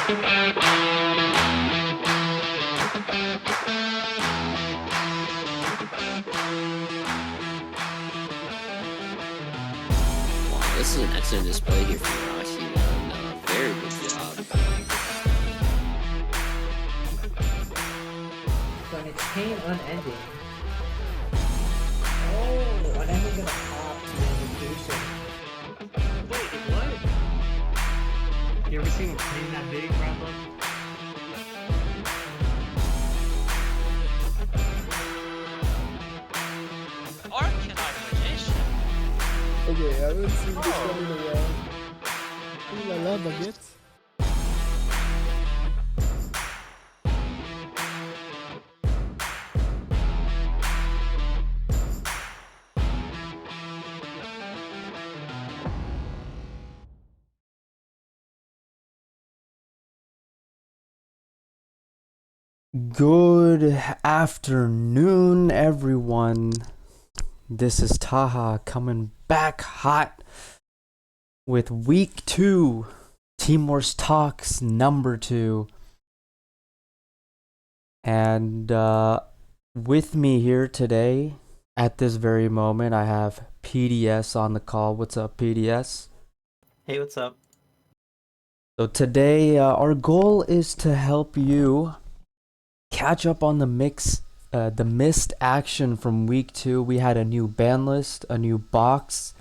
This is an excellent display here from Rashi. Very good job. So it's pain unending. Oh, unending gonna pop vacation. Wait, what? You ever seen a plane that big, Rambo? Arcanine Magician. Okay, I haven't seen this one in a while. Ooh la la, baguette. Good afternoon, everyone. This is Taha coming back hot with week 2, Team Wars Talks number 2. And with me here today, at this very moment, I have PDS on the call. What's up, PDS? Hey, what's up? So today, our goal is to help you catch up on the missed action from week 2. We had a new ban list, a new box,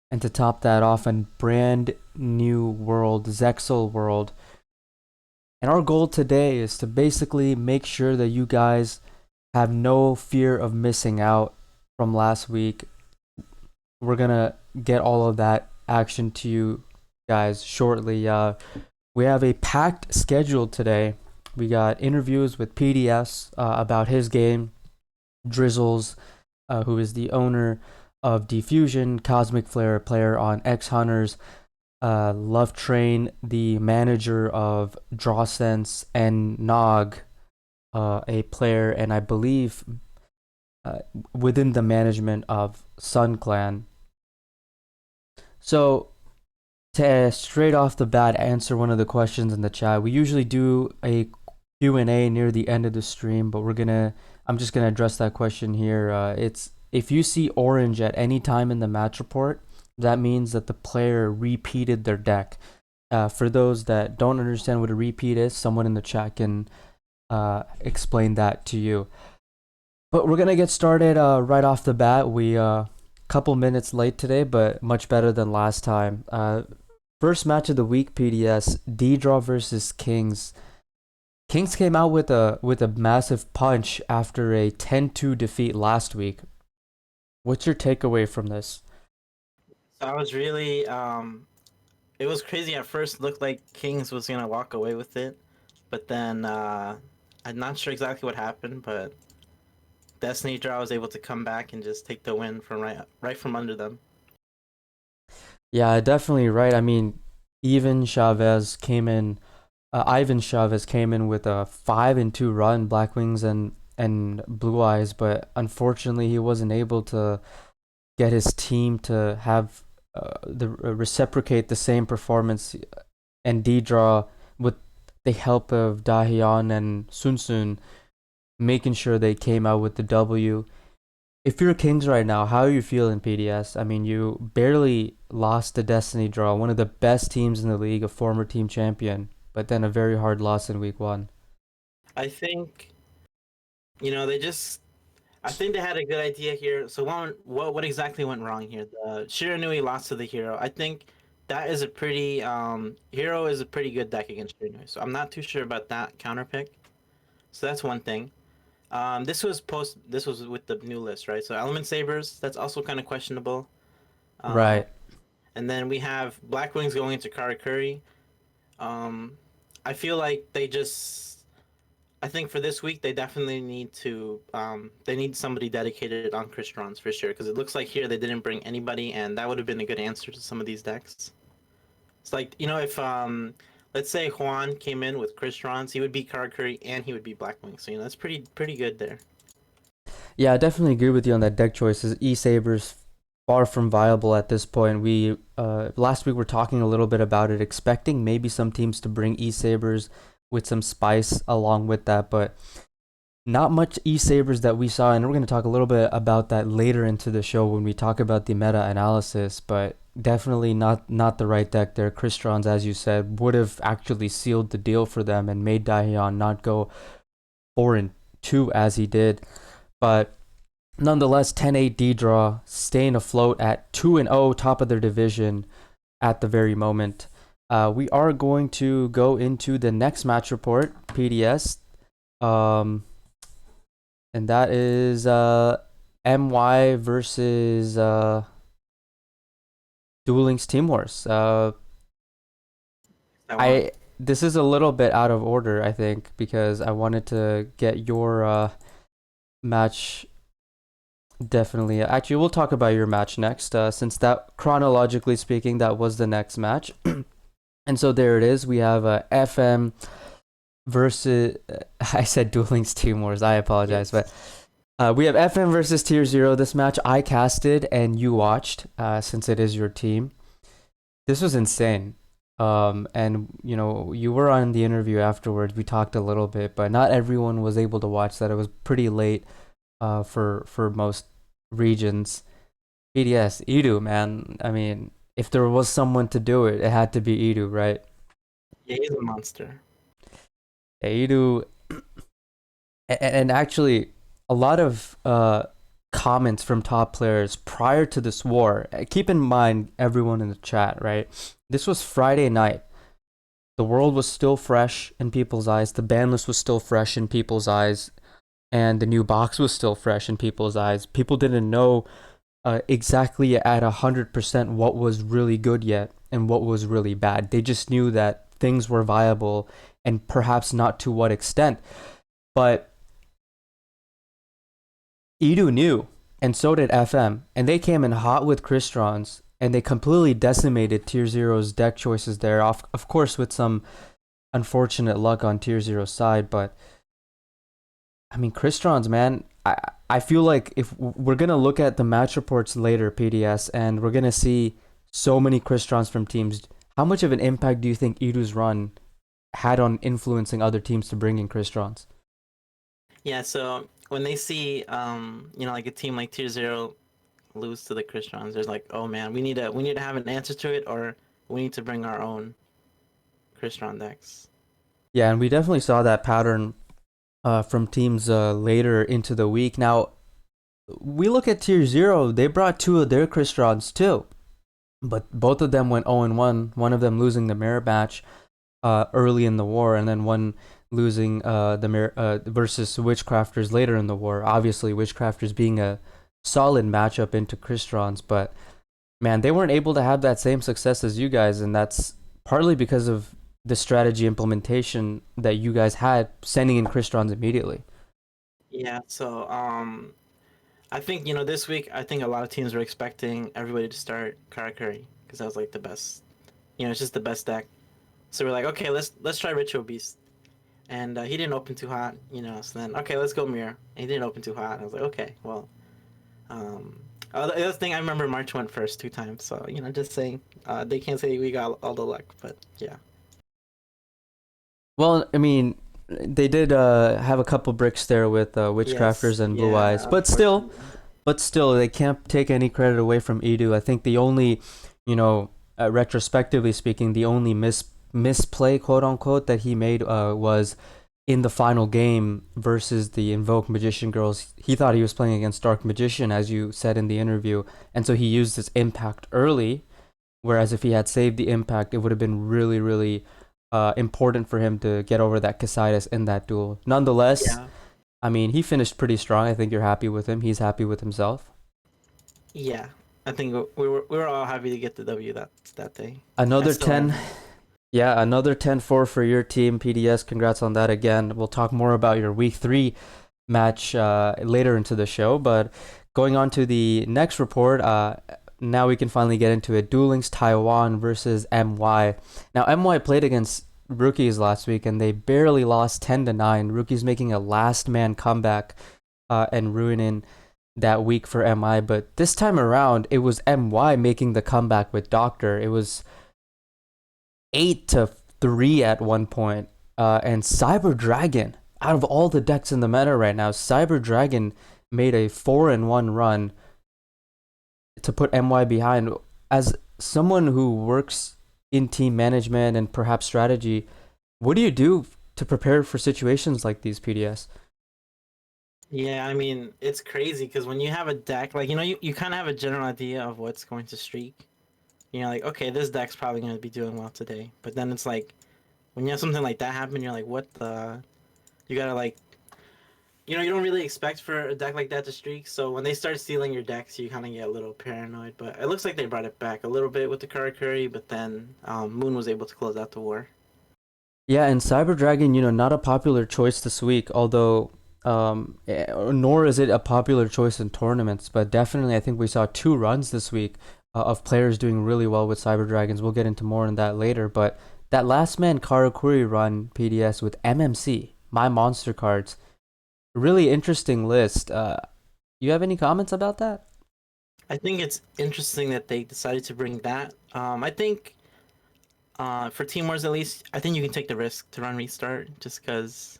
and to top that off, a brand new world, Zexal world. And our goal today is to basically make sure that you guys have no fear of missing out from last week. We're gonna get all of that action to you guys shortly. We have a packed schedule today. We got interviews with PDS about his game, Drizzels, who is the owner of Diffusion, Cosmic Flare, player on X Hunters, Love Train, the manager of DrawSense, and Nog, a player and I believe within the management of Sun Clan. So, to straight off the bat answer one of the questions in the chat, we usually do a Q&A near the end of the stream, but I'm just gonna address that question here. It's if you see orange at any time in the match report, that means that the player repeated their deck. For those that don't understand what a repeat is, someone in the chat can explain that to you. But we're gonna get started right off the bat. We couple minutes late today, but much better than last time. First match of the week, PDS, D-Draw versus Kings. Kings came out with a massive punch after a 10-2 defeat last week. What's your takeaway from this? So I was really, it was crazy at first. It looked like Kings was gonna walk away with it, but then I'm not sure exactly what happened, but Destiny Draw was able to come back and just take the win from right from under them. Yeah, definitely right. I mean, Ivan Chavez came in with a 5-2 run, Black Wings and Blue Eyes, but unfortunately he wasn't able to get his team to have reciprocate the same performance. And D-Draw, with the help of Dahyun and Sun, making sure they came out with the W. If you're Kings right now, how are you feeling, PDS? I mean, you barely lost to Destiny Draw, one of the best teams in the league, a former team champion, but then a very hard loss in week 1. I think, I think they had a good idea here. So what exactly went wrong here? The Shiranui lost to the Hero. I think that is a pretty Hero is a pretty good deck against Shiranui. So I'm not too sure about that counter pick. So that's one thing. This was with the new list, right? So Element Sabers, that's also kind of questionable. Right. And then we have Black Wings going into Karakuri. I feel like I think for this week they definitely need to they need somebody dedicated on Crystron for sure, because it looks like here they didn't bring anybody, and that would have been a good answer to some of these decks. It's like, if let's say Juan came in with Crystron's, he would be Karakuri and he would be Black Wings. So that's pretty good there. Yeah, I definitely agree with you on that deck choices. E-Sabers far from viable at this point. We last week we were talking a little bit about it, expecting maybe some teams to bring E-Sabers with some spice along with that, but not much E-Sabers that we saw, and we're going to talk a little bit about that later into the show when we talk about the meta analysis, but definitely not the right deck there. Kristrons, as you said, would have actually sealed the deal for them and made Daehyun not go 4-2 as he did. But nonetheless, 10-8 D-draw, staying afloat at 2-0, top of their division at the very moment. We are going to go into the next match report, PDS. And that is MY versus Duel Links Team Wars. This is a little bit out of order, I think, because I wanted to get your match. Definitely. Actually, we'll talk about your match next, since that, chronologically speaking, that was the next match. And so there it is. We have FM versus I said Duel Links Team Wars. I apologize, but we have FM versus Tier 0. This match I casted and you watched, since it is your team. This was insane. And you know, you were on the interview afterwards. We talked a little bit, but not everyone was able to watch that. It was pretty late for most regions. BDS, Edu, man. I mean, if there was someone to do it, it had to be Edu, right? Yeah, he's a monster. Edu, and actually a lot of comments from top players prior to this war. Keep in mind, everyone in the chat, right? This was Friday night. The world was still fresh in people's eyes. The ban list was still fresh in people's eyes. And the new box was still fresh in people's eyes. People didn't know exactly at 100% what was really good yet and what was really bad. They just knew that things were viable and perhaps not to what extent. But Edu knew, and so did FM, and they came in hot with Kristrons, and they completely decimated Tier 0's deck choices there, of course with some unfortunate luck on Tier 0's side, but I mean, Kristrons, man, I feel like if we're going to look at the match reports later, PDS, and we're going to see so many Kristrons from teams, how much of an impact do you think Edu's run had on influencing other teams to bring in Kristrons? Yeah, so when they see, you know, like a team like Tier 0 lose to the Kristrons, there's like, oh man, we need to have an answer to it, or we need to bring our own Kristron decks. Yeah, and we definitely saw that pattern from teams later into the week. Now, we look at Tier 0, they brought two of their Kristrons too, but both of them went 0-1, one of them losing the mirror match early in the war, and then one losing the mirror versus Witchcrafters later in the war. Obviously, Witchcrafters being a solid matchup into Kristrons, but man, they weren't able to have that same success as you guys, and that's partly because of the strategy implementation that you guys had, sending in Kristrons immediately. Yeah, so I think, you know, this week I think a lot of teams were expecting everybody to start Karakuri because that was like the best, you know, it's just the best deck. So we're like, okay, let's try Ritual Beast, and he didn't open too hot, you know. So then, okay, let's go Mirror. And he didn't open too hot. I was like, okay, well, the other thing, I remember March went first 2 times, so you know, just saying, they can't say we got all the luck, but yeah. Well, I mean, they did have a couple bricks there with Witchcrafters and Blue Eyes, but still, they can't take any credit away from Edu. I think the only, you know, retrospectively speaking, the only misplay, quote unquote, that he made was in the final game versus the Invoke Magician girls. He thought he was playing against Dark Magician, as you said in the interview, and so he used this impact early, whereas if he had saved the impact, it would have been really, really important for him to get over that Casitas in that duel. Nonetheless, yeah. I mean, he finished pretty strong. I think you're happy with him. He's happy with himself. Yeah, I think we were all happy to get the W that day. Another 10. Yeah, another 10-4 for your team, PDS. Congrats on that again. We'll talk more about your Week 3 match later into the show. But going on to the next report, now we can finally get into it. Duel Links Taiwan versus MY. Now, MY played against Rookies last week, and they barely lost 10-9. Rookies making a last-man comeback and ruining that week for MI, but this time around it was MY making the comeback with Doctor. It was 8-3 at one point. And Cyber Dragon, out of all the decks in the meta right now, Cyber Dragon made a 4-1 run to put MY behind. As someone who works in team management and perhaps strategy, what do you do to prepare for situations like these, PDS? Yeah, I mean, it's crazy because when you have a deck, like, you kind of have a general idea of what's going to streak. Like, okay, this deck's probably going to be doing well today. But then it's like, when you have something like that happen, you're like, what the? You gotta, like, you don't really expect for a deck like that to streak. So when they start stealing your decks, you kind of get a little paranoid. But it looks like they brought it back a little bit with the Karakuri, but then Moon was able to close out the war. Yeah, and Cyber Dragon, not a popular choice this week, although nor is it a popular choice in tournaments, but definitely I think we saw 2 runs this week of players doing really well with Cyber Dragons. We'll get into more on that later, but that last man Karakuri run, PDS, with MMC, my monster cards, really interesting list. You have any comments about that? I think it's interesting that they decided to bring that. I think for Team Wars at least, I think you can take the risk to run restart just because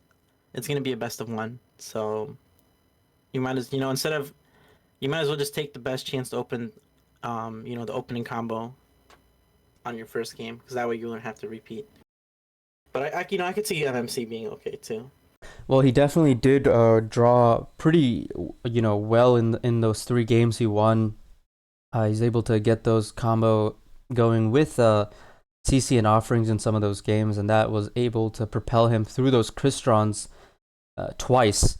it's gonna be a best of 1. So you might as you might as well just take the best chance to open, the opening combo on your first game because that way you won't have to repeat. But I could see MMC being okay too. Well, he definitely did draw pretty, well in those 3 games he won. He's able to get those combo going with CC and offerings in some of those games, and that was able to propel him through those Cristrons twice.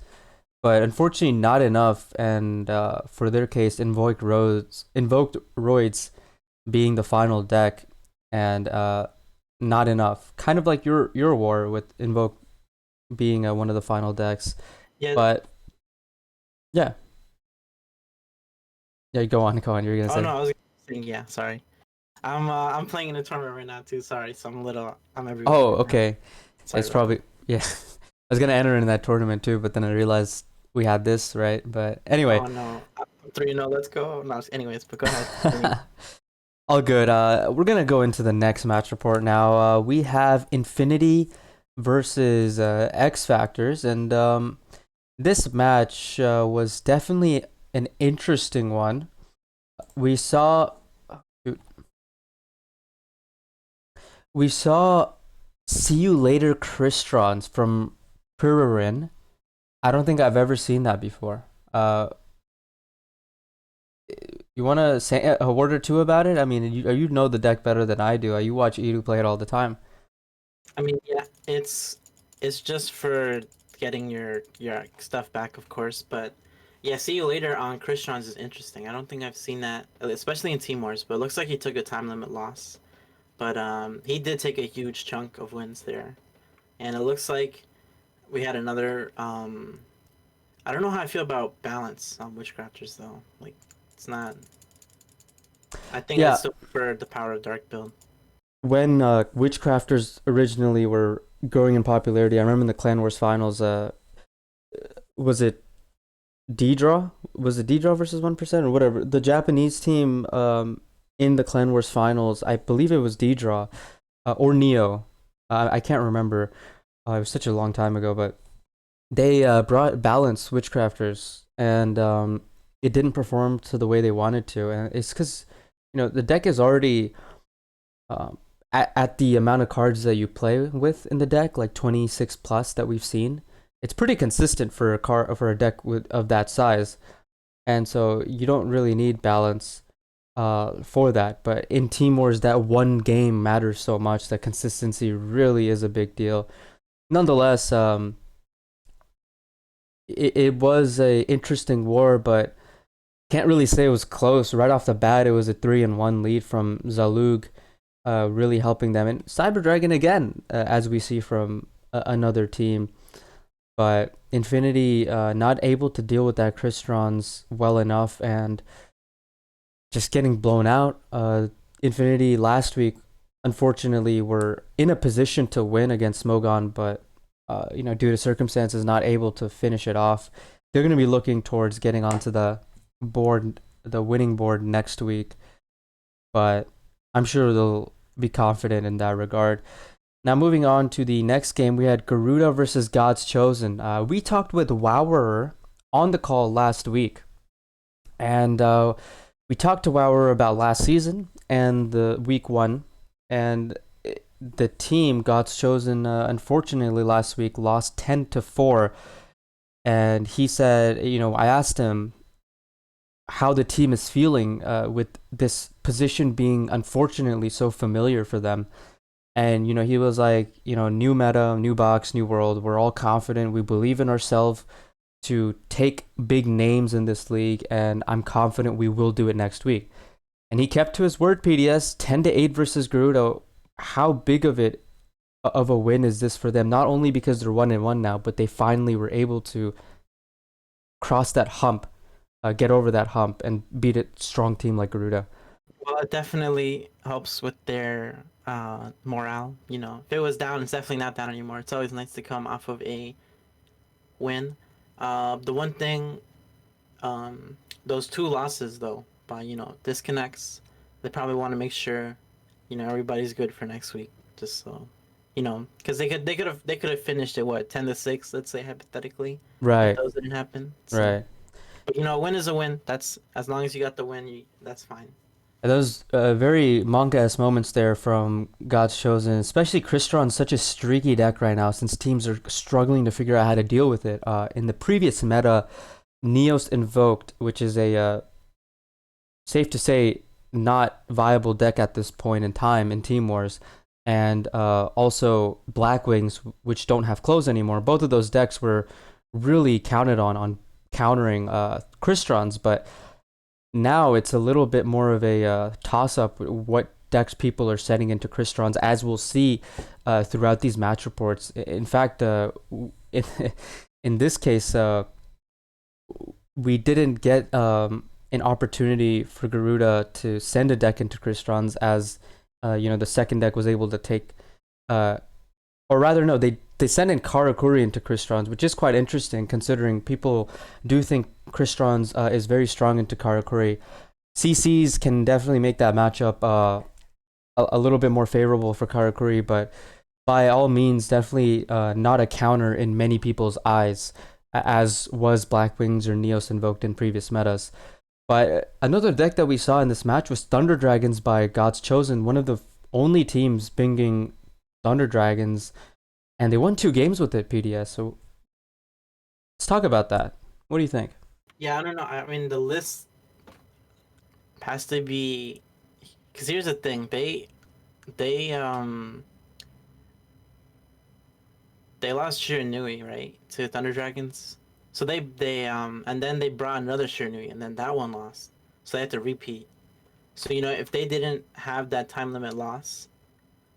But unfortunately, not enough. And for their case, Invoked Roids being the final deck, and not enough. Kind of like your war with Invoke being one of the final decks. Yeah. But yeah, go on. You're gonna say. Oh no, I was saying yeah. Sorry, I'm playing in a tournament right now too. Sorry, so I'm everywhere. Oh, right now. okay. Sorry It's about probably yeah. I was gonna enter in that tournament too, but then I realized we had this, right? But anyway. Oh no, 3-0. Let's go. No, anyways, but go ahead. All good. We're gonna go into the next match report now. We have Infinity versus X Factors, and this match was definitely an interesting one. We saw See You Later Cristrons from Puririn. I don't think I've ever seen that before. You want to say a word or two about it? I mean, you know the deck better than I do. You watch Edu play it all the time. I mean, yeah, it's just for getting your stuff back, of course. But yeah, See You Later on Cristrons is interesting. I don't think I've seen that, especially in Team Wars. But it looks like he took a time limit loss. But he did take a huge chunk of wins there, and it looks like we had another. I don't know how I feel about balance on Witchcrafters though. Like, it's not. I think I still prefer the Power of Dark build. When Witchcrafters originally were growing in popularity, I remember in the Clan Wars finals, was it D-Draw? Was it D-Draw versus 1% or whatever? The Japanese team in the Clan Wars finals, I believe it was D-Draw or Neo. I can't remember. It was such a long time ago, but they brought balanced Witchcrafters, and it didn't perform to the way they wanted to. And it's because, the deck is already at the amount of cards that you play with in the deck, like 26 plus that we've seen. It's pretty consistent for a deck of that size, and so you don't really need balance for that. But in Team Wars, that one game matters so much that consistency really is a big deal. Nonetheless, it was a interesting war, but can't really say it was close. Right off the bat, it was a 3-1 lead from Zalug, really helping them. And Cyber Dragon again, as we see from another team. But Infinity not able to deal with that Cristrons well enough and just getting blown out. Infinity last week, unfortunately, were in a position to win against Smogon, but due to circumstances, not able to finish it off. they're going to be looking towards getting onto the board, the winning board next week. But I'm sure they'll be confident in that regard. Now, moving on to the next game, we had Garuda versus God's Chosen. We talked with Wower on the call last week, and we talked to Wower about last season and the week 1, and the team God's Chosen, unfortunately, last week lost 10-4. And he said, I asked him how the team is feeling with this position being unfortunately so familiar for them. And, he was like, new meta, new box, new world. We're all confident. We believe in ourselves to take big names in this league. And I'm confident we will do it next week. And he kept to his word, PDS, 10-8 versus Garuda. How big of a win is this for them? Not only because they're 1-1 now, but they finally were able to cross that hump, get over that hump, and beat a strong team like Garuda. Well, it definitely helps with their morale. If it was down, it's definitely not down anymore. It's always nice to come off of a win. The one thing, those 2 losses though, by disconnects, they probably want to make sure, everybody's good for next week. Just so, because they could have finished it, what, 10-6, let's say hypothetically. Right. If those didn't happen. So. Right. But a win is a win. That's, as long as you got the win, that's fine. Those very manga-esque moments there from God's Chosen, especially Crystron's such a streaky deck right now since teams are struggling to figure out how to deal with it. In the previous meta, Neos Invoked, which is a safe to say not viable deck at this point in time in Team Wars, and also Black Wings, which don't have clothes anymore. Both of those decks were really counted on countering Crystron's, but now it's a little bit more of a toss-up what decks people are setting into Crystron's, as we'll see throughout these match reports. In fact, in this case, we didn't get an opportunity for Garuda to send a deck into Crystron's, as the second deck was able to take, or rather, no, they sent in Karakuri into Crystron's, which is quite interesting considering people do think Crystron's is very strong into Karakuri. CCs can definitely make that matchup a little bit more favorable for Karakuri, but by all means, definitely not a counter in many people's eyes, as was Black Wings or Neos Invoked in previous metas. But another deck that we saw in this match was Thunder Dragons by God's Chosen, one of the only teams pinging Thunder Dragons, and they won 2 games with it, PDS. So let's talk about that. What do you think? Yeah, I don't know. I mean, the list has to be, because here's the thing. They lost Shiranui, right, to Thunder Dragons. So and then they brought another Shiranui, and then that one lost. So they had to repeat. So if they didn't have that time limit loss,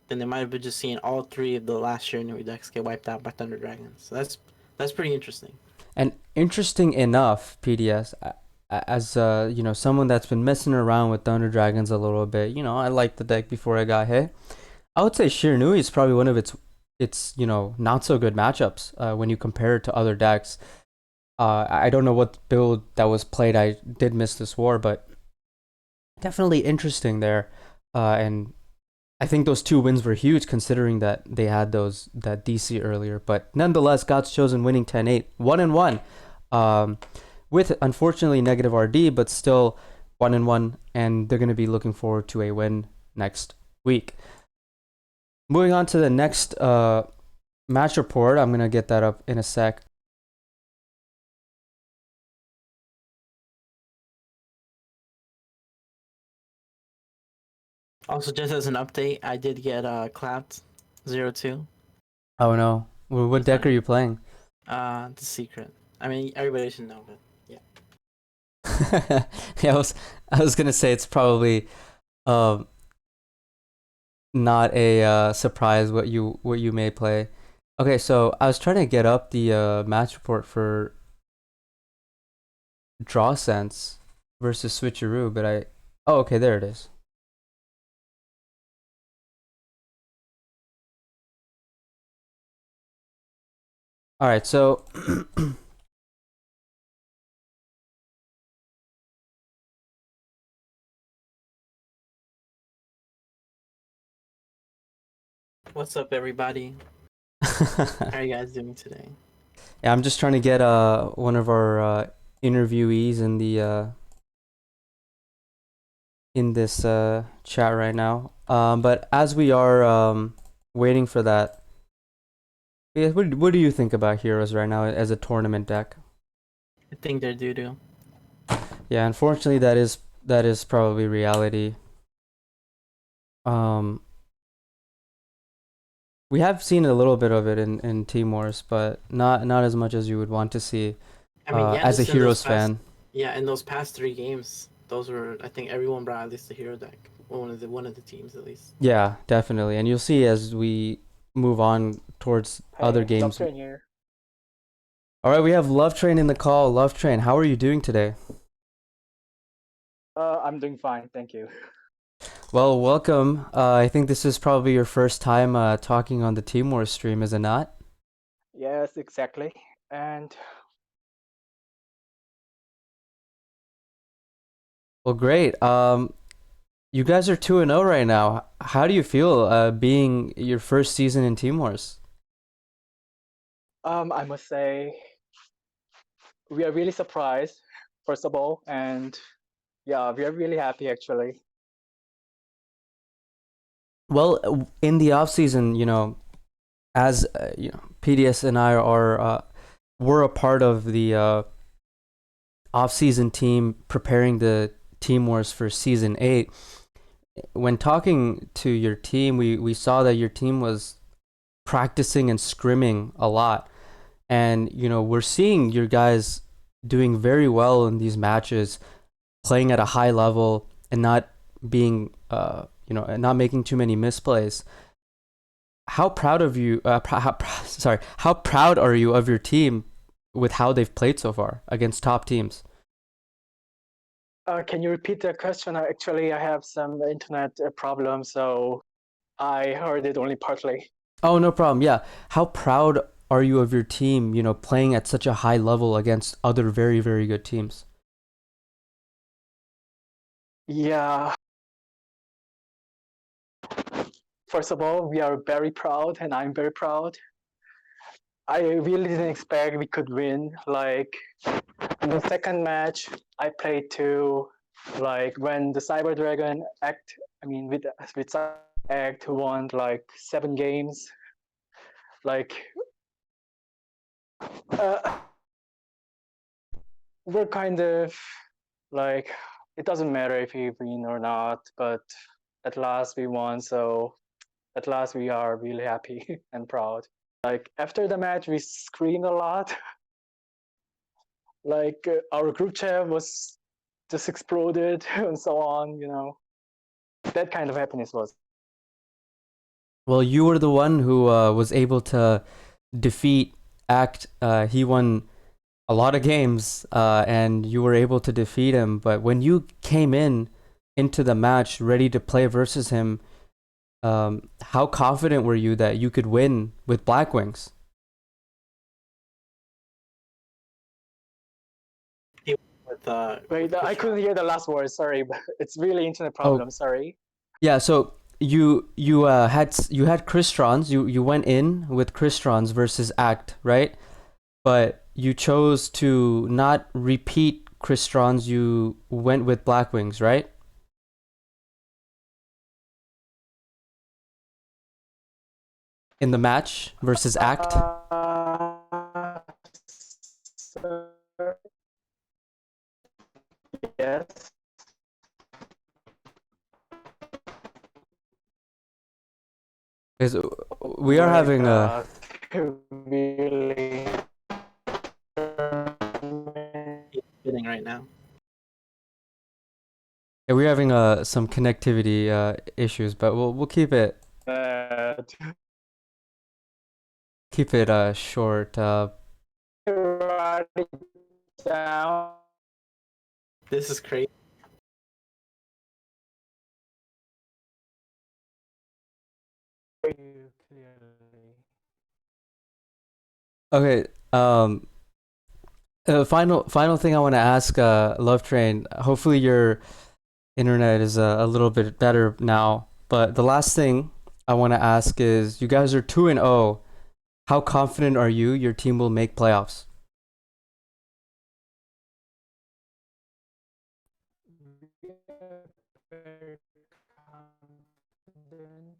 then they might have been just seeing all 3 of the last Shiranui decks get wiped out by Thunder Dragons. So that's pretty interesting. And interesting enough, PDS, as someone that's been messing around with Thunder Dragons a little bit, I liked the deck before I got hit. I would say Shiranui is probably one of its not so good matchups when you compare it to other decks. I don't know what build that was played. I did miss this war, but definitely interesting there. And I think those 2 wins were huge considering that they had that DC earlier. But nonetheless, God's Chosen winning 10-8, 1-1, with unfortunately negative RD, but still 1-1, and they're going to be looking forward to a win next week. Moving on to the next match report, I'm going to get that up in a sec. Also, just as an update, I did get clapped 0-2. Oh no. What deck are you playing? The secret. I mean, everybody should know, but yeah. Yeah, I was gonna say it's probably not a surprise what you may play. Okay, so I was trying to get up the match report for Draw Sense versus Switcheroo, but oh, okay, there it is. All right, so What's up, everybody? How are you guys doing today? Yeah, I'm just trying to get one of our interviewees in this chat right now. But as we are waiting for that, yeah, what do you think about Heroes right now as a tournament deck? I think they're doo-doo. Yeah, unfortunately, that is probably reality. Um, we have seen a little bit of it in Team Wars, but not as much as you would want to see I mean, yeah, as a just in those Heroes past, fan. yeah, in those past 3 games, those were, I think everyone brought at least a hero deck. One of the teams at least. Yeah, definitely. And you'll see as we move on towards other Hey, games. Doctor here. All right, we have Love Train in the call. Love Train, how are you doing today? I'm doing fine, thank you. Well, welcome. I think this is probably your first time talking on the Team Wars stream, is it not? Yes, exactly. And Well, great. You guys are 2-0 right now. How do you feel being your first season in Team Wars? I must say we are really surprised, first of all, and yeah, we are really happy actually. Well, in the off season, as PDS and I are we're a part of the off season team preparing the Team Wars for season 8. When talking to your team, we saw that your team was practicing and scrimming a lot, and we're seeing your guys doing very well in these matches, playing at a high level and not being and not making too many misplays. How proud of you how proud are you of your team with how they've played so far against top teams? Can you repeat the question? Actually, I have some internet problems, so I heard it only partly. Oh, no problem. Yeah. How proud are you of your team, playing at such a high level against other very, very good teams? Yeah. First of all, we are very proud, and I'm very proud. I really didn't expect we could win. Like in the second match, I played to like when the Cyber Dragon Act. I mean, with Cyber Act, who won like 7 games. Like uh, we're kind of like it doesn't matter if we win or not, but at last we won. So at last we are really happy and proud. Like after the match, we screamed a lot. Like our group chat was just exploded and so on. That kind of happiness was. Well, you were the one who was able to defeat Act. He won a lot of games, and you were able to defeat him. But when you came into the match ready to play versus him, how confident were you that you could win with Black Wings? With Wait, I couldn't hear the last word. Sorry, but it's really internet problem. Sorry. Yeah, so you had Kristrons. You went in with Kristrons versus Act, right? But you chose to not repeat Kristrons. You went with Black Wings, right? In the match versus Act. Yes. Because we are having a really hitting right now. yeah, we're having some connectivity issues, but we'll keep it bad. short. Write it down. This is crazy. Okay. Final thing I want to ask, Love Train. Hopefully your internet is a little bit better now. But the last thing I want to ask is, you guys are 2-0. How confident are you your team will make playoffs? We are very confident.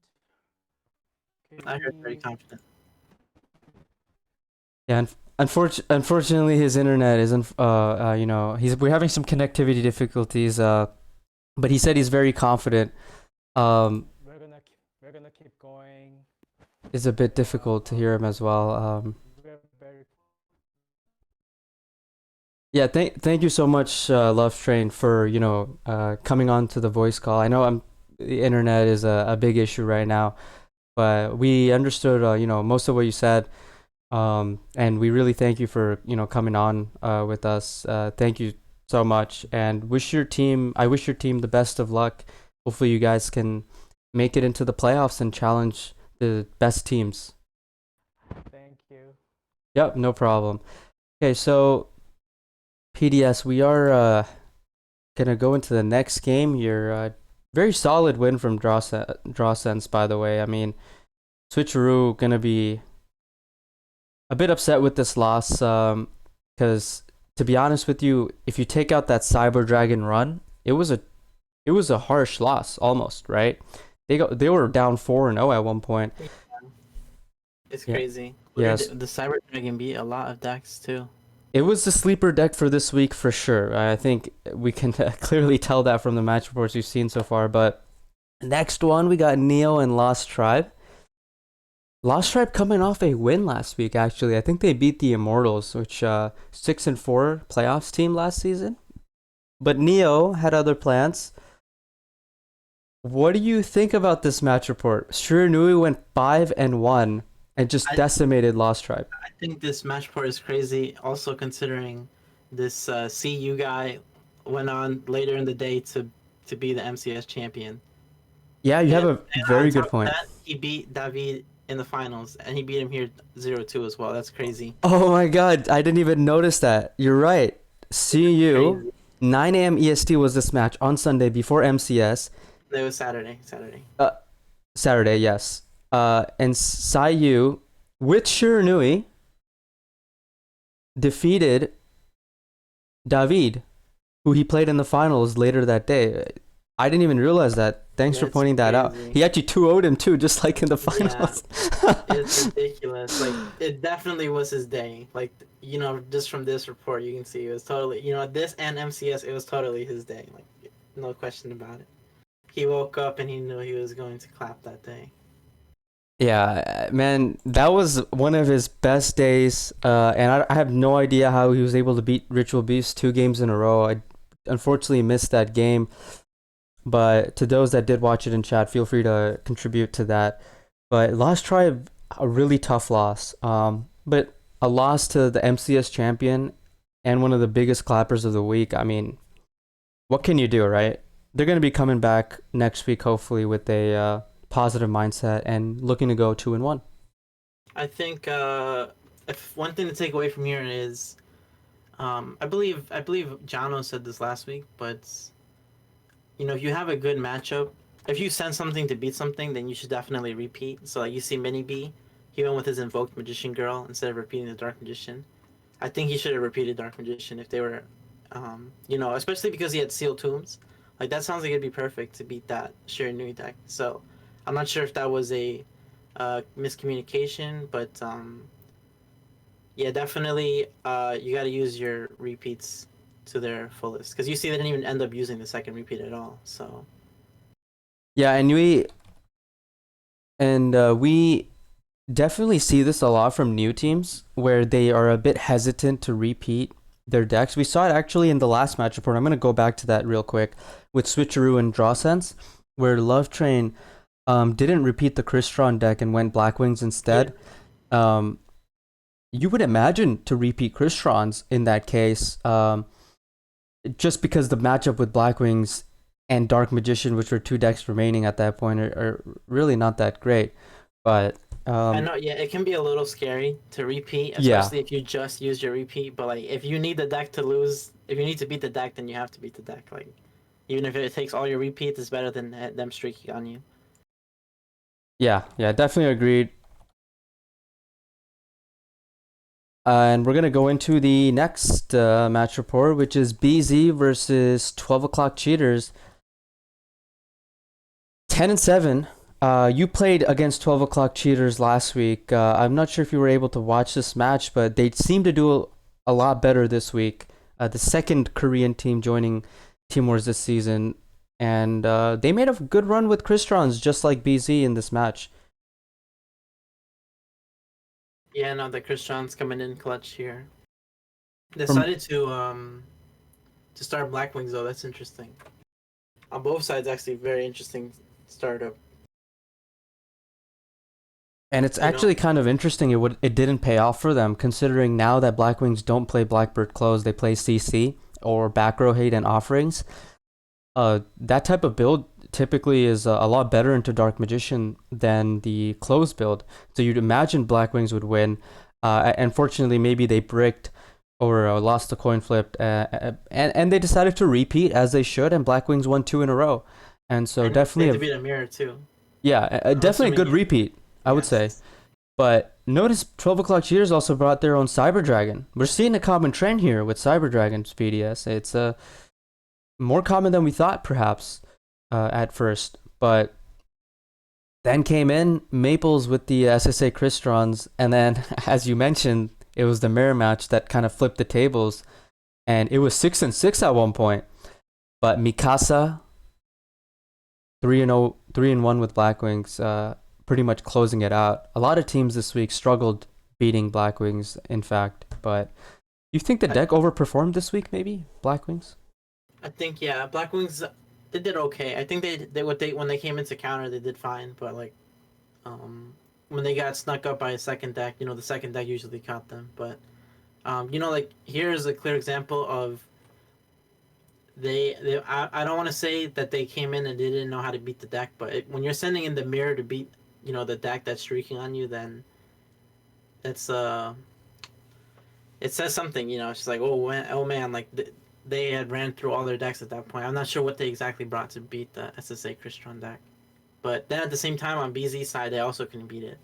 I heard very We confident. Yeah, unfortunately, his internet isn't. We're having some connectivity difficulties. But he said he's very confident. we're gonna keep going. It's a bit difficult to hear him as well. We're very Yeah, thank you so much, Love Train, for coming on to the voice call. I know the internet is a big issue right now, but we understood most of what you said. And we really thank you for coming on with us. Thank you so much, and I wish your team the best of luck. Hopefully, you guys can make it into the playoffs and challenge the best teams. thank you. Yep, no problem. Okay, so PDS, we are gonna go into the next game here. Very solid win from Drawsense, by the way. I mean, Switcheroo gonna be a bit upset with this loss, because to be honest with you, if you take out that Cyber Dragon run, it was a harsh loss almost, right? They were down 4-0 at one point. It's Yeah. crazy. Yes. The Cyber Dragon beat a lot of decks too. It was the sleeper deck for this week for sure. I think we can clearly tell that from the match reports we've seen so far. But next one, we got Neo and Lost Tribe. Lost Tribe coming off a win last week, actually. I think they beat the Immortals, which 6-4 playoffs team last season. But Neo had other plans. What do you think about this match report? Shiranui went 5-1 and just decimated Lost Tribe. I think this match part is crazy. Also considering this CU guy went on later in the day to be the MCS champion. Yeah, you have a And very on good top of point. that, he beat David in the finals, and he beat him here 0-2 as well. That's crazy. Oh my god, I didn't even notice that. You're right. CU, Crazy. 9 a.m. EST was this match on Sunday before MCS. It was Saturday. Saturday. Saturday, yes. And Sayu, with Shiranui, defeated David, who he played in the finals later that day. I didn't even realize that. Thanks for That's pointing that out. crazy. He actually 2-0'd him too, just like in the Yeah. finals. It's ridiculous. Like, it definitely was his day. Like, just from this report, you can see it was totally, this and MCS, it was totally his day. Like, no question about it. He woke up and he knew he was going to clap that day. Yeah, man, that was one of his best days. And I have no idea how he was able to beat Ritual Beast 2 games in a row. I unfortunately missed that game. But to those that did watch it in chat, feel free to contribute to that. But Lost Tribe, a really tough loss. But a loss to the MCS champion and one of the biggest clappers of the week. I mean, what can you do, right? They're going to be coming back next week, hopefully, with a positive mindset and looking to go 2-1. I think if one thing to take away from here is, I believe Jano said this last week, but if you have a good matchup, if you send something to beat something, then you should definitely repeat. So like you see Mini B, he went with his Invoked Magician Girl instead of repeating the Dark Magician. I think he should have repeated Dark Magician if they were, especially because he had Sealed Tombs. Like that sounds like it'd be perfect to beat that Shiranui deck. So I'm not sure if that was a miscommunication, but yeah, definitely you got to use your repeats to their fullest because you see they didn't even end up using the second repeat at all. So Yeah, and we definitely see this a lot from new teams where they are a bit hesitant to repeat their decks. We saw it actually in the last match report. I'm going to go back to that real quick with Switcheroo and Drawsense, where Love Train didn't repeat the Crystron deck and went Black Wings instead. You would imagine to repeat Crystrons in that case, just because the matchup with Black Wings and Dark Magician, which were 2 decks remaining at that point, are really not that great. But I know, yeah, it can be a little scary to repeat, Yeah. especially if you just use your repeat. But like, if you need the deck to lose, if you need to beat the deck, then you have to beat the deck. Like, even if it takes all your repeats, it's better than them streaking on you. Yeah, definitely agreed. And we're going to go into the next match report, which is BZ versus 12 o'clock cheaters. 10-7. You played against 12 o'clock cheaters last week. I'm not sure if you were able to watch this match, but they seem to do a lot better this week. The second Korean team joining Team Wars this season. And they made a good run with Kristrons, just like BZ in this match. Yeah, no, the Christian's coming in clutch here. Decided to start Black Wings though. That's interesting. On both sides, actually, very interesting startup. And it's actually kind of interesting. It didn't pay off for them, considering now that Black Wings don't play Blackbird Close, they play CC or back row hate and offerings. That type of build typically is a lot better into Dark Magician than the close build. So you'd imagine Black Wings would win. Unfortunately, maybe they bricked or lost the coin flip, and they decided to repeat as they should, and Black Wings won 2 in a row. And so definitely they had to beat a mirror too. Yeah, definitely a good repeat, I would say. But notice 12 o'clock cheaters also brought their own Cyber Dragon. We're seeing a common trend here with Cyber Dragon's PDS. It's more common than we thought, perhaps, at first. But then came in Maples with the SSA Kristrons, and then, as you mentioned, it was the mirror match that kind of flipped the tables, and it was 6-6 at one point. But Mikasa, 3-0, 3-1 with Black Wings, pretty much closing it out. A lot of teams this week struggled beating Black Wings, in fact. But you think the deck overperformed this week, maybe Black Wings? I think Black Wings, they did okay. I think when they came into counter, they did fine. But like, when they got snuck up by a second deck, the second deck usually caught them. But like here's a clear example of I don't want to say that they came in and they didn't know how to beat the deck, but when you're sending in the mirror to beat the deck that's streaking on you, then that's it says something. It's just like, oh man, like they had ran through all their decks at that point. I'm not sure what they exactly brought to beat the SSA Crystron deck, but then at the same time on BZ side, they also couldn't beat it.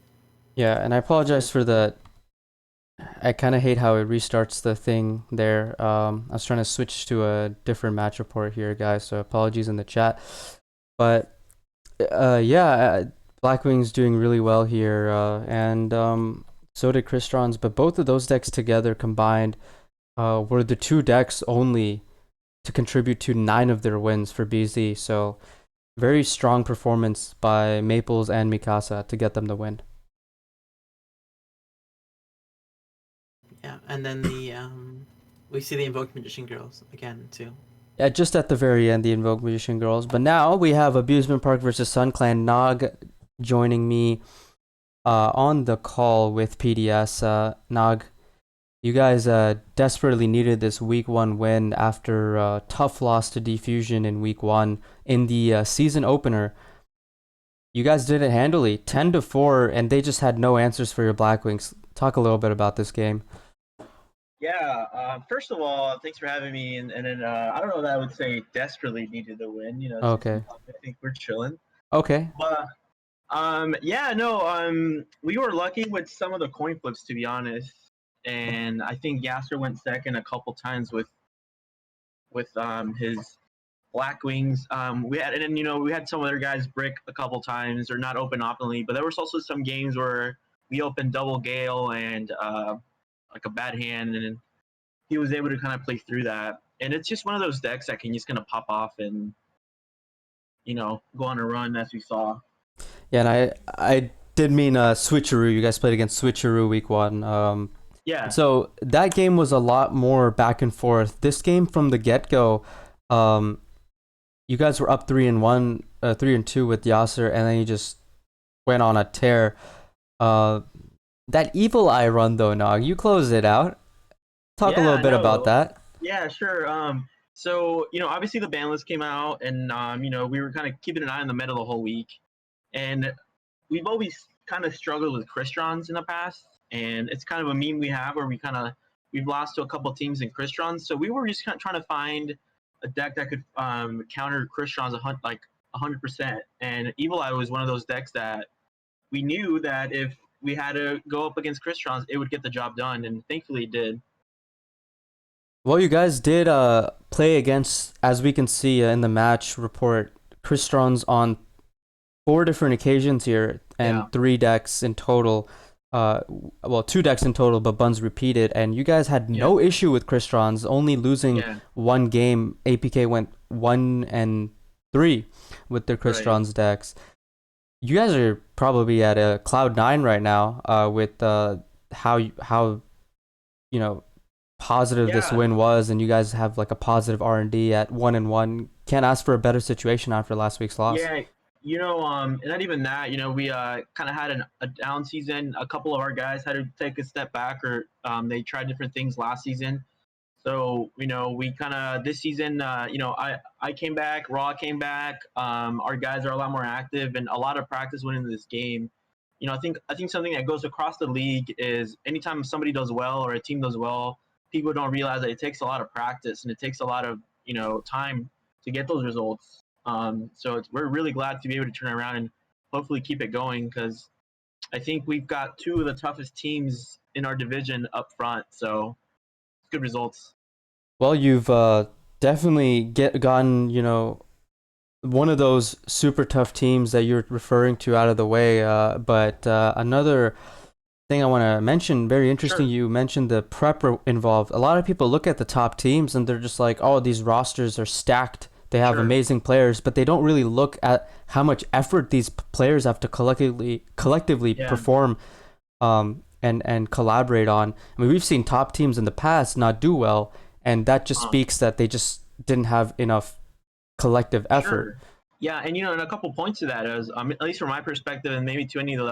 Yeah, and I apologize for the. I kind of hate how it restarts the thing there. I was trying to switch to a different match report here, guys, so apologies in the chat. But Black Wings doing really well here, and so did Kristrons. But both of those decks together combined were the two decks only to contribute to 9 of their wins for BZ. So very strong performance by Maples and Mikasa to get them the win. Yeah, and then we see the Invoked Magician girls again too. Yeah, just at the very end, the Invoked Magician girls. But now we have Abusement Park versus Sun Clan. Nog joining me on the call with PDS. Nog, you guys desperately needed this week 1 win after a tough loss to Diffusion in week 1 in the season opener. You guys did it handily, 10-4, and they just had no answers for your Black Wings. Talk a little bit about this game. Yeah, first of all, thanks for having me. And then I don't know that I would say desperately needed the win. Okay. I think we're chilling. Okay. But we were lucky with some of the coin flips, to be honest. And I think Yasser went second a couple times with his Black Wings. We had some other guys brick a couple times or not open optimally, but there was also some games where we opened double Gale and like a bad hand, and he was able to kind of play through that. And it's just one of those decks that can just kind of pop off and go on a run, as we saw. Yeah, and I did mean Switcheroo. You guys played against Switcheroo week 1. Yeah. So that game was a lot more back and forth. This game from the get-go, you guys were up 3-1, 3-2 with Yasser, and then you just went on a tear. That Evil Eye run though, Nog, you closed it out. Talk a little bit about that. Yeah, sure. So obviously the ban list came out, and we were kind of keeping an eye on the meta the whole week, and we've always kind of struggled with Kristrons in the past, and it's kind of a meme we have where we've lost to a couple teams in Kristrons, so we were just kind of trying to find a deck that could counter Kristrons 100%, and Evil Eye was one of those decks that we knew that if we had to go up against Crystron's, it would get the job done, and thankfully it did. Well, you guys did play against, as we can see in the match report, Cristrons on 4 different occasions here, and Yeah. 3 decks in total. Well, 2 decks in total, but buns repeated, and you guys had no issue with Cristrons, only losing Yeah. 1 game. APK went 1-3 with their Cristrons decks. You guys are probably at a cloud 9 right now, with how you know positive this Yeah. win was, and you guys have like a positive R&D at 1-1. Can't ask for a better situation after last week's loss. Yeah, and not even that. We kind of had a down season. A couple of our guys had to take a step back, or they tried different things last season. So we kind of this season, I came back, Raw came back. Our guys are a lot more active, and a lot of practice went into this game. I think something that goes across the league is anytime somebody does well or a team does well, people don't realize that it takes a lot of practice and it takes a lot of time to get those results. So we're really glad to be able to turn around and hopefully keep it going, because I think we've got 2 of the toughest teams in our division up front. So good results. Well, you've definitely gotten one of those super tough teams that you're referring to out of the way. But another thing I want to mention, very interesting, Sure. you mentioned the prep involved. A lot of people look at the top teams and they're just like, oh, these rosters are stacked. They have Sure. amazing players, but they don't really look at how much effort these players have to collectively Yeah. perform and collaborate on. I mean, we've seen top teams in the past not do well, and that just speaks that they just didn't have enough collective effort. Sure. Yeah, and and a couple points to that is, at least from my perspective, and maybe to any of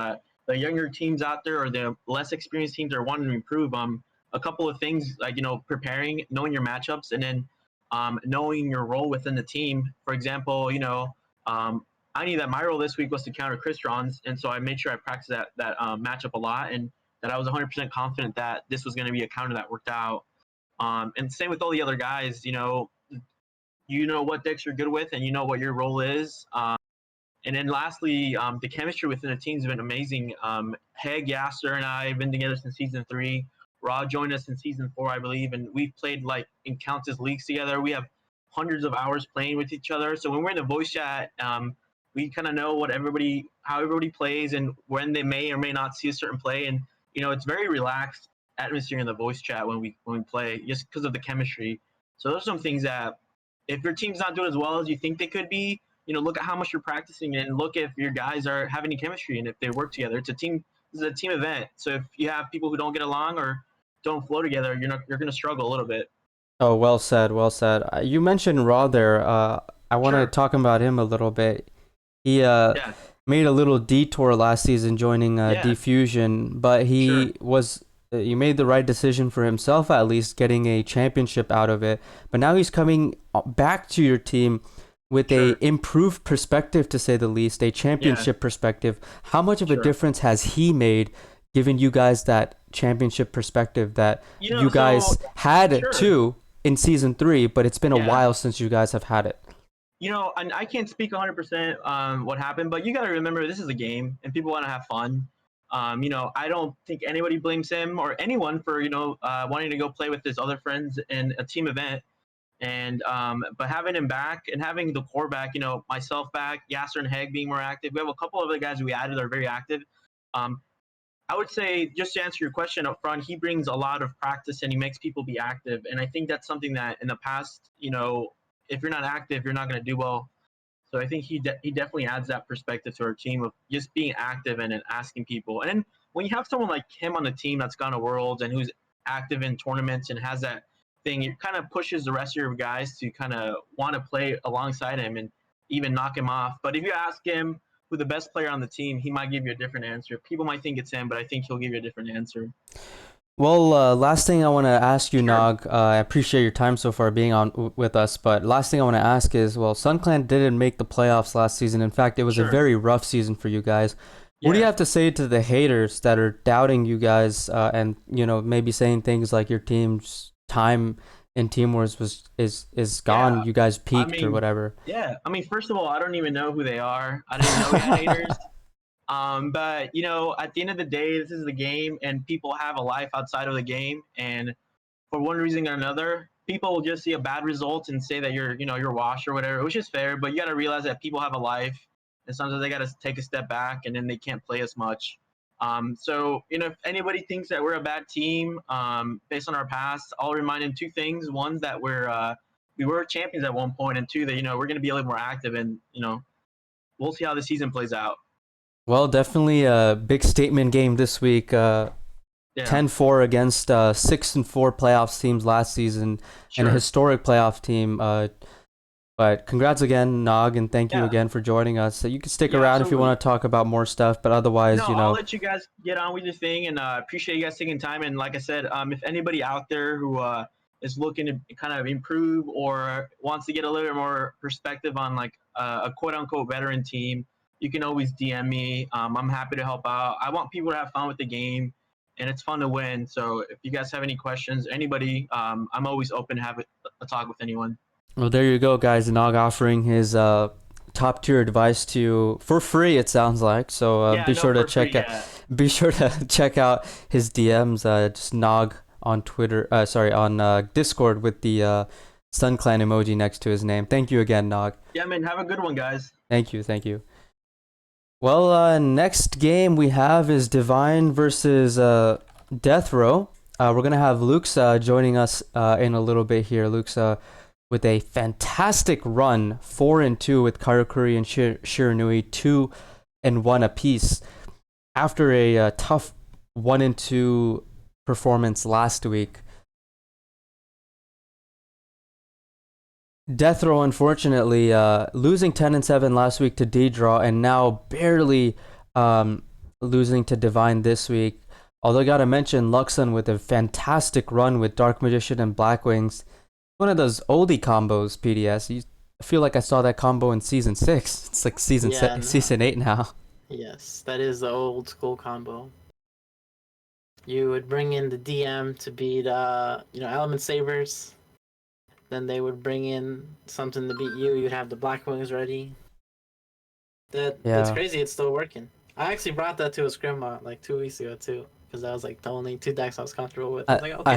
the younger teams out there or the less experienced teams that are wanting to improve, a couple of things like preparing, knowing your matchups, and then knowing your role within the team. For example, I knew that my role this week was to counter Cristrons, and so I made sure I practiced that matchup a lot, and that I was 100% confident that this was going to be a counter that worked out. And same with all the other guys. What decks you're good with, and you know what your role is. And then lastly, the chemistry within the team has been amazing. Heg, Yasser, and I have been together since season 3. Rod joined us in season 4, I believe, and we've played like in countless leagues together. We have hundreds of hours playing with each other. So when we're in the voice chat, we kind of know how everybody plays, and when they may or may not see a certain play. And it's very relaxed atmosphere in the voice chat when we play, just because of the chemistry. So those are some things that, if your team's not doing as well as you think they could be, look at how much you're practicing and look if your guys are having any chemistry and if they work together. This is a team event. So if you have people who don't get along or don't flow together, you're going to struggle a little bit. Oh, well said, well said. You mentioned Raw there. I want to Sure. talk about him a little bit. He Yeah. made a little detour last season joining Diffusion, but he was you made the right decision for himself, at least getting a championship out of it. But now he's coming back to your team with a improved perspective, to say the least, a championship perspective. How much of a difference has he made, giving you guys that championship perspective that you guys had too in season 3, but it's been a while since you guys have had it? And I can't speak 100% on what happened, but you got to remember, this is a game and people want to have fun. I don't think anybody blames him or anyone for, wanting to go play with his other friends in a team event. And but having him back and having the core back, myself back, Yasser and Heg being more active. We have a couple of other guys we added that are very active. I would say, just to answer your question up front, he brings a lot of practice and he makes people be active. And I think that's something that in the past, if you're not active, you're not going to do well. So I think he definitely adds that perspective to our team of just being active and asking people. And then when you have someone like him on the team that's gone to Worlds and who's active in tournaments and has that thing, it kind of pushes the rest of your guys to kind of want to play alongside him and even knock him off. But if you ask him who the best player on the team, he might give you a different answer. People might think it's him, but I think he'll give you a different answer. Well, last thing I want to ask you, Nog, I appreciate your time so far being on with us, but last thing I want to ask is, well, SunClan didn't make the playoffs last season. In fact, it was a very rough season for you guys. What do you have to say to the haters that are doubting you guys and, maybe saying things like your team's time in Team Wars is gone, you guys peaked or whatever? Yeah, first of all, I don't even know who they are. I didn't know we had haters. But you know, at the end of the day, this is the game, and people have a life outside of the game. And for one reason or another, people will just see a bad result and say that you're washed or whatever, which is fair. But you got to realize that people have a life, and sometimes they got to take a step back, and then they can't play as much. So you know, if anybody thinks that we're a bad team based on our past, I'll remind them two things: one, that we were champions at one point, and two, that we're going to be a little more active, and we'll see how the season plays out. Well, definitely a big statement game this week. Yeah, 10-4 against 6-4 playoffs teams last season, and a sure. historic playoff team. But congrats again, Nog, and thank you Yeah. again for joining us. So you can stick Yeah, around if you absolutely. want to talk about more stuff, but otherwise, No, I'll let you guys get on with your thing, and appreciate you guys taking time. And like I said, if anybody out there who is looking to kind of improve or wants to get a little bit more perspective on like a quote unquote veteran team, you can always DM me. I'm happy to help out. I want people to have fun with the game, and it's fun to win. So if you guys have any questions, anybody, I'm always open to have a talk with anyone. Well, there you go, guys. Nog offering his top tier advice to you for free. It sounds like so. Yeah, Be no, sure to for free, check out. yeah. Be sure to check out his DMs. Just Nog on Twitter. Sorry, on Discord with the Sun Clan emoji next to his name. Thank you again, Nog. Yeah, man, have a good one, guys. Thank you. Thank you. Well, next game we have is Divine versus Death Row. We're gonna have Luxa joining us in a little bit here. Luxa with a fantastic run, 4-2 with Karakuri and Shiranui, 2-1 apiece. After a tough 1-2 performance last week, Death Row unfortunately losing 10-7 last week to D-Draw, and now barely losing to Divine this week. Although I gotta mention Luxon with a fantastic run with Dark Magician and Black Wings. One of those oldie combos, PDS. I feel like I saw that combo in season 6. It's like season Yeah, no. season 8 now. Yes, that is the old school combo. You would bring in the DM to beat, Element Sabers. Then they would bring in something to beat you. You'd have the Black Wings ready. That's Yeah. crazy. It's still working. I actually brought that to a scrim like 2 weeks ago too, because that was like the only 2 decks I was comfortable with. I was like, okay, I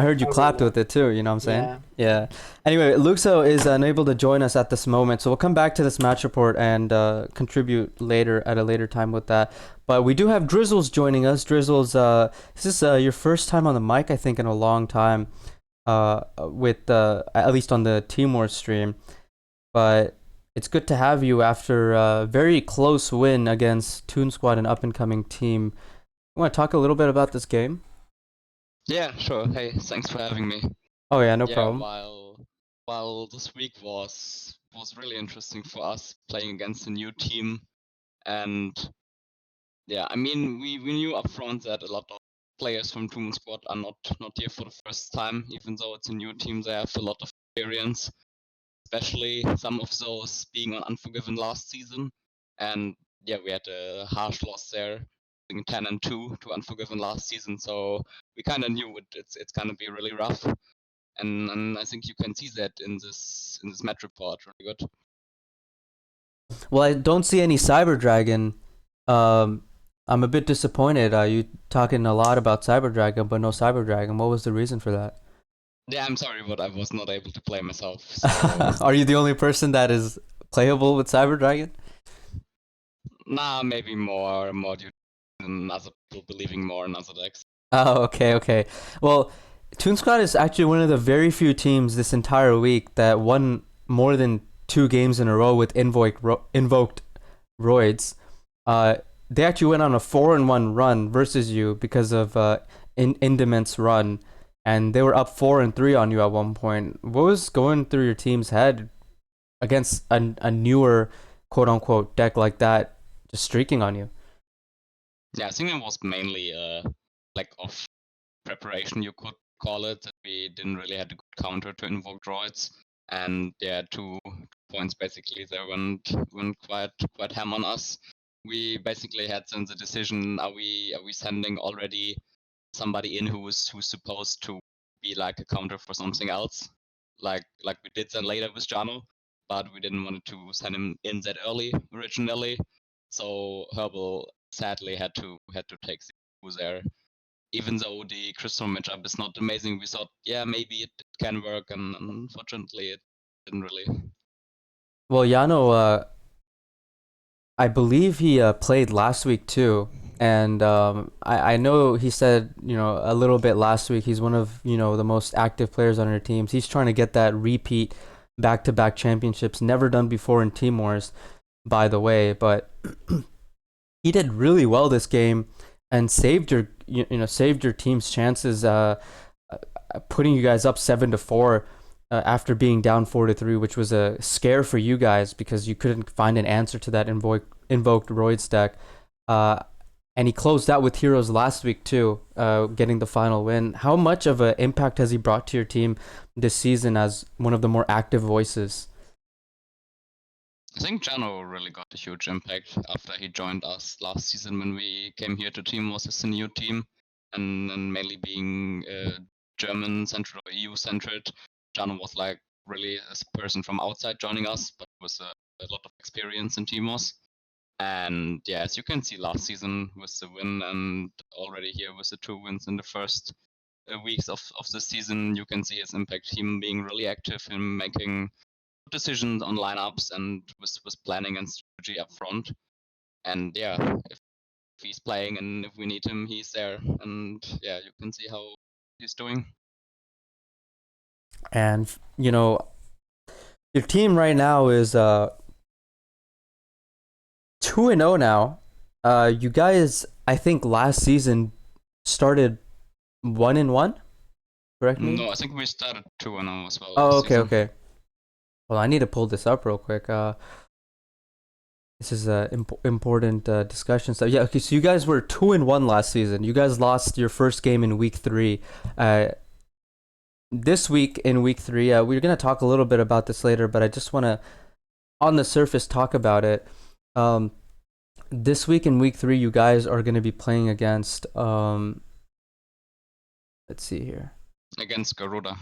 heard you I'll clapped roll with it too, you know what I'm saying? Yeah. Yeah. Anyway, Luxo is unable to join us at this moment, so we'll come back to this match report and contribute later at a later time with that. But we do have Drizzles joining us. Drizzles, this is your first time on the mic, I think, in a long time, with at least on the Team Wars stream. But it's good to have you after a very close win against Toon Squad, an up-and-coming team. You want to talk a little bit about this game? Yeah, sure. Hey, thanks for having me. Oh yeah, no Yeah, problem. while this week was really interesting for us playing against a new team, and yeah, I mean we knew upfront that a lot of players from Toon Squad are not here for the first time, even though it's a new team. They have a lot of experience, especially some of those being on Unforgiven last season, and yeah, we had a harsh loss there, 10-2 to Unforgiven last season, so we kind of knew it's gonna be really rough, and I think you can see that in this match report really good. Well, I don't see any Cyber Dragon. I'm a bit disappointed. You talking a lot about Cyber Dragon, but no Cyber Dragon. What was the reason for that? Yeah, I'm sorry, but I was not able to play myself. So Are you the only person that is playable with Cyber Dragon? nah, maybe more due to other people believing more in other decks. Oh, okay. Well, Toon Squad is actually one of the very few teams this entire week that won more than 2 games in a row with invoked roids. They actually went on a 4-1 run versus you because of Indement's run, and they were up 4-3 on you at one point. What was going through your team's head against a newer quote unquote deck like that, just streaking on you? Yeah, I think it was mainly lack of preparation, you could call it. That we didn't really have a good counter to invoke droids, and yeah, 2 points basically. They went quite ham on us. We basically had then the decision: are we sending already somebody in who's supposed to be like a counter for something else, like we did then later with Jano, but we didn't want to send him in that early originally. So Herbal sadly had to take Sifu there. Even though the Crystal matchup is not amazing, we thought, yeah, maybe it can work, and unfortunately it didn't really. Well, Yano, I believe he played last week too, and I know he said, you know, a little bit last week. He's one of, you know, the most active players on our teams. He's trying to get that repeat back-to-back championships, never done before in Team Wars, by the way. But he did really well this game and saved your, you know, saved your team's chances, putting you guys up 7-4. After being down 4-3, which was a scare for you guys because you couldn't find an answer to that invoked Roids deck. And he closed out with Heroes last week too, getting the final win. How much of an impact has he brought to your team this season as one of the more active voices? I think Jano really got a huge impact after he joined us last season when we came here to Team Wars as a new team, and mainly being German centered or EU centered. Jano was like really a person from outside joining us, but with a lot of experience in Team Wars. And yeah, as you can see last season with the win, and already here with the 2 wins in the first weeks of the season, you can see his impact. Him being really active in making decisions on lineups and with planning and strategy up front. And yeah, if he's playing and if we need him, he's there. And yeah, you can see how he's doing. And you know, your team right now is 2-0 now. You guys, I think last season started 1-1. Correct me? No, I think we started 2-0 as well. Oh, last okay, season. okay. Well, I need to pull this up real quick. This is a important discussion. So yeah, okay. So you guys were 2-1 last season. You guys lost your first game in week 3. This week in week 3, we're gonna talk a little bit about this later, but I just want to, on the surface, talk about it. This week in week 3, you guys are gonna be playing against. Let's see here. Against Garuda.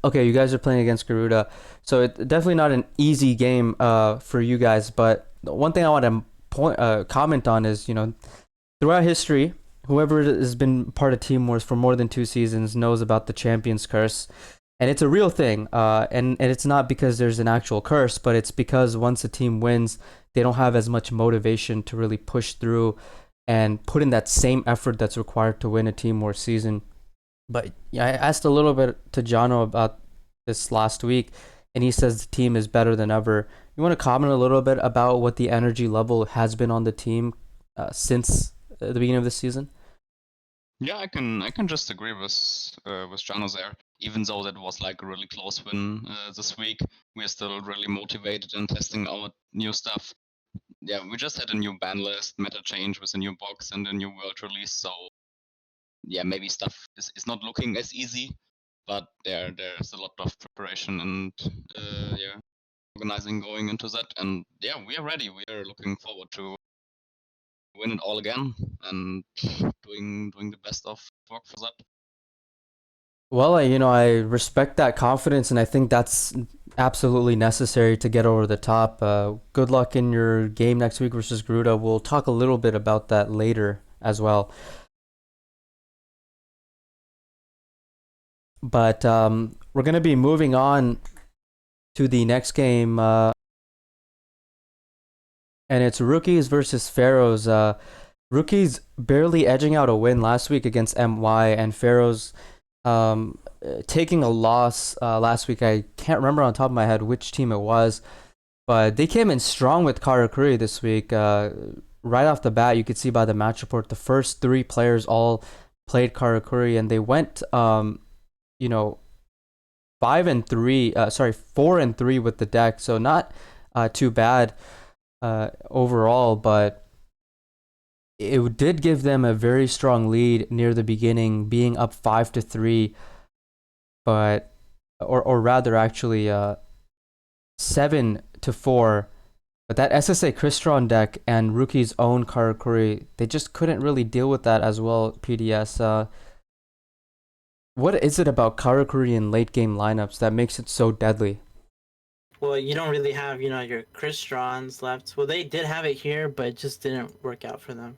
Okay, you guys are playing against Garuda, so it's definitely not an easy game for you guys. But one thing I want to comment on is, you know, throughout history, whoever has been part of Team Wars for more than 2 seasons knows about the Champion's Curse, and it's a real thing. And it's not because there's an actual curse, but it's because once a team wins, they don't have as much motivation to really push through and put in that same effort that's required to win a Team Wars season. But yeah, I asked a little bit to Jono about this last week, and he says the team is better than ever. You want to comment a little bit about what the energy level has been on the team since the beginning of the season? Yeah, I can just agree with Jano there. Even though that was like a really close win this week, we're still really motivated in testing out new stuff. Yeah, we just had a new ban list, meta change with a new box and a new world release, so yeah, maybe stuff is not looking as easy, but there's a lot of preparation and yeah, organizing going into that. And yeah, we are ready. We are looking forward to win it all again and doing the best of work for that. Well, I respect that confidence, and I think that's absolutely necessary to get over the top. Good luck in your game next week versus Garuda. We'll talk a little bit about that later as well. But we're going to be moving on to the next game, and it's Rookies versus Pharaohs. Rookies barely edging out a win last week against MY, and Pharaohs taking a loss last week. I can't remember on top of my head which team it was, but they came in strong with Karakuri this week. Right off the bat, you could see by the match report, the first 3 players all played Karakuri, and they went 4-3 with the deck, so not too bad overall, but it did give them a very strong lead near the beginning, being up 5-3, but or rather actually 7-4. But that SSA Crystron deck and Rookie's own Karakuri, they just couldn't really deal with that as well. PDS, what is it about Karakuri in late game lineups that makes it so deadly? Well, you don't really have, your Cristrons left. Well, they did have it here, but it just didn't work out for them.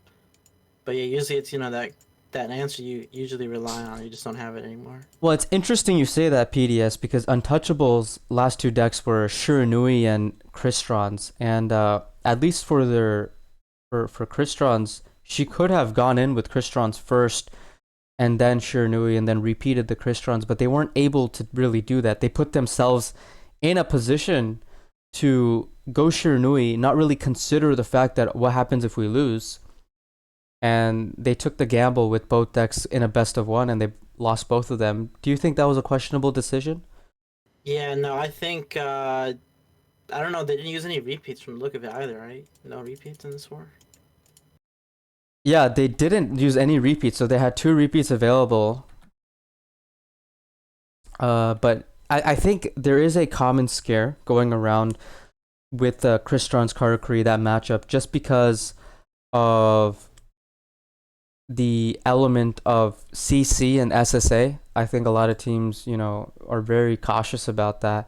But yeah, usually it's, that answer you usually rely on. You just don't have it anymore. Well, it's interesting you say that, PDS, because Untouchable's last two decks were Shiranui and Cristrons, and at least for Cristrons, she could have gone in with Cristrons first, and then Shiranui, and then repeated the Cristrons, but they weren't able to really do that. They put themselves in a position to go Shiranui, not really consider the fact that what happens if we lose, and they took the gamble with both decks in a best of one, and they lost both of them. Do you think that was a questionable decision? Yeah, no, I think, I don't know, they didn't use any repeats from the look of it either, right? No repeats in this war? Yeah, they didn't use any repeats, so they had 2 repeats available. But I think there is a common scare going around with Crystron's Karakuri, that matchup, just because of the element of CC and SSA. I think a lot of teams, are very cautious about that.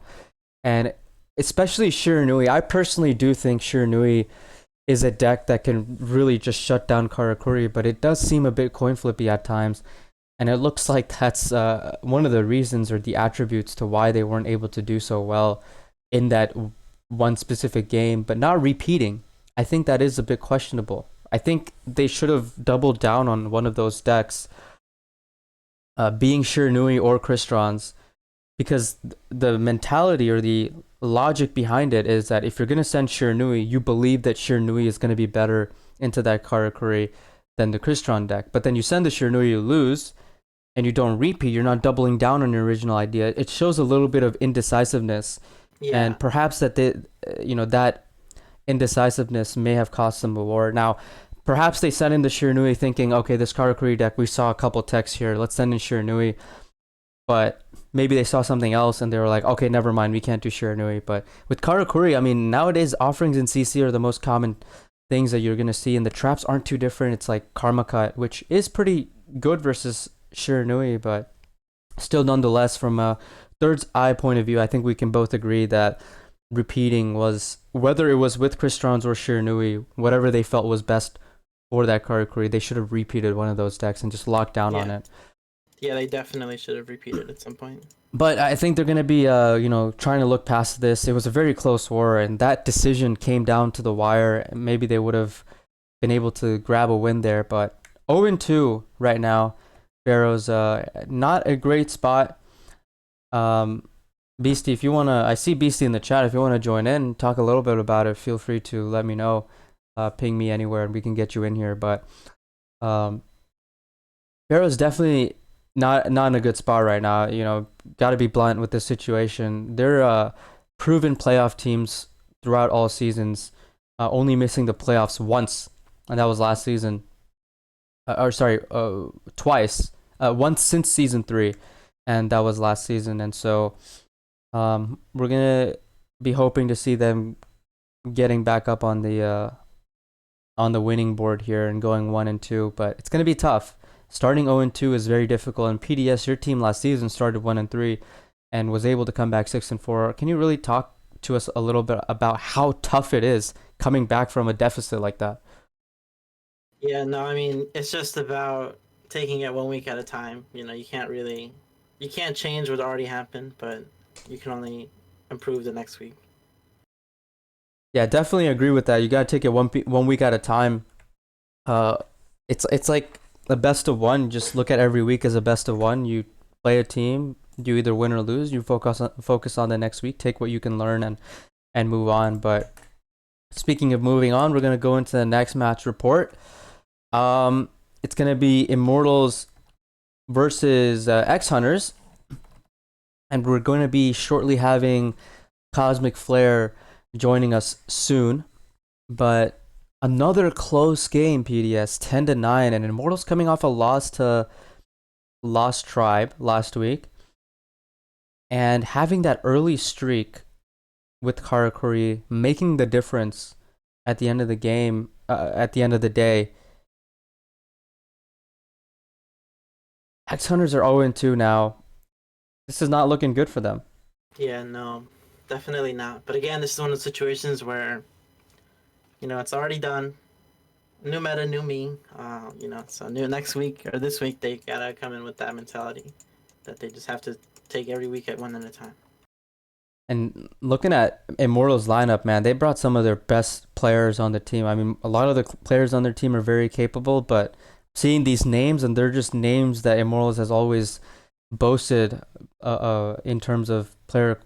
And especially Shiranui. I personally do think Shiranui is a deck that can really just shut down Karakuri, but it does seem a bit coin flippy at times. And it looks like that's one of the reasons or the attributes to why they weren't able to do so well in that one specific game, but not repeating. I think that is a bit questionable. I think they should have doubled down on one of those decks, being Shiranui or Cristrons, because the mentality or the logic behind it is that if you're going to send Shiranui, you believe that Shiranui is going to be better into that Karakuri than the Crystron deck. But then you send the Shiranui, you lose, and you don't repeat, you're not doubling down on your original idea. It shows a little bit of indecisiveness. Yeah. And perhaps that that indecisiveness may have cost them a war. Now, perhaps they sent in the Shiranui thinking, okay, this Karakuri deck, we saw a couple techs here, let's send in Shiranui. But maybe they saw something else and they were like, okay, never mind, we can't do Shiranui. But with Karakuri, I mean, nowadays offerings in CC are the most common things that you're going to see, and the traps aren't too different. It's like Karma Cut, which is pretty good versus Shiranui, but still nonetheless, from a third's eye point of view, I think we can both agree that repeating was, whether it was with Cristrons or Shiranui, whatever they felt was best for that Karakuri, they should have repeated one of those decks and just locked down on it. Yeah, they definitely should have repeated at some point. But I think they're going to be, trying to look past this. It was a very close war, and that decision came down to the wire. Maybe they would have been able to grab a win there, but 0-2 right now. Pharaoh's not a great spot. Beastie, if you want to, I see Beastie in the chat. If you want to join in, talk a little bit about it, feel free to let me know. Ping me anywhere and we can get you in here. But Pharaoh's definitely not in a good spot right now. Got to be blunt with this situation. They're proven playoff teams throughout all seasons, only missing the playoffs once, and that was last season. Twice. Once since season 3, and that was last season. And so we're gonna be hoping to see them getting back up on the winning board here and going 1-2, but it's gonna be tough. Starting 0-2 is very difficult. And PDS, your team last season started 1-3 and was able to come back 6-4. Can you really talk to us a little bit about how tough it is coming back from a deficit like that? Yeah, no, I mean, it's just about taking it 1 week at a time. You can't change what already happened, but you can only improve the next week. Yeah, definitely agree with that. You gotta take it 1 week at a time. It's like a best of one. Just look at every week as a best of one. You play a team, you either win or lose. You focus on the next week. Take what you can learn and move on. But speaking of moving on, we're gonna go into the next match report. It's gonna be Immortals versus X Hunters, and we're going to be shortly having Cosmic Flare joining us soon. But another close game, PDS, 10-9, and Immortals coming off a loss to Lost Tribe last week, and having that early streak with Karakuri making the difference at the end of the game, at the end of the day. X Hunters are 0-2 now. This is not looking good for them. Yeah, no. definitely not. But again, this is one of the situations where, it's already done. New meta, new me. So new next week or this week they gotta come in with that mentality that they just have to take every week at one at a time. And looking at Immortals lineup, man, they brought some of their best players on the team. I mean, a lot of the players on their team are very capable, but seeing these names, and they're just names that Immortals has always boasted in terms of player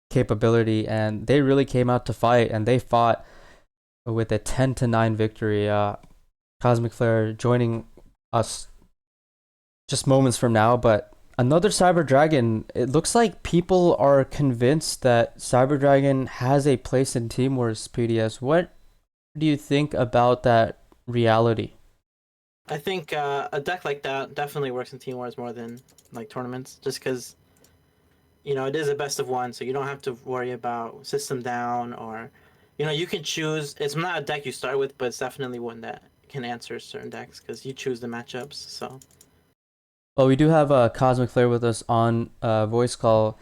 capability, and they really came out to fight, and they fought with a 10-9 victory. Cosmic Flare joining us just moments from now, but another Cyber Dragon. It looks like people are convinced that Cyber Dragon has a place in Team Wars. PDS, what do you think about that reality? I think a deck like that definitely works in Team Wars more than like tournaments, just because it is a best of one, so you don't have to worry about system down or you can choose. It's not a deck you start with, but it's definitely one that can answer certain decks because you choose the matchups. So. Well, we do have Cosmic Flare with us on voice call.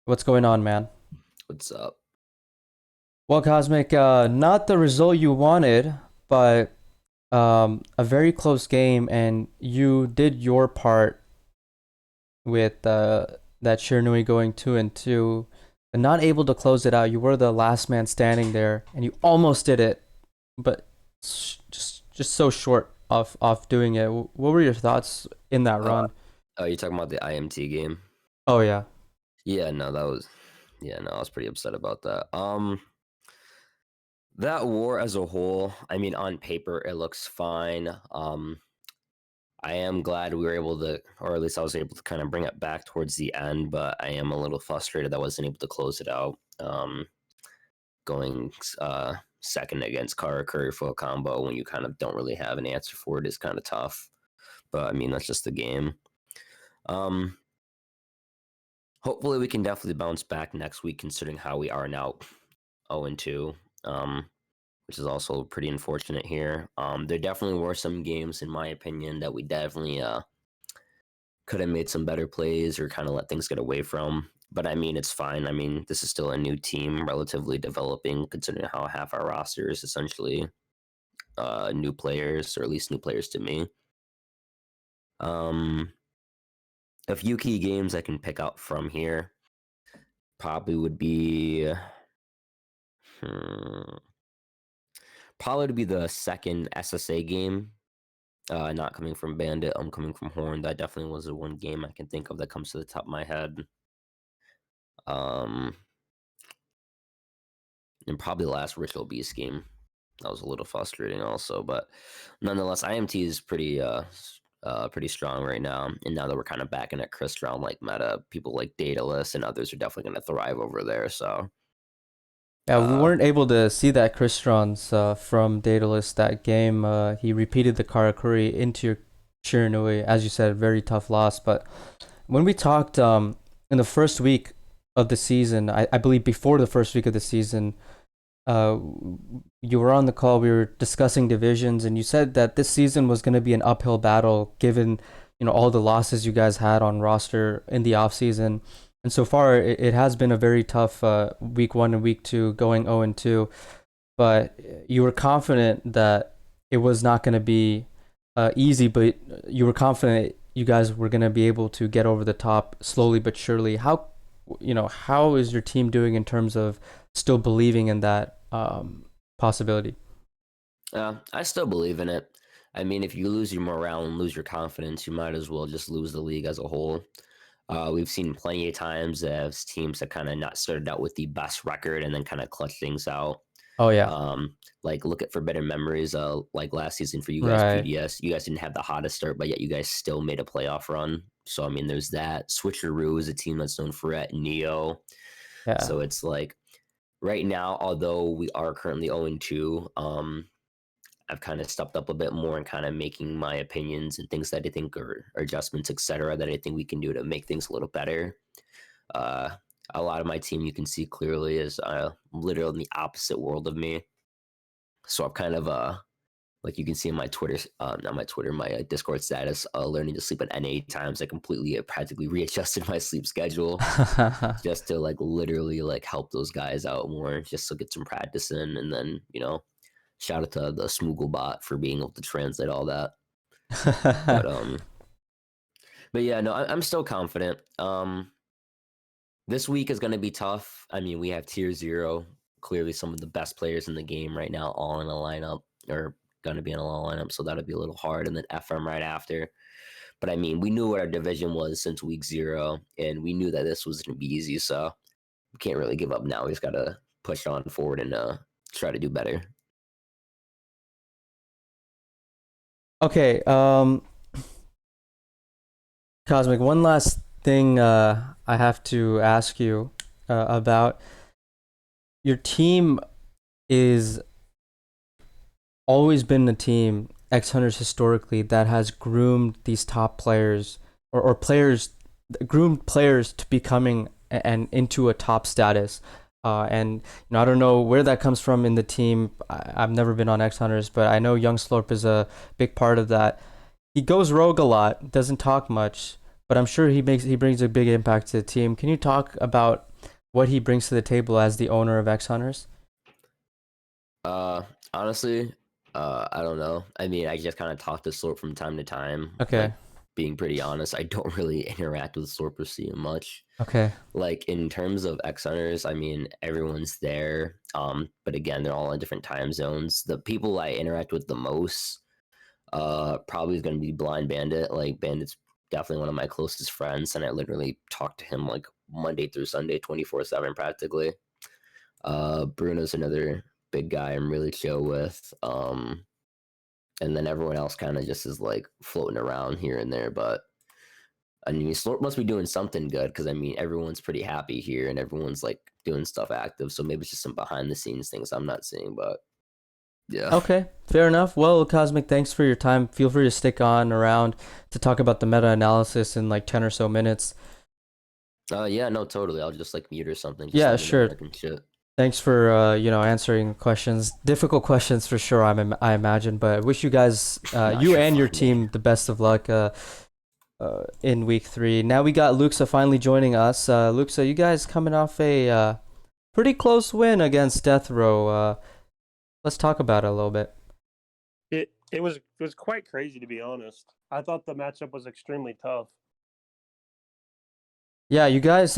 What's going on, man? What's up? Well, Cosmic, not the result you wanted, but a very close game, and you did your part with that Shiranui going 2-2, but not able to close it out. You were the last man standing there, and you almost did it, but just so short off doing it. What were your thoughts in that run? Oh, you're talking about the IMT game? Oh yeah. Yeah, no, I was pretty upset about that. That war as a whole, I mean, on paper it looks fine. I am glad we were able to, or at least I was able to kind of bring it back towards the end, but I am a little frustrated that I wasn't able to close it out. Going second against Karakuri for a combo when you kind of don't really have an answer for it is kind of tough. But I mean, that's just the game. Hopefully we can definitely bounce back next week, considering how we are now 0-2, which is also pretty unfortunate here. There definitely were some games, in my opinion, that we definitely could have made some better plays or kind of let things get away from. But I mean, it's fine. I mean, this is still a new team, relatively developing, considering how half our roster is essentially new players, or at least new players to me. A few key games I can pick out from here probably would be probably to be the second SSA game. Not coming from Bandit, I'm coming from Horn. That definitely was the one game I can think of that comes to the top of my head. And probably the last Ritual Beast game. That was a little frustrating also, but nonetheless, IMT is pretty strong right now. And now that we're kind of back in a Crystron like meta, people like Daedalus and others are definitely going to thrive over there. So yeah, we weren't able to see that Crystron's from Daedalus that game. He repeated the Karakuri into your Shiranui, as you said, very tough loss. But when we talked in the first week of the season, I believe before the first week of the season, you were on the call. We were discussing divisions, and you said that this season was going to be an uphill battle, given all the losses you guys had on roster in the off season. And so far, it has been a very tough week 1 and week 2, going 0-2. But you were confident that it was not going to be easy, but you were confident you guys were going to be able to get over the top slowly but surely. How is your team doing in terms of still believing in that possibility? I still believe in it. I mean, if you lose your morale and lose your confidence, you might as well just lose the league as a whole. We've seen plenty of times as teams have kind of not started out with the best record and then kind of clutch things out. Oh yeah. Like look at Forbidden Memories. Like last season for you guys, Right. PDS. You guys didn't have the hottest start, but yet you guys still made a playoff run. So I mean, there's that. Switcheroo is a team that's known for it. Neo. Yeah. So it's like right now, although we are currently 0-2, I've kind of stepped up a bit more and kind of making my opinions and things that I think are adjustments, etc., that I think we can do to make things a little better. A lot of my team, you can see clearly, is literally in the opposite world of me. So I've kind of Like you can see in my Twitter, not my Twitter, my Discord status, learning to sleep at N8 times. I completely, practically readjusted my sleep schedule just to like literally like help those guys out more, just to get some practice in, and then shout out to the Smoogle bot for being able to translate all that. But but yeah, no, I'm still confident. This week is going to be tough. I mean, we have tier 0, clearly some of the best players in the game right now, all in a lineup, or going to be in a lineup, so that'll be a little hard. And then FM right after. But I mean, we knew what our division was since week 0, and we knew that this was going to be easy. So we can't really give up now. We just got to push on forward and try to do better. Okay, Cosmic, one last thing I have to ask you about. Your team is always been a team, X Hunters historically, that has groomed these top players or players, groomed players to becoming and into a top status. And I don't know where that comes from in the team. I've never been on X Hunters, but I know Young Slurp is a big part of that. He goes rogue a lot, doesn't talk much, but I'm sure he brings a big impact to the team. Can you talk about what he brings to the table as the owner of X Hunters? Honestly, I don't know. I mean, I just kind of talk to Slurp from time to time. Okay. Like, being pretty honest, I don't really interact with Slurp or see him much. Okay. Like in terms of X Hunters, I mean, everyone's there. But again, they're all in different time zones. The people I interact with the most, probably is going to be Blind Bandit. Like Bandit's definitely one of my closest friends, and I literally talk to him like Monday through Sunday, 24/7 practically. Bruno's another big guy I'm really chill with. And then everyone else kind of just is like floating around here and there. But I mean, Slurp must be doing something good, because I mean, everyone's pretty happy here and everyone's like doing stuff active. So maybe it's just some behind the scenes things I'm not seeing. But yeah. Okay, fair enough. Well, Cosmic, thanks for your time. Feel free to stick on around to talk about the meta analysis in like 10 or so minutes. Yeah, no, totally. I'll just like mute or something. Just Yeah, let me know sure. when I can shit. Thanks for answering questions, difficult questions for sure. I imagine, but I wish you guys, you and your team, the best of luck in week 3. Now we got Luxa finally joining us. Luxa, you guys coming off a pretty close win against Death Row. Let's talk about it a little bit. It was quite crazy, to be honest. I thought the matchup was extremely tough. Yeah, you guys.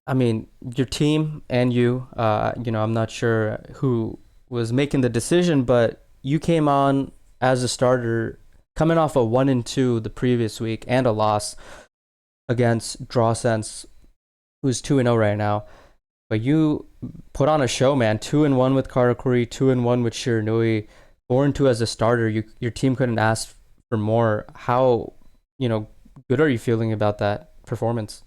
I mean, your team and you. I'm not sure who was making the decision, but you came on as a starter, coming off a 1-2 the previous week and a loss against DrawSense, who's 2-0 right now. But you put on a show, man. 2-1 with Karakuri, 2-1 with Shiranui, 4-2 as a starter. Your team couldn't ask for more. How good are you feeling about that performance?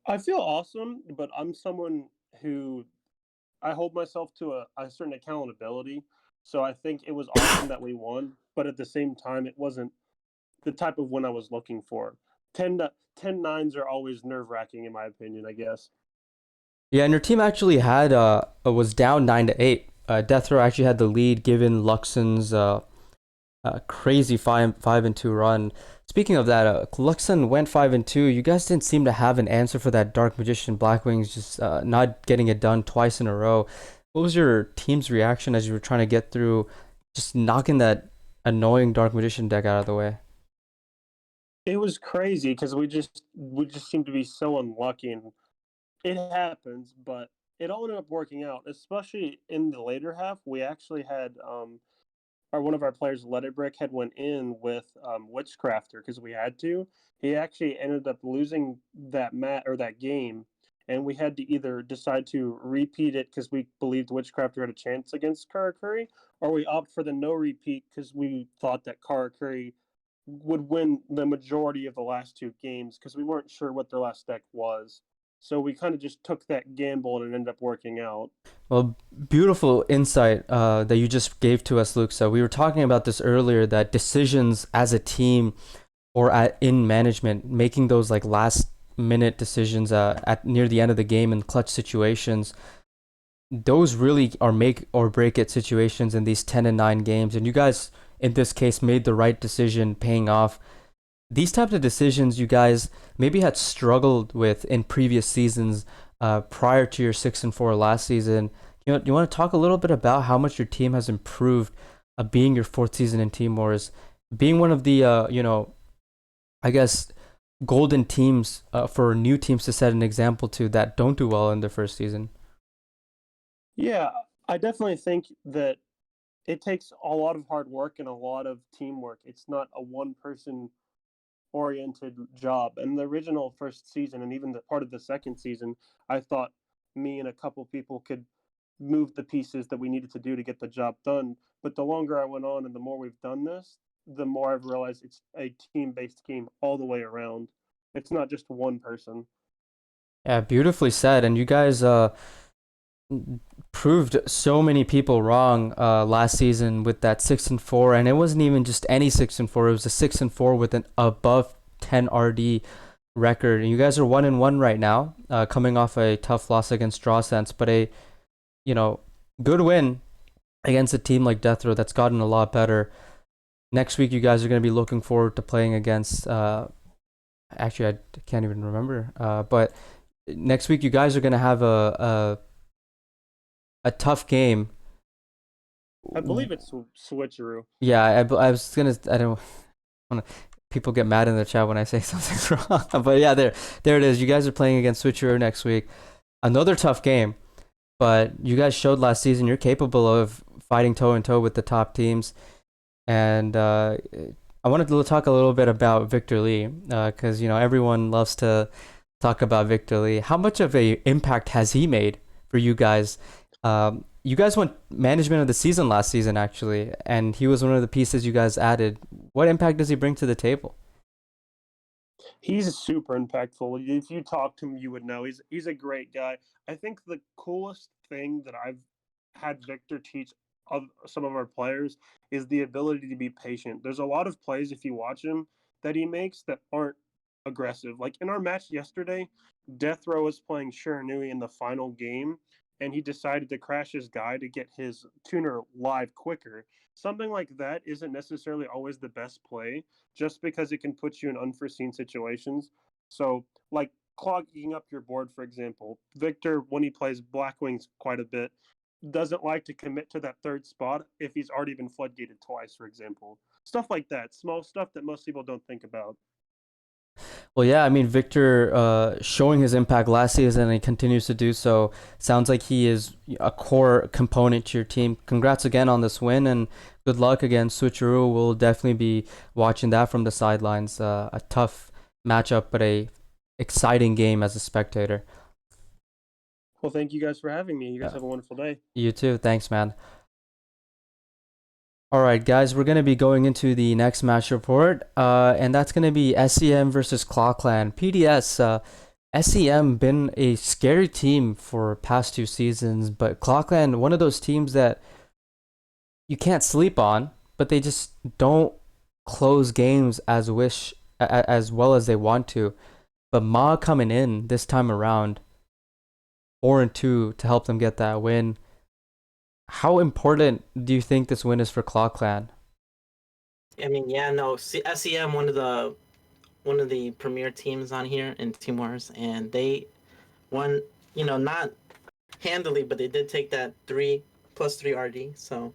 I feel awesome, but I'm someone who I hold myself to a certain accountability. So I think it was awesome that we won, but at the same time, it wasn't the type of win I was looking for. 10-9s are always nerve-wracking, in my opinion, I guess. Yeah, and your team actually had was down 9-8. Death Row actually had the lead given Luxon's crazy 5-2 run. Speaking of that, Luxon went 5-2. You guys didn't seem to have an answer for that Dark Magician Blackwings, just not getting it done twice in a row. What was your team's reaction as you were trying to get through, just knocking that annoying Dark Magician deck out of the way? It was crazy because we just seemed to be so unlucky, and it happens, but it all ended up working out, especially in the later half. We actually had one of our players, Let It Brick, had went in with Witchcrafter because we had to. He actually ended up losing that game, and we had to either decide to repeat it because we believed Witchcrafter had a chance against Karakuri, or we opt for the no repeat because we thought that Karakuri would win the majority of the last 2 games because we weren't sure what their last deck was. So we kind of just took that gamble and it ended up working out. Well, beautiful insight that you just gave to us, Luke. So we were talking about this earlier, that decisions as a team or in management, making those like last minute decisions at near the end of the game in clutch situations, those really are make or break it situations in these 10-9 games, and you guys in this case made the right decision, paying off. These types of decisions you guys maybe had struggled with in previous seasons, prior to your 6-4 last season. You want to talk a little bit about how much your team has improved, being your fourth season in Team Wars, being one of the I guess golden teams, for new teams to set an example to that don't do well in their first season. Yeah, I definitely think that it takes a lot of hard work and a lot of teamwork. It's not a one person oriented job. And the original first season and even the part of the second season, I thought me and a couple people could move the pieces that we needed to do to get the job done. But the longer I went on and the more we've done this, the more I've realized it's a team based game all the way around. It's not just one person. Yeah, beautifully said. And you guys proved so many people wrong last season with that 6-4, and it wasn't even just any 6-4. It was a 6-4 with an above 10 RD record. And you guys are 1-1 right now, coming off a tough loss against Drawsense, but a good win against a team like Death Row that's gotten a lot better. Next week, you guys are going to be looking forward to playing against. Actually, I can't even remember. But next week, you guys are going to have a tough game. I believe it's Switcheroo. Yeah, I was gonna. I don't want to. People get mad in the chat when I say something's wrong. But yeah, there it is. You guys are playing against Switcheroo next week. Another tough game, but you guys showed last season you're capable of fighting toe and toe with the top teams. And I wanted to talk a little bit about Victor Lee, because everyone loves to talk about Victor Lee. How much of a impact has he made for you guys? You guys won management of the season last season, actually, and he was one of the pieces you guys added. What impact does he bring to the table? He's super impactful. If you talk to him, you would know he's a great guy. I think the coolest thing that I've had Victor teach of some of our players is the ability to be patient. There's a lot of plays, if you watch him, that he makes that aren't aggressive. Like in our match yesterday, Death Row was playing Shiranui in the final game, and he decided to crash his guy to get his tuner live quicker. Something like that isn't necessarily always the best play, just because it can put you in unforeseen situations. So, like clogging up your board, for example, Victor, when he plays Black Wings quite a bit, doesn't like to commit to that third spot if he's already been floodgated twice, for example. Stuff like that, small stuff that most people don't think about. Well, yeah, I mean, Victor showing his impact last season and he continues to do so. Sounds like he is a core component to your team. Congrats again on this win and good luck against Switcheroo. We'll definitely be watching that from the sidelines. A tough matchup, but a exciting game as a spectator. Well, thank you guys for having me. You guys have a wonderful day. You too. Thanks, man. All right, guys, we're going to be going into the next match report, and that's going to be SEM versus Claw Clan. PDS, SEM been a scary team for past 2 seasons, but Claw Clan, one of those teams that you can't sleep on, but they just don't close games as well as they want to. But Ma coming in this time around, 4-2 to help them get that win. How important do you think this win is for Claw Clan? I mean, SEM, one of the premier teams on here in Team Wars, and they won, not handily, but they did take that 3+3 RD, so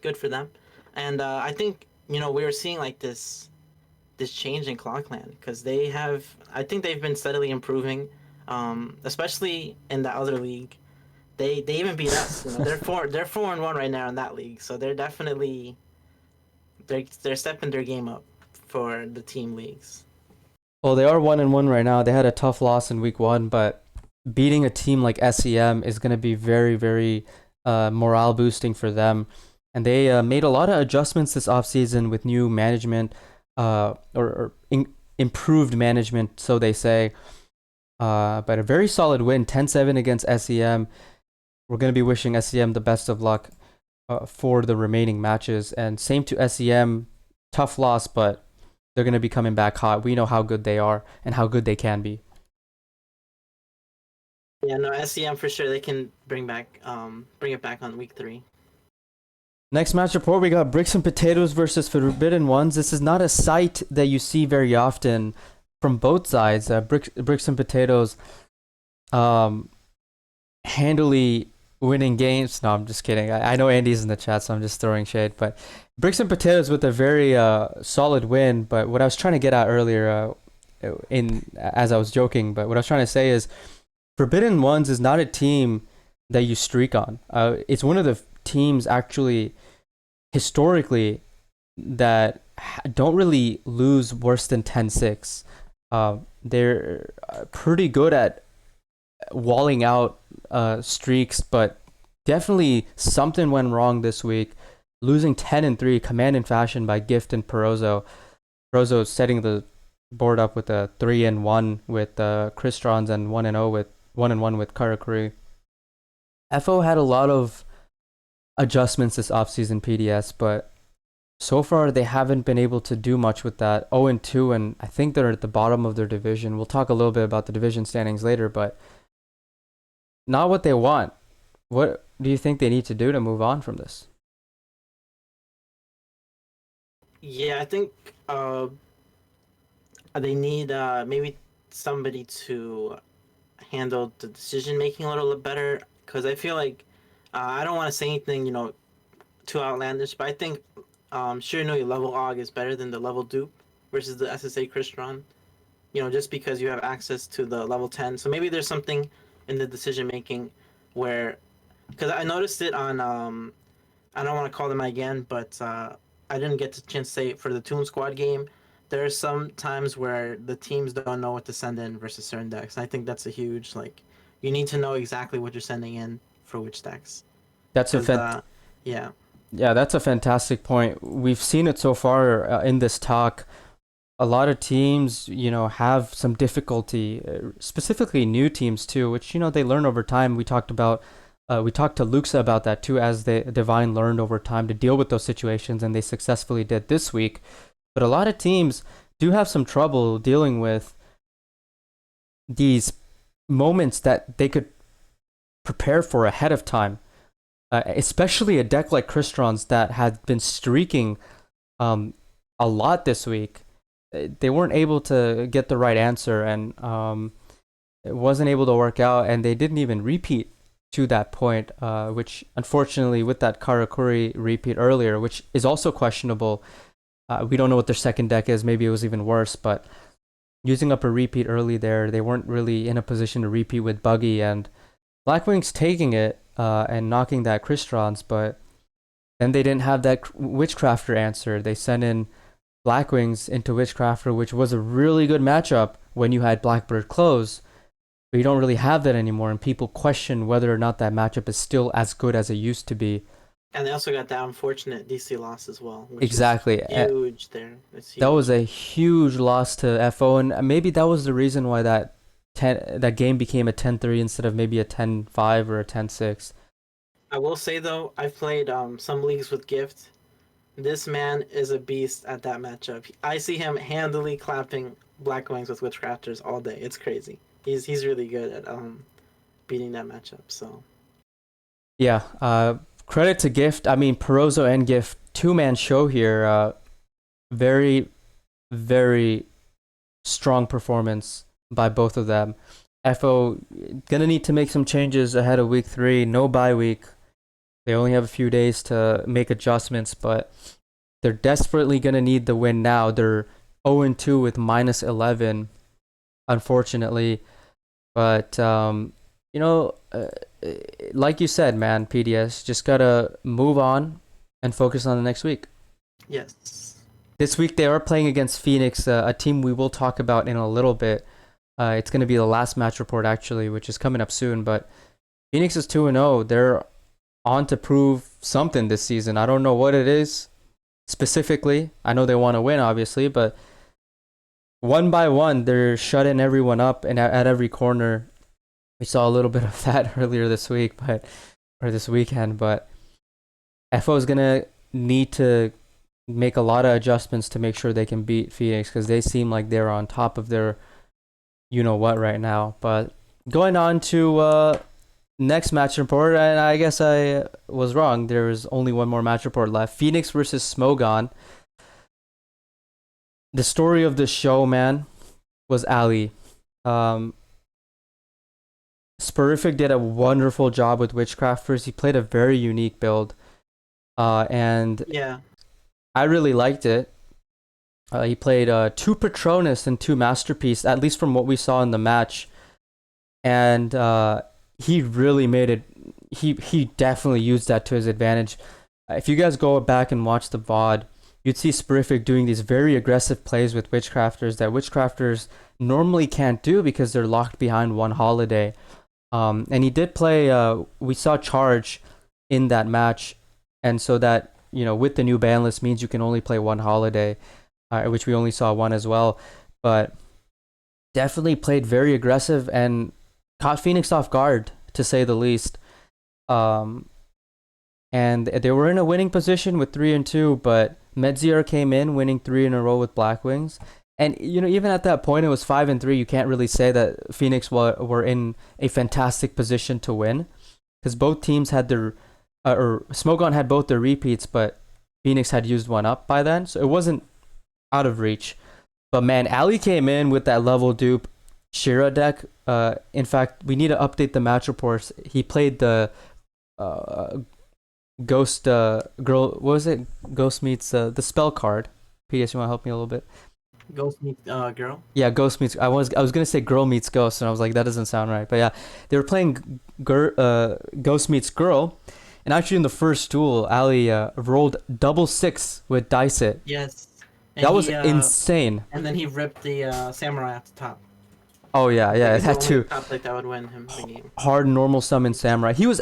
good for them. And I think we were seeing like this change in Claw Clan because I think they've been steadily improving, especially in the other league. They even beat us. They're 4-1 right now in that league, so they're definitely they're stepping their game up for the team leagues. Well, they are 1-1 right now. They had a tough loss in week 1, but beating a team like SEM is going to be very, very morale boosting for them. And they made a lot of adjustments this offseason with new management, improved management, so they say. But a very solid win, 10-7 against SEM. We're going to be wishing SEM the best of luck for the remaining matches. And same to SEM, tough loss, but they're going to be coming back hot. We know how good they are and how good they can be. Yeah, no, SEM for sure. They can bring it back on week 3. Next match report, we got Bricks and Potatoes versus Forbidden Ones. This is not a sight that you see very often from both sides. Bricks and Potatoes handily winning games. No, I'm just kidding. I know Andy's in the chat, so I'm just throwing shade. But Bricks and Potatoes with a very solid win. But what I was trying to get at earlier, as I was joking, but what I was trying to say is Forbidden Ones is not a team that you streak on. It's one of the teams actually historically that don't really lose worse than 10-6. They're pretty good at walling out streaks, but definitely something went wrong this week. Losing 10-3, command and fashion by Gift and Perozzo. Perozzo setting the board up with a 3-1 with Kristrons and 1-0 with 1-1 with Karakuri. FO had a lot of adjustments this offseason, PDS, but so far they haven't been able to do much with that. 0-2, and I think they're at the bottom of their division. We'll talk a little bit about the division standings later, but not what they want. What do you think they need to do to move on from this? Yeah, I think they need maybe somebody to handle the decision making a little bit better, because I feel like I don't want to say anything, too outlandish, but I think Shiranui level Og is better than the level dupe versus the SSA Crystron. Just because you have access to the level 10. So maybe there's something in the decision making where, because I noticed it on I don't want to call them out again, but I didn't get the chance to say it for the Toon Squad game. There are some times where the teams don't know what to send in versus certain decks. And I think that's a huge, you need to know exactly what you're sending in for which decks. That's yeah. Yeah, that's a fantastic point. We've seen it so far in this talk. A lot of teams, have some difficulty, specifically new teams too, which, they learn over time. We talked to Luxa about that too, as the Divine learned over time to deal with those situations, and they successfully did this week. But a lot of teams do have some trouble dealing with these moments that they could prepare for ahead of time. Especially a deck like Crystron's that had been streaking a lot this week. They weren't able to get the right answer, and it wasn't able to work out, and they didn't even repeat to that point, which unfortunately with that Karakuri repeat earlier, which is also questionable. We don't know what their second deck is. Maybe it was even worse, but using up a repeat early there, they weren't really in a position to repeat with Buggy, and Blackwing's taking it and knocking that Crystron's, but then they didn't have that Witchcrafter answer. They sent in Blackwings into Witchcrafter, which was a really good matchup when you had Blackbird close, but you don't really have that anymore, and people question whether or not that matchup is still as good as it used to be. And they also got that unfortunate DC loss as well. Which Exactly. Is huge there. It's huge. That was a huge loss to FO, and maybe that was the reason why that game became a 10-3 instead of maybe a 10-5 or a 10-6. I will say though, I've played some leagues with Gift. This man is a beast at that matchup. I see him handily clapping Blackwings with Witchcrafters all day. It's crazy. He's really good at beating that matchup. So yeah, credit to Gift. I mean, Perozzo and Gift, two-man show here. Very, very strong performance by both of them. FO gonna need to make some changes ahead of week 3. No bye week. They only have a few days to make adjustments, but they're desperately gonna need the win now. They're 0-2 with -11, unfortunately. But like you said, man, PDS, just gotta move on and focus on the next week. yes. This week they are playing against Phoenix, a team we will talk about in a little bit. It's going to be the last match report, actually, which is coming up soon. But Phoenix is 2-0. They're on to prove something this season. I don't know what it is specifically. I know they want to win, obviously, but one by one, they're shutting everyone up and at every corner. We saw a little bit of that earlier this week, or this weekend. But FO is going to need to make a lot of adjustments to make sure they can beat Phoenix, because they seem like they're on top of their what right now. But going on to next match report, and I guess I was wrong. There is only one more match report left. Phoenix versus Smogon. The story of the show, man, was Ali. Spurific did a wonderful job with Witchcrafters. He played a very unique build, and Yeah. I really liked it. He played 2 Patronus and 2 Masterpiece, at least from what we saw in the match, and he really made it. He definitely used that to his advantage. If you guys go back and watch the VOD, you'd see Spurific doing these very aggressive plays with Witchcrafters that Witchcrafters normally can't do because they're locked behind one holiday. And he did play, we saw Charge in that match, and so that, with the new ban list means you can only play one holiday, which we only saw one as well. But definitely played very aggressive and caught Phoenix off guard, to say the least. And they were in a winning position with 3-2, but Medziar came in winning 3 in a row with Blackwings. And, even at that point, it was 5-3. You can't really say that Phoenix were in a fantastic position to win, because both teams had their, or Smogon had both their repeats, but Phoenix had used one up by then, so it wasn't out of reach. But man, Ali came in with that level dupe Shira deck. In fact, we need to update the match reports. He played the Ghost Girl. What was it? Ghost meets the spell card. PS, you want to help me a little bit? Ghost meets girl. Yeah, Ghost meets. I was gonna say Girl meets Ghost, and I was like, that doesn't sound right. But yeah, they were playing Ghost meets Girl, and actually in the first duel, Ali rolled 6 with Dice It. Yes. That was insane. And then he ripped the Samurai off the top. Oh yeah, Like, that too. Top like that would win him the game. Hard normal summon Samurai. He was,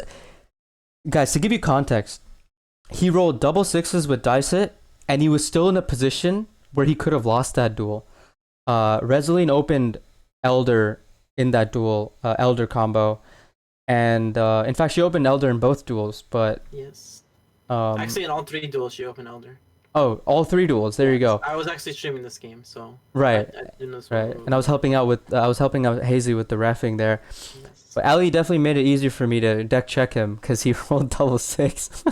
guys, to give you context, he rolled 6s with Dice It, and he was still in a position where he could have lost that duel. Reseline opened Elder in that duel, Elder combo, and in fact she opened Elder in both duels, but yes. Actually, in all 3 duels she opened Elder. Oh, all 3 duels. There you go. I was actually streaming this game, so right, I didn't know right, and I was helping out Hazy with the reffing there. Yes. But Ali definitely made it easier for me to deck check him because he rolled 6.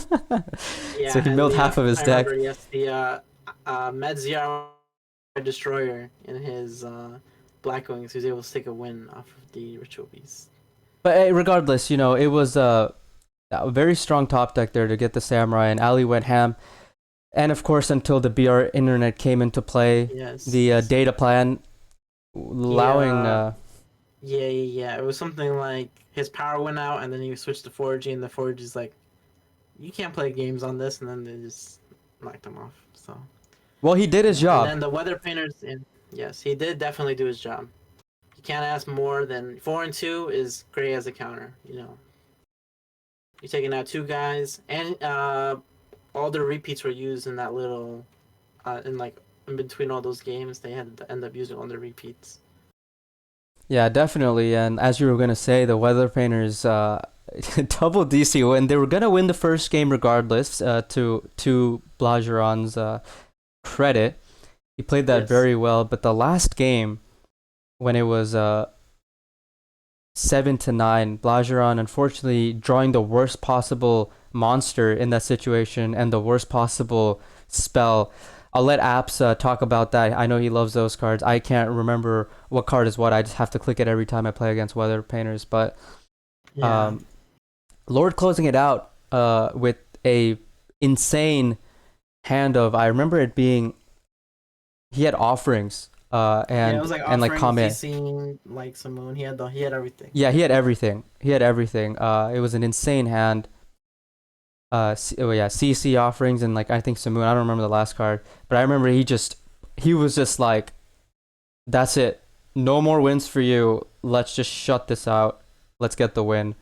Yeah, So he milled half of his deck. Remember, yes, the Medziar Destroyer in his Blackwings, he was able to take a win off of the Ritual Beast. But regardless, it was a very strong top deck there to get the Samurai, and Ali went ham. And of course, until the BR internet came into play, yes, the data plan allowing... Yeah. It was something like his power went out, and then he switched to 4G, and the 4G's like, you can't play games on this, and then they just knocked him off. So. Well, he did his job. And then the Weather Painters, yes, he did definitely do his job. You can't ask more than 4-2 is great as a counter. You're taking out 2 guys, and all the repeats were used in that little, in between all those games, they had to end up using all the repeats. Yeah, definitely. And as you were going to say, the Weather Painters double DC win. They were going to win the first game regardless, to Blageron's credit. He played that very well. But the last game, when it was 7-9, Blageron unfortunately drawing the worst possible monster in that situation and the worst possible spell. I'll let Apps talk about that. I know he loves those cards. I can't remember what card is what. I just have to click it every time I play against Weather Painters. But Lord closing it out with a insane hand of, I remember it being, he had offerings and it was like and like comment. Like Simone, he had everything. Yeah, he had everything. It was an insane hand. CC offerings and I think Samoon. I don't remember the last card, but I remember he was just like, that's it, no more wins for you. Let's just shut this out. Let's get the win,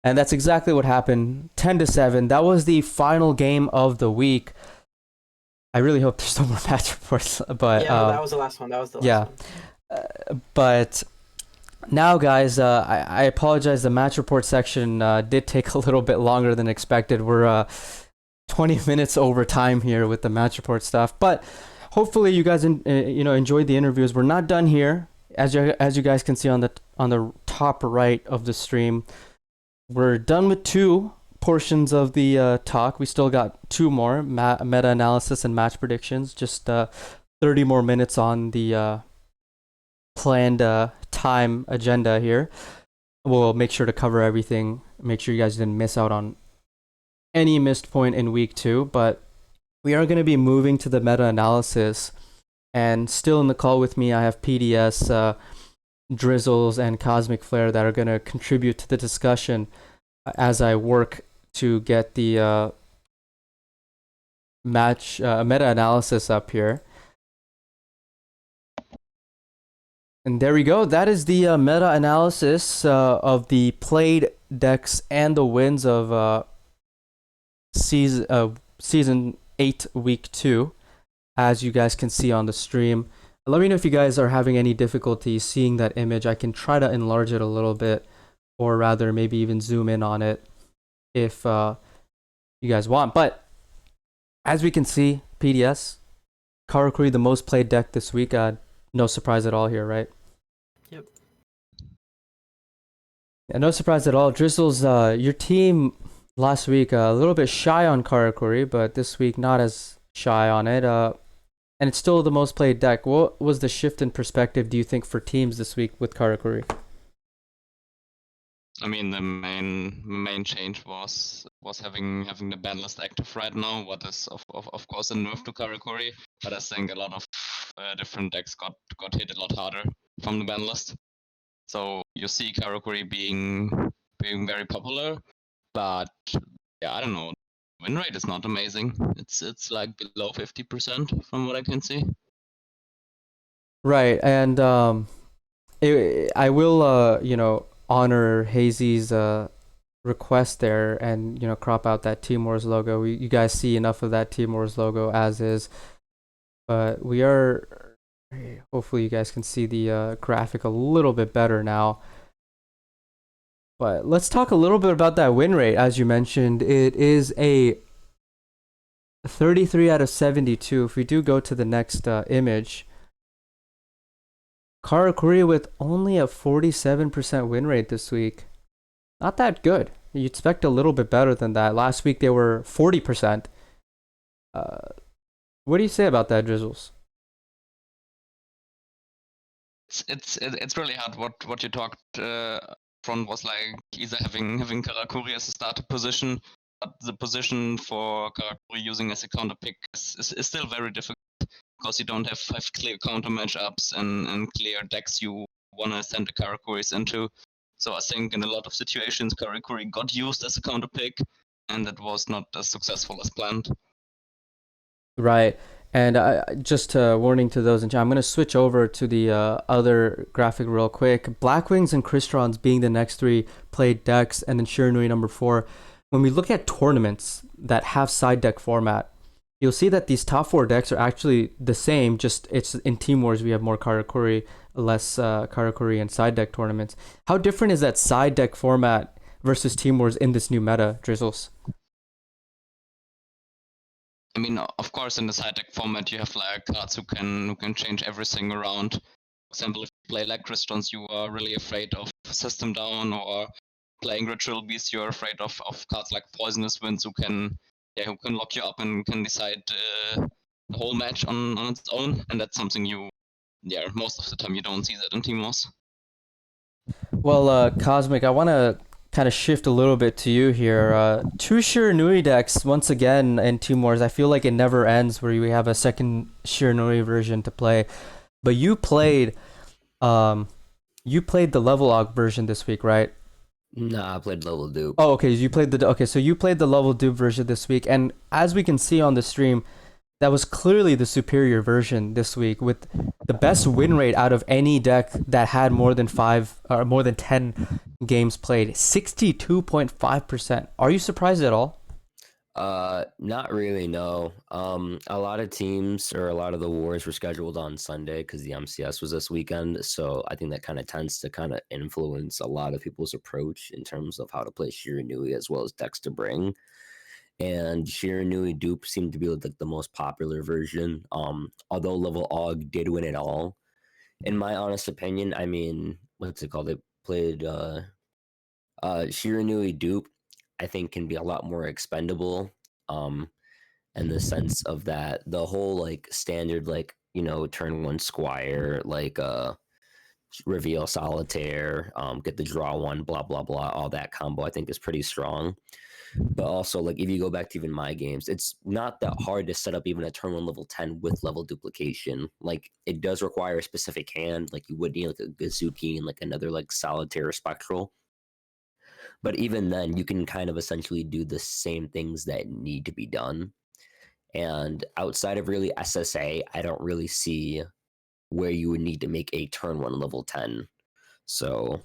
and that's exactly what happened. 10-7. That was the final game of the week. I really hope there's no more match reports, but that was the last one. But now, guys, I apologize. The match report section did take a little bit longer than expected. We're 20 minutes over time here with the match report stuff, but hopefully you guys enjoyed the interviews. We're not done here, as you guys can see on the top right of the stream. We're done with 2 portions of the talk. We still got 2 more, meta analysis and match predictions. Just 30 more minutes on the planned time agenda here. We'll make sure to cover everything. Make sure you guys didn't miss out on any missed point in week 2. But we are going to be moving to the meta analysis. And still in the call with me, I have PDS, Drizzles, and Cosmic Flare that are going to contribute to the discussion as I work to get the match meta analysis up here. And there we go. That is the meta analysis of the played decks and the wins of season 8, week 2, as you guys can see on the stream. Let me know if you guys are having any difficulty seeing that image. I can try to enlarge it a little bit, or rather maybe even zoom in on it if you guys want. But as we can see, PDS, Karakuri, the most played deck this week. No surprise at all here, right? Yep. Yeah, no surprise at all. Drizzles, your team last week a little bit shy on Karakuri, but this week not as shy on it. And it's still the most played deck. What was the shift in perspective, do you think, for teams this week with Karakuri? I mean, the main change was having the ban list active right now. What is of course a nerf to Karakuri, but I think a lot of different decks got hit a lot harder from the ban list. So you see Karakuri being very popular, but yeah, I don't know. Win rate is not amazing. It's like below 50% from what I can see. Right, and I will honor Hazy's request there, and crop out that Team Wars logo. You guys see enough of that Team Wars logo as is, but we are. Hopefully, you guys can see the graphic a little bit better now. But let's talk a little bit about that win rate. As you mentioned, it is a 33 out of 72. If we do go to the next image, Karakuri with only a 47% win rate this week. Not that good. You'd expect a little bit better than that. Last week they were 40%. What do you say about that, Drizzles? It's really hard. What you talked front was like either having Karakuri as a starter position, but the position for Karakuri using as a counter pick is still very difficult because you don't have clear counter matchups and clear decks you want to send the Karakuris into. So I think in a lot of situations Karakuri got used as a counter pick, and that was not as successful as planned. Right. And just warning to those in chat, I'm going to switch over to the other graphic real quick. Blackwings and Cristrons being the next 3 played decks, and then Shiranui number 4. When we look at tournaments that have side deck format, you'll see that these top 4 decks are actually the same, just it's in Team Wars we have more Karakuri, less Karakuri in side deck tournaments. How different is that side deck format versus Team Wars in this new meta, Drizzles? I mean, of course, in the side deck format, you have like cards who can change everything around. For example, if you play like Crystons, you are really afraid of System Down, or playing Ritual Beast, you're afraid of cards like Poisonous Winds who can lock you up and can decide the whole match on its own. And that's something most of the time you don't see that in Team Wars. Well, Cosmic, I want to kind of shift a little bit to you here. 2 Shiranui decks once again in Team Wars. I feel like it never ends where we have a second Shiranui version to play. But you played the level log version this week, right? Nah, I played level dupe. Oh, okay. So you played the level dupe version this week, and as we can see on the stream, that was clearly the superior version this week, with the best win rate out of any deck that had more than 10 games played. 62.5%. Are you surprised at all? Not really, no. A lot of teams or a lot of the wars were scheduled on Sunday because the MCS was this weekend. So I think that kind of tends to kind of influence a lot of people's approach in terms of how to play Shiranui as well as decks to bring. And Shiranui dupe seemed to be like the most popular version. Although level og did win it all, in my honest opinion, I mean, what's it called? played Shiranui dupe, I think can be a lot more expendable. In the sense of that the whole like standard like turn one squire like reveal solitaire, get the draw one, blah blah blah, all that combo I think is pretty strong. But also like if you go back to even my games, it's not that hard to set up even a turn one level 10 with level duplication. Like it does require a specific hand, like you would need like a Gazuki and like another like solitaire spectral. But even then you can kind of essentially do the same things that need to be done. And outside of really SSA, I don't really see where you would need to make a turn one level 10. So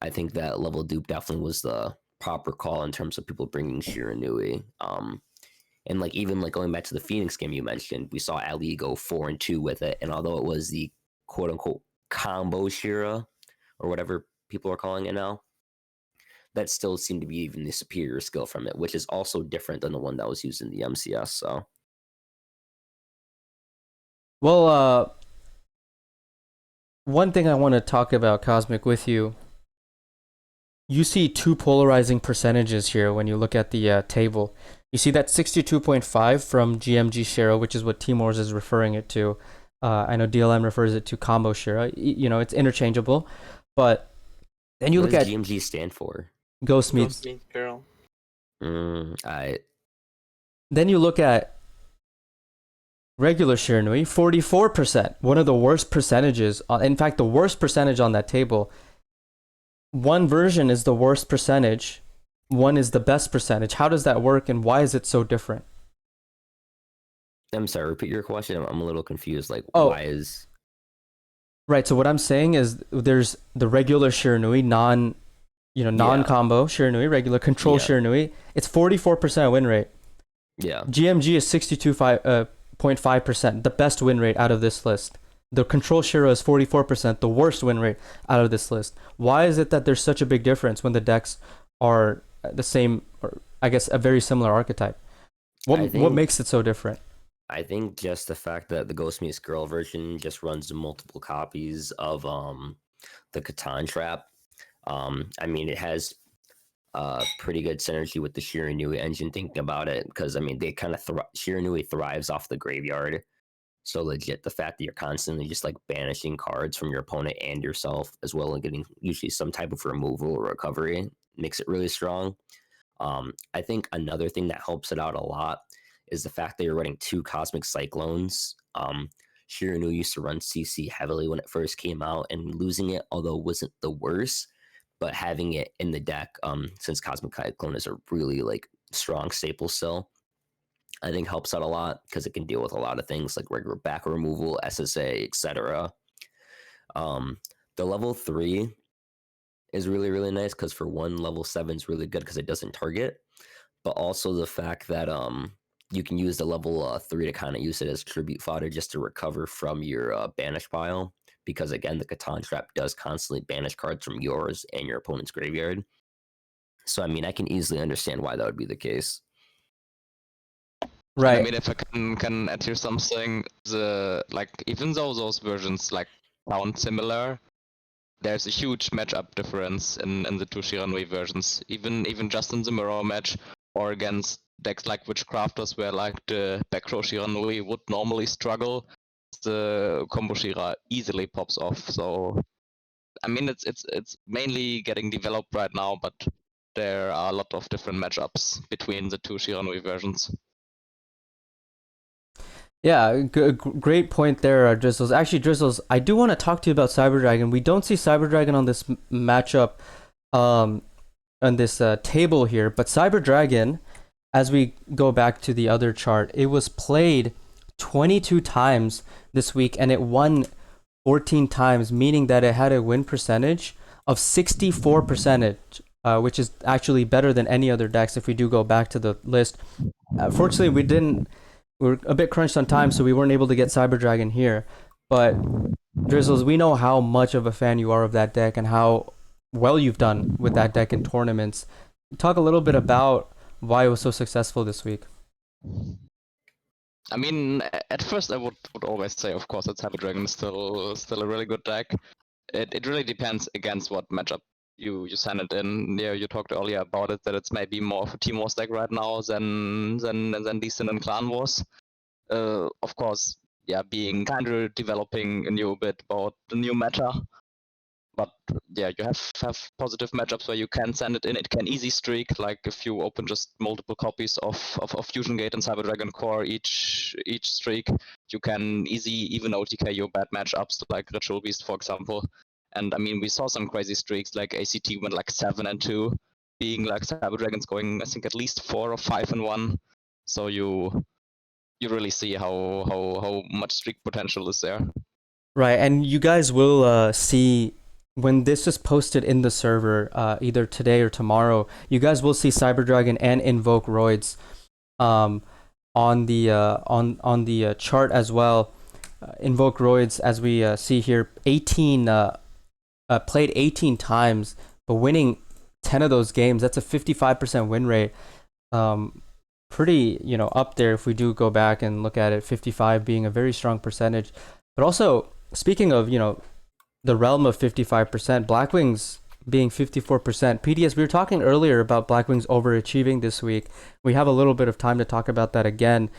I think that level dupe definitely was the proper call in terms of people bringing Shiranui. And like even like going back to the Phoenix game you mentioned, we saw Ali go 4-2 with it. And although it was the quote unquote combo Shira or whatever people are calling it now, that still seemed to be even the superior skill from it, which is also different than the one that was used in the MCS. So Well, one thing I want to talk about, Cosmic, with you. You see two polarizing percentages here when you look at the table. You see that 62.5 from GMG Shiro, which is what Timors is referring it to. I know DLM refers it to combo Shiro. It's interchangeable. But then you what look does at GMG stand for? Ghost Meets. Ghost Meets Girl. Then you look at regular Shiranui, 44%. One of the worst percentages. In fact, the worst percentage on that table. One version is the worst percentage. One is the best percentage. How does that work, and why is it so different? I'm sorry, repeat your question. I'm a little confused. Like, Oh. why is... Right, so what I'm saying is there's the regular Shiranui, non-combo Shiranui, regular control Shiranui. It's 44% win rate. Yeah. GMG is 62.5%, the best win rate out of this list. The control Shiro is 44%, the worst win rate out of this list. Why is it that there's such a big difference when the decks are the same, or I guess a very similar archetype? What makes it so different? I think just the fact that the Ghost Meets Girl version just runs multiple copies of the Catan Trap. I mean, it has pretty good synergy with the Shiranui engine, thinking about it, because I mean they kind of Shiranui thrives off the graveyard. So legit, the fact that you're constantly just like banishing cards from your opponent and yourself, as well as getting usually some type of removal or recovery, makes it really strong. I think another thing that helps it out a lot is the fact that you're running two Cosmic Cyclones. Shiranui used to run CC heavily when it first came out, and losing it, although wasn't the worst, but having it in the deck, since Cosmic Cyclone is a really like strong staple still, I think helps out a lot because it can deal with a lot of things like regular back removal, SSA, etc. The level 3 is really, really nice because for one, level 7 is really good because it doesn't target, but also the fact that you can use the level 3 to kind of use it as tribute fodder just to recover from your banish pile, because again, the Catan Trap does constantly banish cards from yours and your opponent's graveyard. So I mean, I can easily understand why that would be the case. Right. I mean, if I can add here something, even though those versions like sound similar, there's a huge matchup difference in the two Shiranui versions. Even just in the mirror match or against decks like Witchcrafters, where like the back row Shiranui would normally struggle, the combo Shira easily pops off. So I mean, it's mainly getting developed right now, but there are a lot of different matchups between the two Shiranui versions. Yeah, great point there, Drizzles. Actually, Drizzles, I do want to talk to you about Cyber Dragon. We don't see Cyber Dragon on this matchup, on this table here, but Cyber Dragon, as we go back to the other chart, it was played 22 times this week, and it won 14 times, meaning that it had a win percentage of 64%, which is actually better than any other decks if we do go back to the list. Fortunately, we're a bit crunched on time, so we weren't able to get Cyber Dragon here. But Drizzles, we know how much of a fan you are of that deck and how well you've done with that deck in tournaments. Talk a little bit about why it was so successful this week. I mean, at first I would always say, of course, that Cyber Dragon is still a really good deck. It really depends against what matchup you send it in. Yeah, you talked earlier about it, that it's maybe more of a Team Wars deck right now than Decent and Clan Wars. Of course, yeah, being kind of developing a new bit about the new meta. But yeah, you have positive matchups where you can send it in. It can easy streak, like if you open just multiple copies of Fusion Gate and Cyber Dragon Core each streak, you can easy even OTK your bad matchups like Ritual Beast, for example. And I mean, we saw some crazy streaks, like ACT went like 7-2, being like Cyber Dragons going, I think, at least 4 or 5-1. So you really see how much streak potential is there. Right, and you guys will see when this is posted in the server, either today or tomorrow. You guys will see Cyber Dragon and Invoke Roids on the chart as well. Invoke Roids, as we see here, 18 played 18 times, but winning 10 of those games. That's a 55% win rate. Pretty, up there if we do go back and look at it. 55 being a very strong percentage, but also speaking of the realm of 55%, Blackwings being 54%. PDS, we were talking earlier about Blackwings overachieving this week. We have a little bit of time to talk about that again.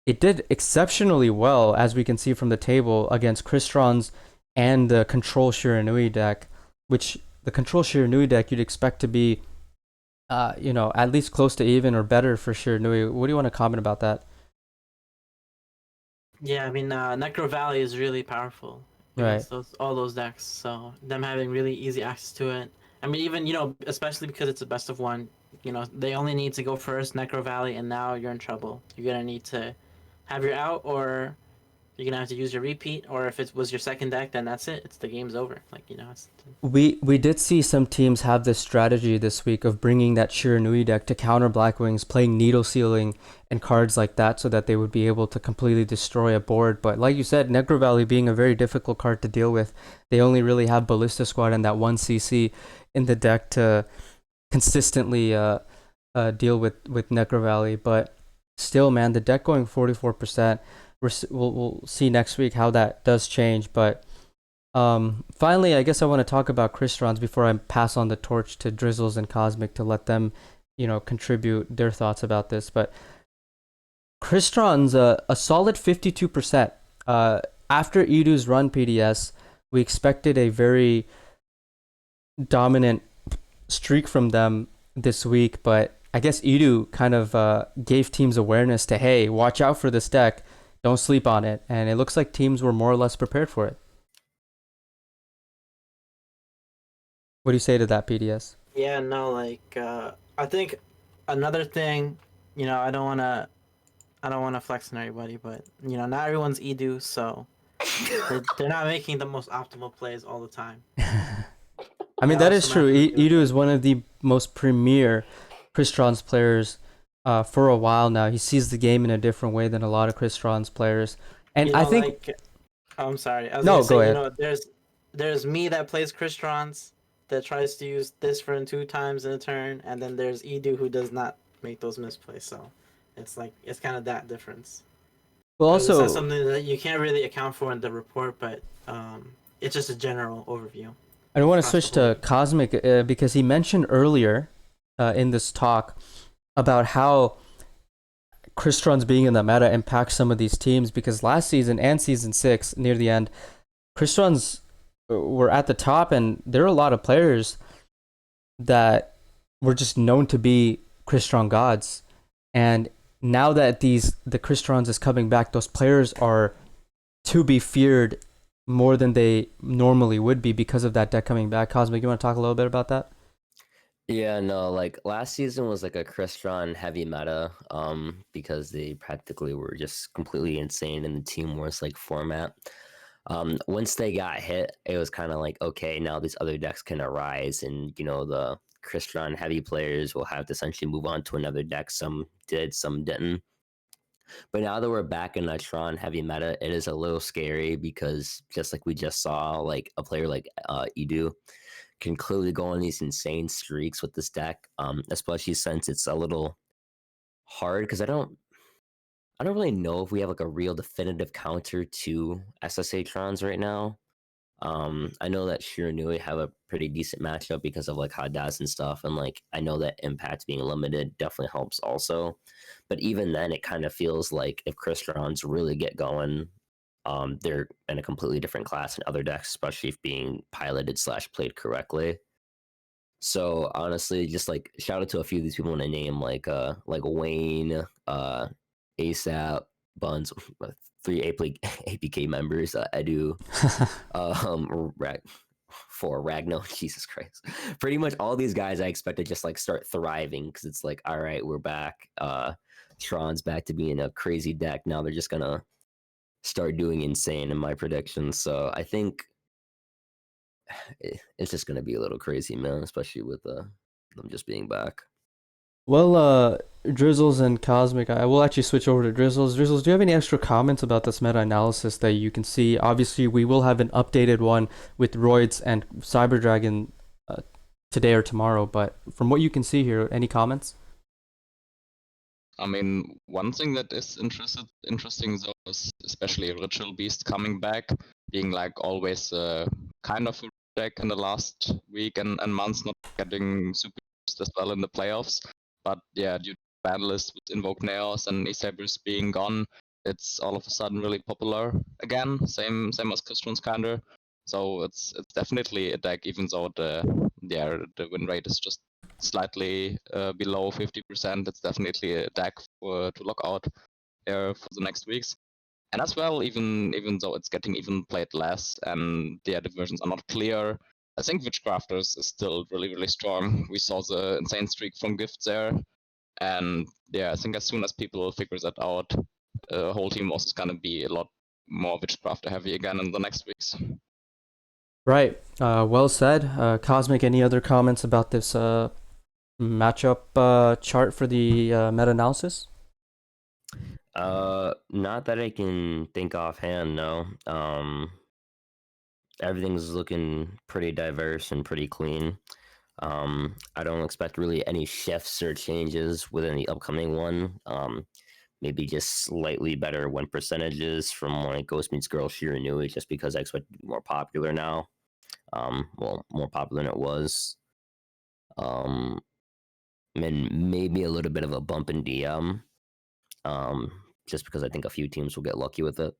It did exceptionally well, as we can see from the table, against Crystron's and the Control Shiranui deck, which the Control Shiranui deck you'd expect to be, at least close to even or better for Shiranui. What do you want to comment about that? Yeah, I mean, Necro Valley is really powerful against all those decks. So them having really easy access to it. I mean, even especially because it's a best of one. They only need to go first, Necro Valley, and now you're in trouble. You're gonna need to have your out, or you're gonna have to use your repeat, or if it was your second deck, then that's it. The game's over. We did see some teams have this strategy this week of bringing that Shiranui deck to counter Blackwings, playing Needle Sealing and cards like that so that they would be able to completely destroy a board. But like you said, Necro Valley being a very difficult card to deal with, they only really have Ballista Squad and that 1 CC in the deck to consistently deal with Necro Valley. But still, man, the deck going 44%. We'll see next week how that does change. But finally, I guess I want to talk about Crystron's before I pass on the torch to Drizzles and Cosmic to let them, contribute their thoughts about this. But Crystron's a solid 52%. After Edu's run PDS, we expected a very dominant streak from them this week, but I guess Edu kind of gave teams awareness to, hey, watch out for this deck. Don't sleep on it. And it looks like teams were more or less prepared for it. What do you say to that, PDS? Yeah, no, I think another thing, I don't wanna flex on everybody, but not everyone's Edu, so they're not making the most optimal plays all the time. I mean, that is true. Edu is one of the most premier Crystron's players for a while now. He sees the game in a different way than a lot of Crystron's players. And I think... I'm sorry. Go ahead. There's me that plays Crystron's that tries to use this for 2 times in a turn, and then there's Edu who does not make those misplays. So it's kind of that difference. Well, also, it's not something that you can't really account for in the report, but it's just a general overview. I want to switch to Cosmic because he mentioned earlier in this talk about how Crystron's being in the meta impacts some of these teams, because last season and season 6 near the end, Crystron's were at the top, and there are a lot of players that were just known to be Crystron gods. And now that the Crystron's is coming back, those players are to be feared more than they normally would be because of that deck coming back. Cosmic, you want to talk a little bit about that? Yeah, no, last season was a Crystron heavy meta, because they practically were just completely insane in the Team Wars format. Once they got hit, it was kind of okay, now these other decks can arise, and the Crystron heavy players will have to essentially move on to another deck. Some did, some didn't. But now that we're back in a Tron heavy meta, it is a little scary, because just like we just saw, a player like Edu can clearly go on these insane streaks with this deck, especially since it's a little hard, because I don't really know if we have a real definitive counter to SSA Trons right now. I know that Shiranui have a pretty decent matchup because of like Hadas and stuff, and like I know that Impact being limited definitely helps also. But even then, it kind of feels like if Crystons really get going, they're in a completely different class than other decks, especially if being piloted slash played correctly. So honestly, just like shout out to a few of these people in a name like Wayne, ASAP, Buns, three APK members, Edu, for Ragno, Jesus Christ. Pretty much all these guys I expect to just like start thriving because it's like, all right, we're back. Tron's back to being a crazy deck. Now they're just gonna start doing insane in my predictions. So I think it's just gonna be a little crazy, man, especially with them just being back. Well, Drizzles and Cosmic, I will actually switch over to Drizzles. Drizzles, do you have any extra comments about this meta-analysis that you can see? Obviously, we will have an updated one with Roids and Cyber Dragon today or tomorrow, but from what you can see here, any comments? I mean, one thing that is interesting though is especially Ritual Beast coming back, being like always kind of a deck in the last week and months, not getting super used as well in the playoffs. But yeah, due to ban list with Invoke Neos and Isabris being gone, it's all of a sudden really popular again. Same as Custrons kinda. So it's definitely a deck, even though the win rate is just slightly below 50%. It's definitely a deck to look out for the next weeks. And as well, even though it's getting even played less and the versions are not clear, I think Witchcrafters is still really strong. We saw the insane streak from Gift there, and yeah, I think as soon as people figure that out, the whole team also is gonna be a lot more Witchcrafter heavy again in the next weeks. Right. Well said. Cosmic, any other comments about this matchup chart for the meta-analysis? Not that I can think offhand, no. Everything's looking pretty diverse and pretty clean. I don't expect really any shifts or changes within the upcoming one. Maybe just slightly better win percentages from like Ghost Meets Girl Shiranui, just because I expect it to be more popular now. Well, more popular than it was. And maybe a little bit of a bump in DM. Just because I think a few teams will get lucky with it.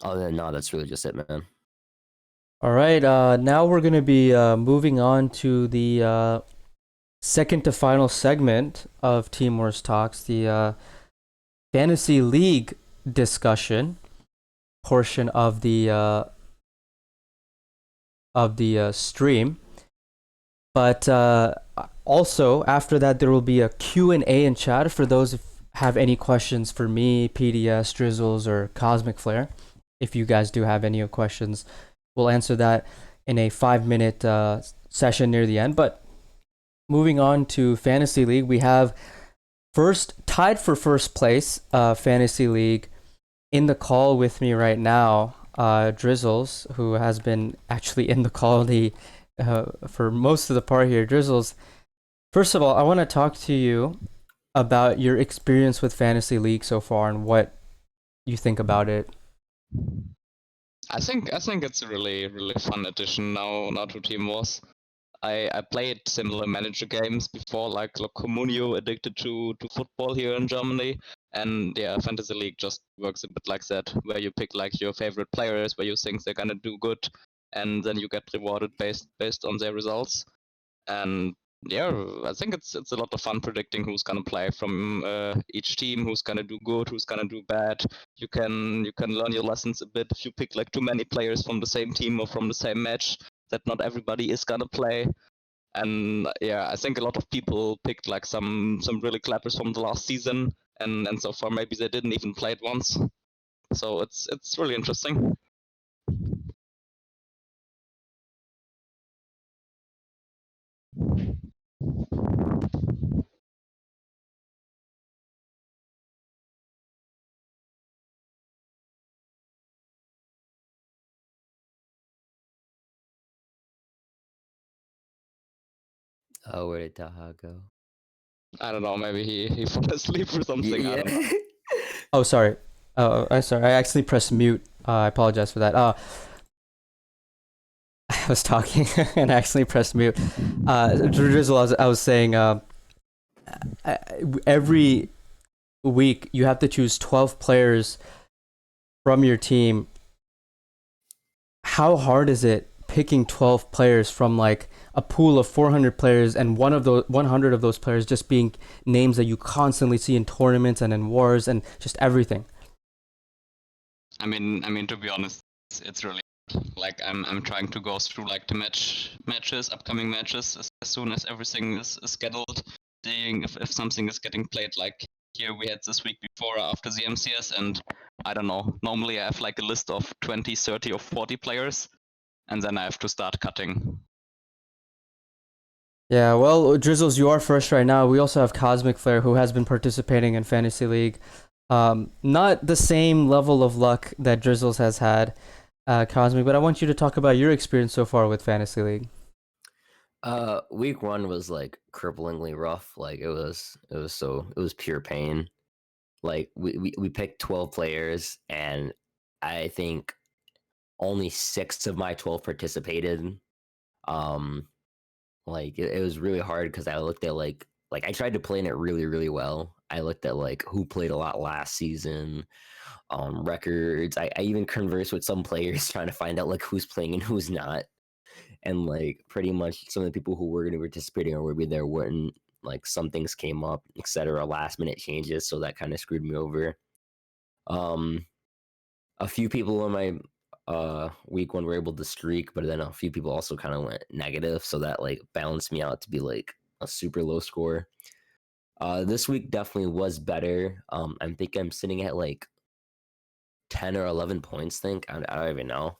Other than no, that's really just it, man. All right. Now we're going to be moving on to the second to final segment of Team Wars Talks, the Fantasy League discussion portion of the stream. But also after that, there will be a Q&A in chat for those who have any questions for me, PDS, Drizzles, or Cosmic Flare. If you guys do have any questions, we'll answer that in a 5-minute session near the end. But moving on to Fantasy League, we have tied for first place Fantasy League in the call with me right now, Drizzles, who has been actually in the call for most of the part here. Drizzles, first of all, I want to talk to you about your experience with Fantasy League so far and what you think about it. I think it's a really fun addition now to Team Wars. I played similar manager games before, like Comunio Addicted to Football here in Germany, and yeah, Fantasy League just works a bit like that, where you pick like your favorite players, where you think they're gonna do good, and then you get rewarded based on their results. And yeah, I think it's a lot of fun predicting who's gonna play from each team, who's gonna do good, who's gonna do bad. You can learn your lessons a bit if you pick like too many players from the same team or from the same match that not everybody is gonna play. And yeah, I think a lot of people picked like some really clappers from the last season, and so far maybe they didn't even play it once. So it's really interesting. Oh, where did Taha go? I don't know, maybe he fell asleep or something. I don't know. Oh, sorry. I'm sorry. I actually pressed mute I apologize for that. I was talking and accidentally pressed mute. Drizzle, I was saying, every week you have to choose 12 players from your team. How hard is it picking 12 players from like a pool of 400 players, and 100 of those players just being names that you constantly see in tournaments and in wars and just everything? I mean, to be honest, it's really like I'm trying to go through like the upcoming matches as soon as everything is scheduled, seeing if something is getting played. Like here we had this week before or after the MCS, and I don't know. Normally I have like a list of 20, 30, or 40 players, and then I have to start cutting. Yeah, well, Drizzles, you are first right now. We also have Cosmic Flare, who has been participating in Fantasy League. Not the same level of luck that Drizzles has had, Cosmic, but I want you to talk about your experience so far with Fantasy League. Week 1 was like cripplingly rough. Like it was pure pain. Like we picked 12 players, and I think only 6 of my 12 participated. Like it was really hard because I looked at like I tried to plan it really, really well. I looked at like who played a lot last season, records. I even conversed with some players trying to find out like who's playing and who's not. And like pretty much some of the people who were going to be participating or would be there wouldn't. Like some things came up, etc. Last minute changes, so that kind of screwed me over. A few people in my week 1 were able to streak, but then a few people also kind of went negative, so that like balanced me out to be like a super low score. This week definitely was better. I think I'm sitting at like 10 or 11 points. I don't even know.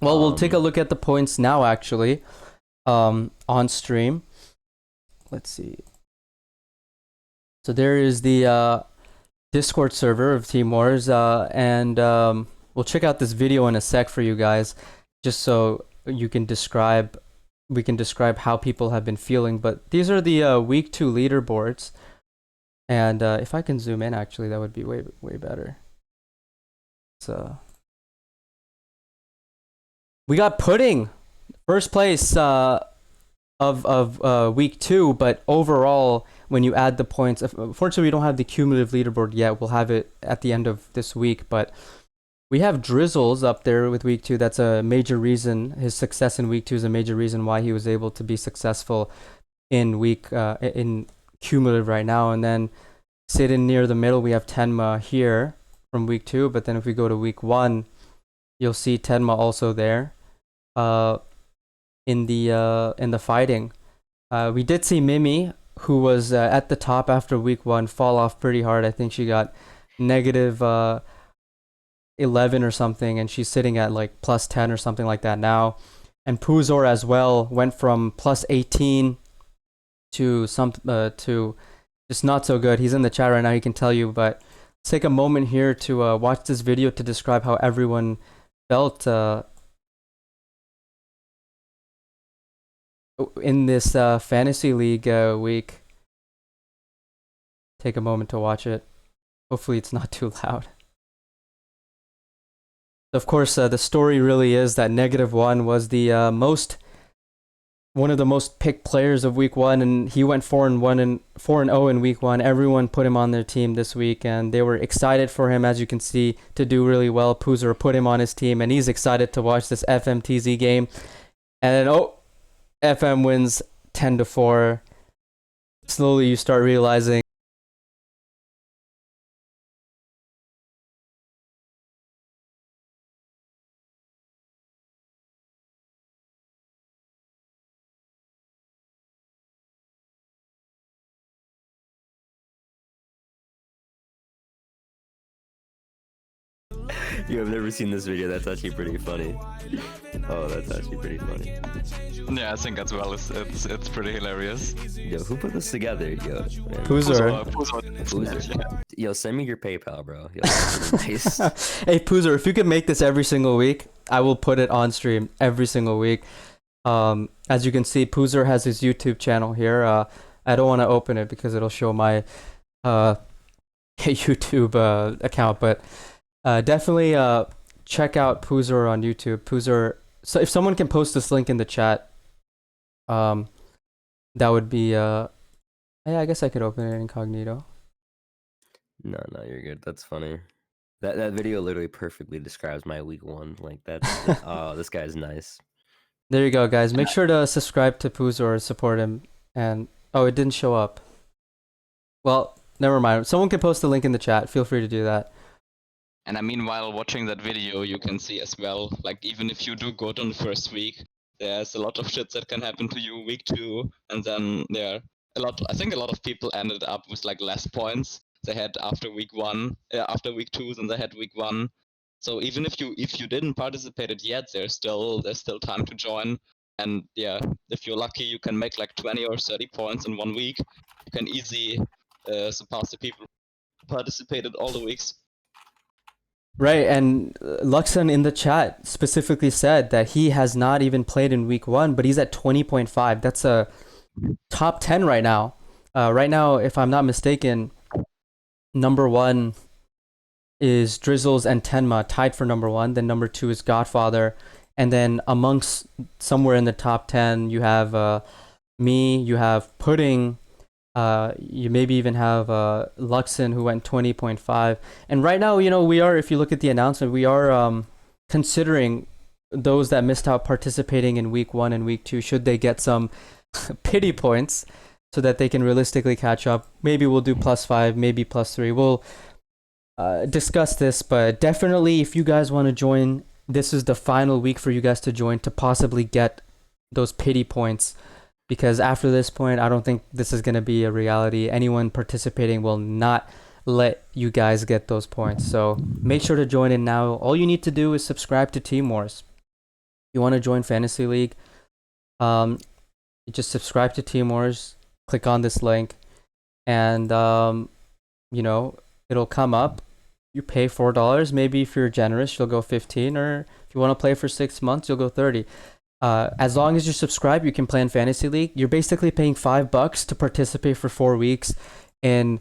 Well, we'll take a look at the points now, actually, on stream. Let's see. So there is the Discord server of Team Wars, and we'll check out this video in a sec for you guys, just so we can describe how people have been feeling. But these are the week 2 leaderboards, and if I can zoom in, actually, that would be way better. So we got Pudding, first place of week 2, but overall, when you add the points, unfortunately we don't have the cumulative leaderboard yet. We'll have it at the end of this week, but we have Drizzles up there with week 2. That's a major reason. His success in week 2 is a major reason why he was able to be successful in in cumulative right now. And then sitting near the middle, we have Tenma here from week 2. But then if we go to week 1, you'll see Tenma also there in the fighting. We did see Mimi, who was at the top after week 1, fall off pretty hard. I think she got negative 11 or something, and she's sitting at like plus 10 or something like that now. And Puzor as well went from plus 18 to just not so good. He's in the chat right now, he can tell you, but let's take a moment here to watch this video to describe how everyone felt in this Fantasy League week. Take a moment to watch it. Hopefully it's not too loud. Of course, the story really is that -1 was the one of the most picked players of week 1, and he went 4-1 and 4-0 in week 1. Everyone put him on their team this week, and they were excited for him, as you can see, to do really well. Poozer put him on his team, and he's excited to watch this FMTZ game. And then, FM wins 10-4. Slowly, you start realizing You have never seen this video. That's actually pretty funny. Oh, that's actually pretty funny. Yeah, I think as well. It's pretty hilarious. Yo, who put this together? Yo, Poozer. Poozer. Yo, send me your PayPal, bro. Yo, that's pretty nice. Hey, Poozer, if you could make this every single week, I will put it on stream every single week. As you can see, Poozer has his YouTube channel here. I don't want to open it because it'll show my YouTube account, but Definitely check out Poozor on YouTube. Poozor. So if someone can post this link in the chat, that would be yeah, I guess I could open it incognito. No, you're good. That's funny. That video literally perfectly describes my week 1. Like that's oh, this guy's nice. There you go, guys. Make sure to subscribe to Poozor, support him, and oh, it didn't show up. Well, never mind. Someone can post the link in the chat. Feel free to do that. And I mean, while watching that video, you can see as well, like even if you do good on the first week, there's a lot of shit that can happen to you week 2, and then I think a lot of people ended up with like less points they had after week 1, after week 2 than they had week 1. So even if you didn't participate it yet, there's still time to join. And yeah, if you're lucky, you can make like 20 or 30 points in 1 week. You can easily surpass the people who participated all the weeks. Right, and Luxon in the chat specifically said that he has not even played in week 1, but he's at 20.5. That's a top 10 right now. Right now, if I'm not mistaken, number 1 is Drizzels and Tenma tied for number 1. Then number 2 is Godfather. And then amongst somewhere in the top 10, you have me, you have Pudding, you maybe even have Luxon, who went 20.5. And right now, we are, if you look at the announcement, we are considering those that missed out participating in week 1 and week 2, should they get some pity points so that they can realistically catch up. Maybe we'll do +5, maybe +3. We'll discuss this, but definitely if you guys want to join, this is the final week for you guys to join to possibly get those pity points. Because after this point, I don't think this is going to be a reality. Anyone participating will not let you guys get those points. So make sure to join in now. All you need to do is subscribe to Team Wars. You want to join Fantasy League? You just subscribe to Team Wars. Click on this link, and it'll come up. You pay $4. Maybe if you're generous, you'll go 15, or if you want to play for 6 months, you'll go 30. As long as you subscribe, you can play in Fantasy League. You're basically paying $5 to participate for 4 weeks in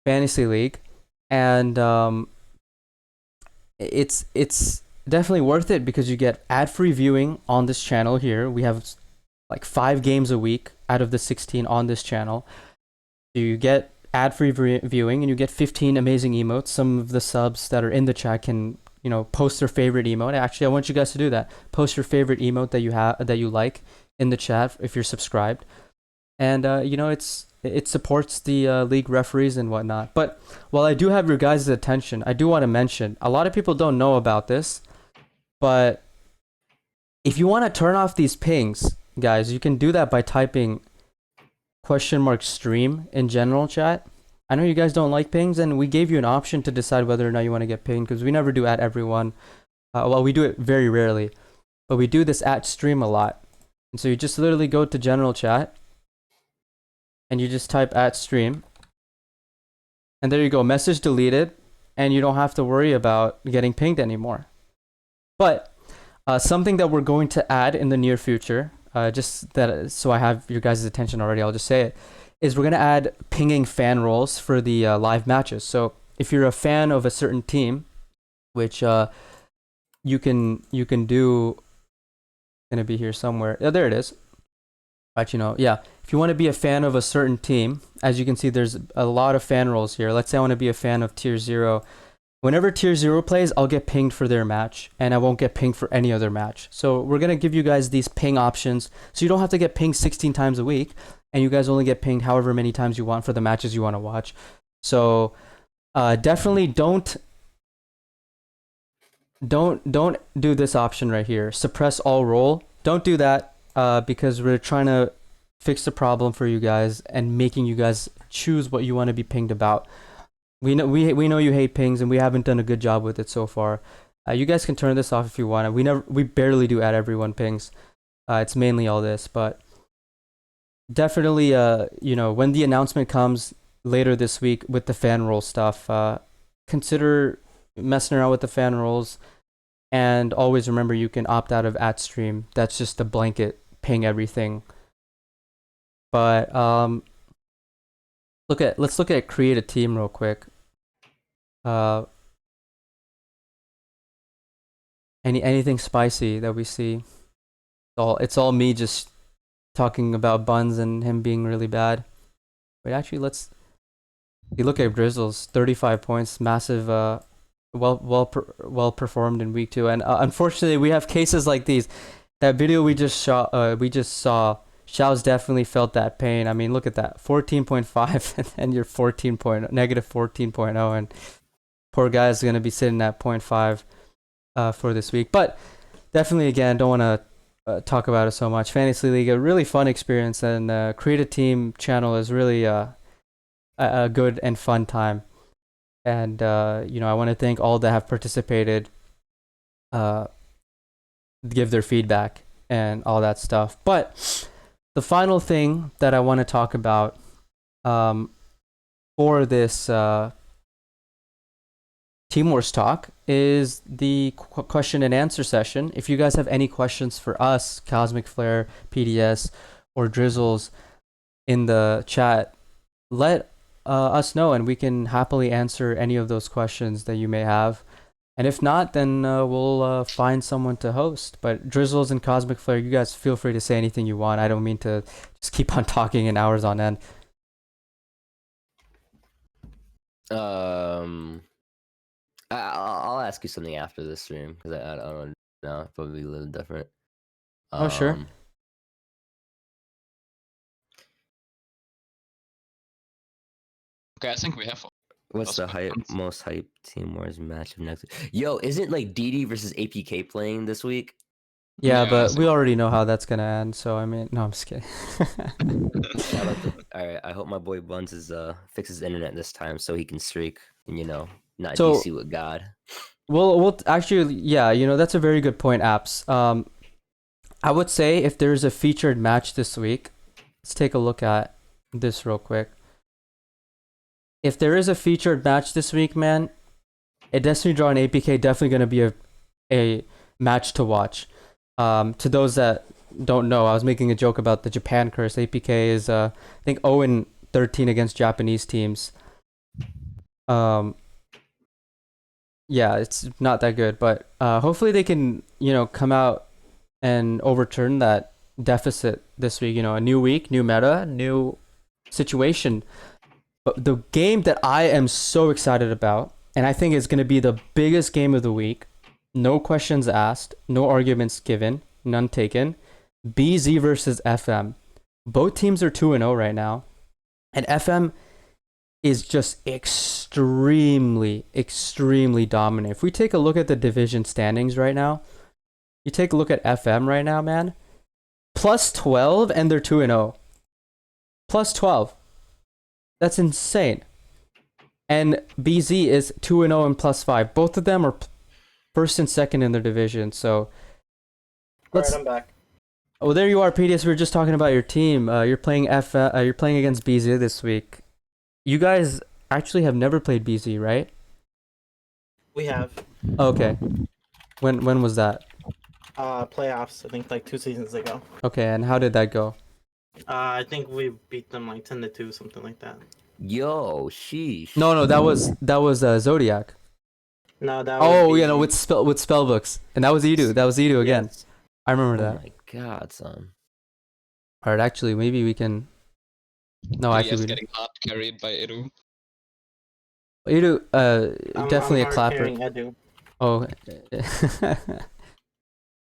Fantasy League, and it's definitely worth it because you get ad-free viewing on this channel here. We have like 5 games a week out of the 16 on this channel. So you get ad-free viewing, and you get 15 amazing emotes. Some of the subs that are in the chat can post their favorite emote. Actually, I want you guys to do that. Post your favorite emote that you like in the chat if you're subscribed. And it supports the league referees and whatnot. But while I do have your guys' attention, I do want to mention, a lot of people don't know about this, but if you want to turn off these pings, guys, you can do that by typing !stream in general chat. I know you guys don't like pings, and we gave you an option to decide whether or not you want to get pinged, because we never do at everyone. Well, we do it very rarely, but we do this at stream a lot. And so you just literally go to general chat, and you just type at stream, and there you go, message deleted, and you don't have to worry about getting pinged anymore. But something that we're going to add in the near future, just that so I have your guys' attention already, I'll just say it, is we're going to add pinging fan roles for the live matches. So if you're a fan of a certain team, which you can do, going to be here somewhere. Oh, there it is. But yeah, if you want to be a fan of a certain team, as you can see, there's a lot of fan roles here. Let's say I want to be a fan of Tier 0. Whenever Tier 0 plays, I'll get pinged for their match, and I won't get pinged for any other match. So we're going to give you guys these ping options, so you don't have to get pinged 16 times a week, and you guys only get pinged however many times you want for the matches you want to watch. So definitely don't do this option right here. Suppress all role. Don't do that because we're trying to fix the problem for you guys and making you guys choose what you want to be pinged about. We know you hate pings, and we haven't done a good job with it so far. You guys can turn this off if you want. We barely do at everyone pings. It's mainly all this, but definitely when the announcement comes later this week with the fan roll stuff, consider messing around with the fan rolls, and always remember you can opt out of @stream. That's just a blanket ping everything. But let's look at create a team real quick. anything spicy that we see. It's all me just talking about Buns and him being really bad. Wait, actually, you look at Drizzles, 35 points, massive, well performed in week 2, and unfortunately, we have cases like these. That video we just saw, Xiao's definitely felt that pain. I mean, look at that, 14.5, and then you're negative 14.0, and poor guy is gonna be sitting at 0.5 for this week. But definitely, again, don't want to talk about it so much. Fantasy League, a really fun experience, and Create a Team channel is really a good and fun time. And I want to thank all that have participated, give their feedback and all that stuff. But the final thing that I want to talk about for this Team Wars talk is the question and answer session. If you guys have any questions for us, Cosmic Flare, PDS, or Drizzles, in the chat, let us know, and we can happily answer any of those questions that you may have. And if not, then we'll find someone to host. But Drizzles and Cosmic Flare, you guys feel free to say anything you want. I don't mean to just keep on talking in hours on end. I'll ask you something after this stream because I don't know, probably a little different. Oh, sure. Okay, I think we have. What's the most hype Team Wars match of next week? Yo, isn't like DD versus APK playing this week? Yeah, but we already know how that's gonna end. So I mean, no, I'm just kidding. All right, I hope my boy Buns fixes his internet this time so he can streak and not So- DC with God. We'll actually, yeah, that's a very good point, Apps. I would say if there's a featured match this week, let's take a look at this real quick. If there is a featured match this week, man, a Destiny Draw and APK definitely going to be a match to watch. To those that don't know, I was making a joke about the Japan curse. APK is, I think, 0-13 against Japanese teams. Yeah, it's not that good, but hopefully they can, come out and overturn that deficit this week. A new week, new meta, new situation. But the game that I am so excited about, and I think is going to be the biggest game of the week, no questions asked, no arguments given, none taken, BZ versus FM. Both teams are 2-0 right now, and FM is just extremely, extremely dominant. If we take a look at the division standings right now, you take a look at FM right now, man, plus 12, and they're 2-0. Plus 12. That's insane. And BZ is 2-0 and plus 5. Both of them are first and second in their division. So Alright, I'm back. Oh, there you are, PDS. We were just talking about your team. You're playing you're playing against BZ this week. You guys actually have never played BZ, right? We have Okay. When was that? playoffs, I think like 2 seasons ago. Okay, and how did that go? I think we beat them like 10-2, something like that. Yo, sheesh. No, that was Zodiac. No, that Oh, was with spellbooks, and that was Edu. That was Edu again. Yes. I remember Oh that. my god, son. All right, actually, maybe we can. No, He actually, is we getting hard carried by Edu. Edu. Definitely I'm a clapper. hard-carrying Edu. Oh.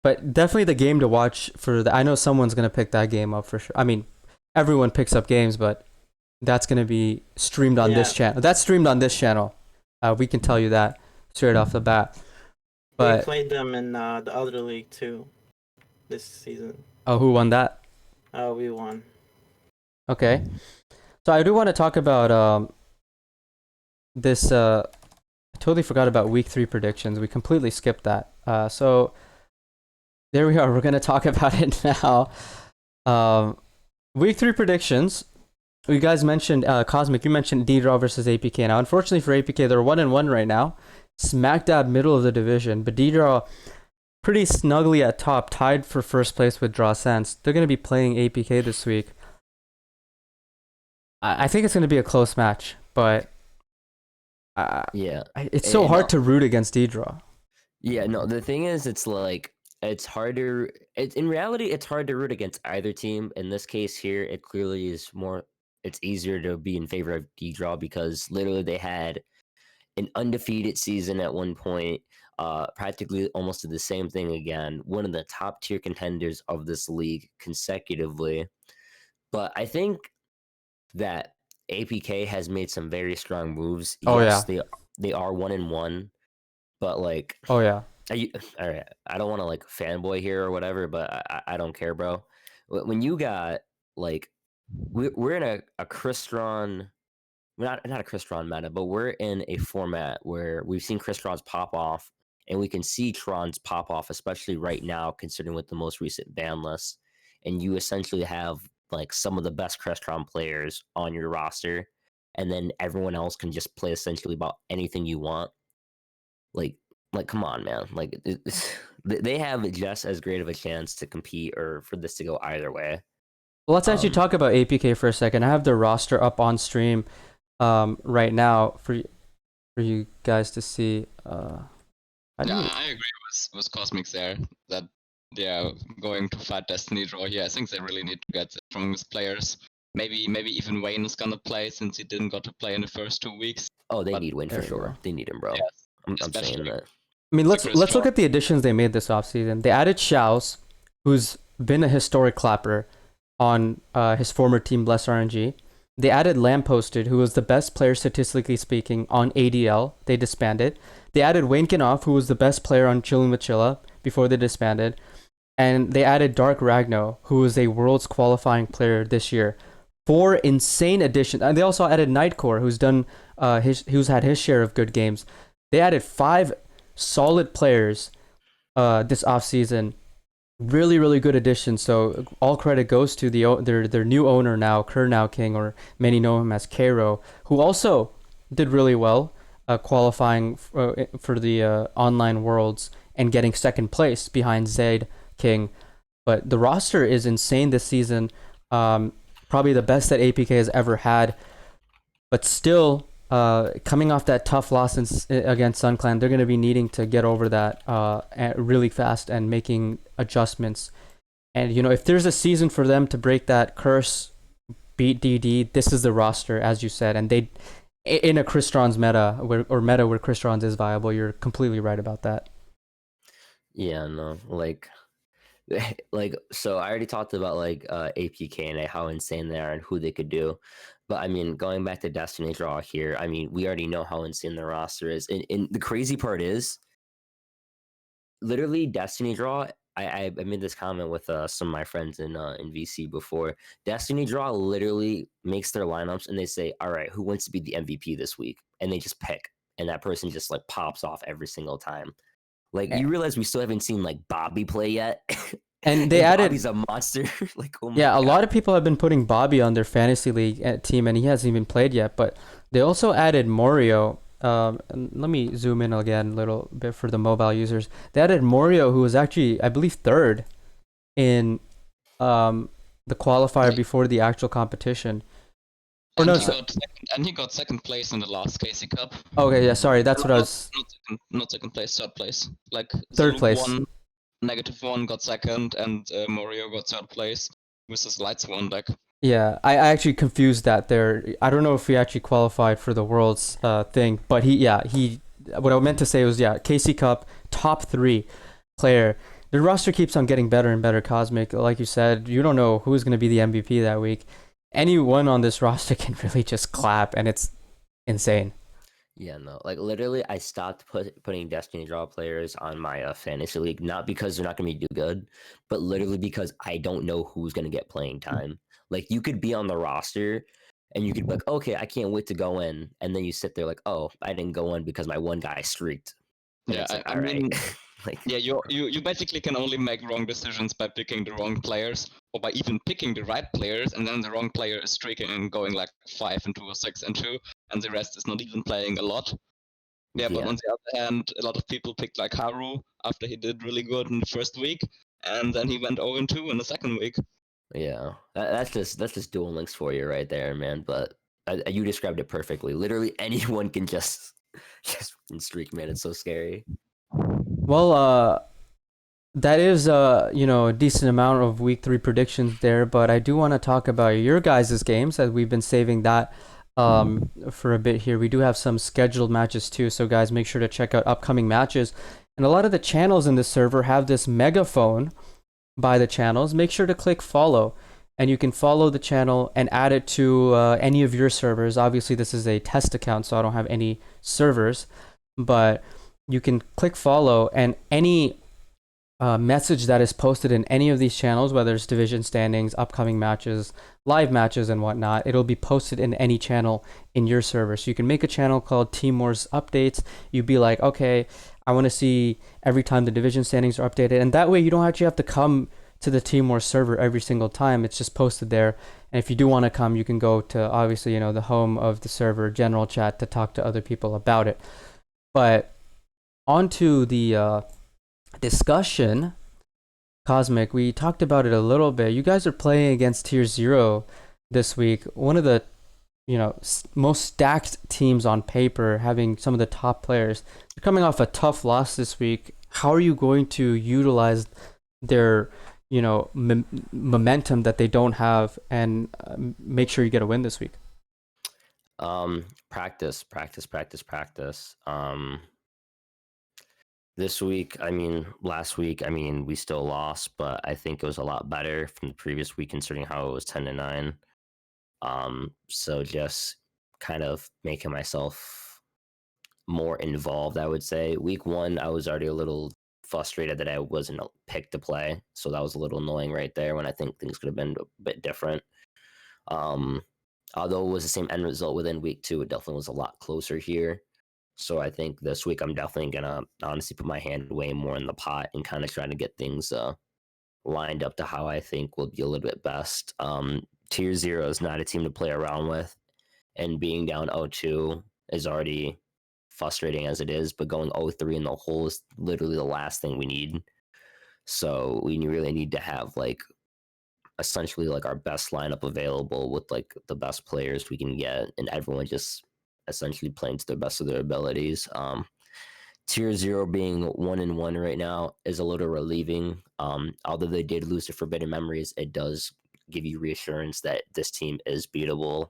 But definitely the game to watch for the. I know someone's gonna pick that game up for sure. I mean, everyone picks up games, but that's gonna be streamed on this channel. That's streamed on this channel. We can tell you that straight off the bat. We But played them in the other league too, this season. oh, who won that? We won. Okay, so I do want to talk about this. I totally forgot about week 3 predictions. We completely skipped that. So there we are. We're gonna talk about it now. Week 3 predictions. You guys mentioned Cosmic. You mentioned D-Draw versus APK. Now, unfortunately for APK, they're 1-1 right now, smack dab middle of the division. But D-Draw pretty snugly at top, tied for first place with Draw Sense. They're gonna be playing APK this week. I think it's gonna be a close match, but Yeah. it's so hard to root against D-Draw. Yeah, no, the thing is, it's like it's harder. In reality, it's hard to root against either team. In this case here, it clearly is more. It's easier to be in favor of D-Draw because literally they had an undefeated season at one point. Practically almost did the same thing again. One of the top tier contenders of this league consecutively. But I think that APK has made some very strong moves. Oh Yes, yeah. they are 1-1, but like Oh yeah. all right, I don't want to like fanboy here or whatever, but I don't care, bro. When you got like we're in a Crystron, not a Crystron meta, but we're in a format where we've seen Crystrons pop off, and we can see Trons pop off, especially right now, considering with the most recent ban list. And you essentially have like some of the best Crystron players on your roster, and then everyone else can just play essentially about anything you want. Like, come on, man. Like, they have just as great of a chance to compete or for this to go either way. Well, let's actually talk about APK for a second. I have the roster up on stream right now for you guys to see. I agree with Cosmic there that going to fight Destiny Draw here. I think they really need to get the strongest players. Maybe even Wayne is gonna play since he didn't got to play in the first 2 weeks. Oh, they need Wayne for sure. They need him, bro. Yes, I'm saying that. I mean, let's look at the additions they made this offseason. They added Shouse, who's been a historic clapper on his former team, Bless RNG. They added Lampposted, who was the best player statistically speaking on ADL. They disbanded. They added Wankinoff, who was the best player on Chillin' with Chilla before they disbanded. And they added Dark Ragno, who was a Worlds qualifying player this year. 4 insane additions. And they also added Nightcore, who's done who's had his share of good games. They added 5 solid players this offseason. Really, really good addition. So all credit goes to their new owner now, Kernow King, or many know him as Cairo, who also did really well qualifying for the online worlds and getting second place behind Zaid King. But the roster is insane this season. Probably the best that APK has ever had. But still, coming off that tough loss against SunClan, they're going to be needing to get over that really fast and making adjustments. And, you know, if there's a season for them to break that curse, beat DD, this is the roster, as you said. And they, in a Crystron's meta, where Crystron's is viable, you're completely right about that. Yeah, no, like, so I already talked about like APK and how insane they are and who they could do. But I mean, going back to Destiny Draw here, I mean, we already know how insane the roster is. And the crazy part is, literally, Destiny Draw. I made this comment with some of my friends in VC before. Destiny Draw literally makes their lineups and they say, "All right, who wants to be the MVP this week?" And they just pick, and that person just like pops off every single time. Like, you realize we still haven't seen like Bobby play yet. And they added Bobby's a monster. Like, oh my God. A lot of people have been putting Bobby on their fantasy league team, and he hasn't even played yet. But they also added Morio. And let me zoom in again a little bit for the mobile users. They added Morio, who was actually, I believe, 3rd in the qualifier before the actual competition. And he got second place in the last KC Cup. Okay, yeah, sorry, that's what I was. Not second place, third place. Like 3rd place. -1 got second, and Morio got 3rd place with his Lights 1 deck. Yeah, I actually confused that there. I don't know if he actually qualified for the Worlds thing, but he. What I meant to say was, KC Cup, top 3 player. The roster keeps on getting better and better, Cosmic. Like you said, you don't know who's going to be the MVP that week. Anyone on this roster can really just clap, and it's insane. Yeah, no, like literally, I stopped putting Destiny Draw players on my fantasy league, not because they're not going to be good, but literally because I don't know who's going to get playing time. Like, you could be on the roster and you could be like, okay, I can't wait to go in. And then you sit there like, oh, I didn't go in because my one guy streaked. And Yeah, like, I all right. mean, Like, you basically can only make wrong decisions by picking the wrong players, or by even picking the right players, and then the wrong player is streaking and going like 5-2 or 6-2, and the rest is not even playing a lot. Yeah, but on the other hand, a lot of people picked like Haru after he did really good in the first week, and then he went 0-2 in the second week. Yeah, that's just Duel Links for you right there, man. But you described it perfectly. Literally anyone can just streak, man. It's so scary. Well, that is a decent amount of week 3 predictions there, but I do want to talk about your guys' games as we've been saving that for a bit here. We do have some scheduled matches too, so guys, make sure to check out upcoming matches. And a lot of the channels in this server have this megaphone by the channels. Make sure to click follow, and you can follow the channel and add it to any of your servers. Obviously, this is a test account, so I don't have any servers, but you can click follow, and any message that is posted in any of these channels, whether it's division standings, upcoming matches, live matches, and whatnot, it'll be posted in any channel in your server. So you can make a channel called Team Wars Updates. You'd be like, okay, I want to see every time the division standings are updated, and that way you don't actually have to come to the Team Wars server every single time. It's just posted there. And if you do want to come, you can go to obviously the home of the server, general chat, to talk to other people about it. But onto the discussion, Cosmic, we talked about it a little bit. You guys are playing against Tier 0 this week, one of the most stacked teams on paper, having some of the top players. They're coming off a tough loss this week. How are you going to utilize their momentum that they don't have and make sure you get a win this week? Practice. This week, last week, we still lost, but I think it was a lot better from the previous week considering how it was 10-9. So just kind of making myself more involved, I would say. Week 1, I was already a little frustrated that I wasn't picked to play, so that was a little annoying right there when I think things could have been a bit different. Although it was the same end result within week 2, it definitely was a lot closer here. So I think this week I'm definitely gonna honestly put my hand way more in the pot and kind of try to get things lined up to how I think will be a little bit best. Tier 0 is not a team to play around with, and being down 0-2 is already frustrating as it is, but going 0-3 in the hole is literally the last thing we need. So we really need to have essentially our best lineup available with the best players we can get, and everyone just essentially playing to the best of their abilities. Tier 0 being 1-1 right now is a little relieving. Although they did lose to Forbidden Memories, it does give you reassurance that this team is beatable,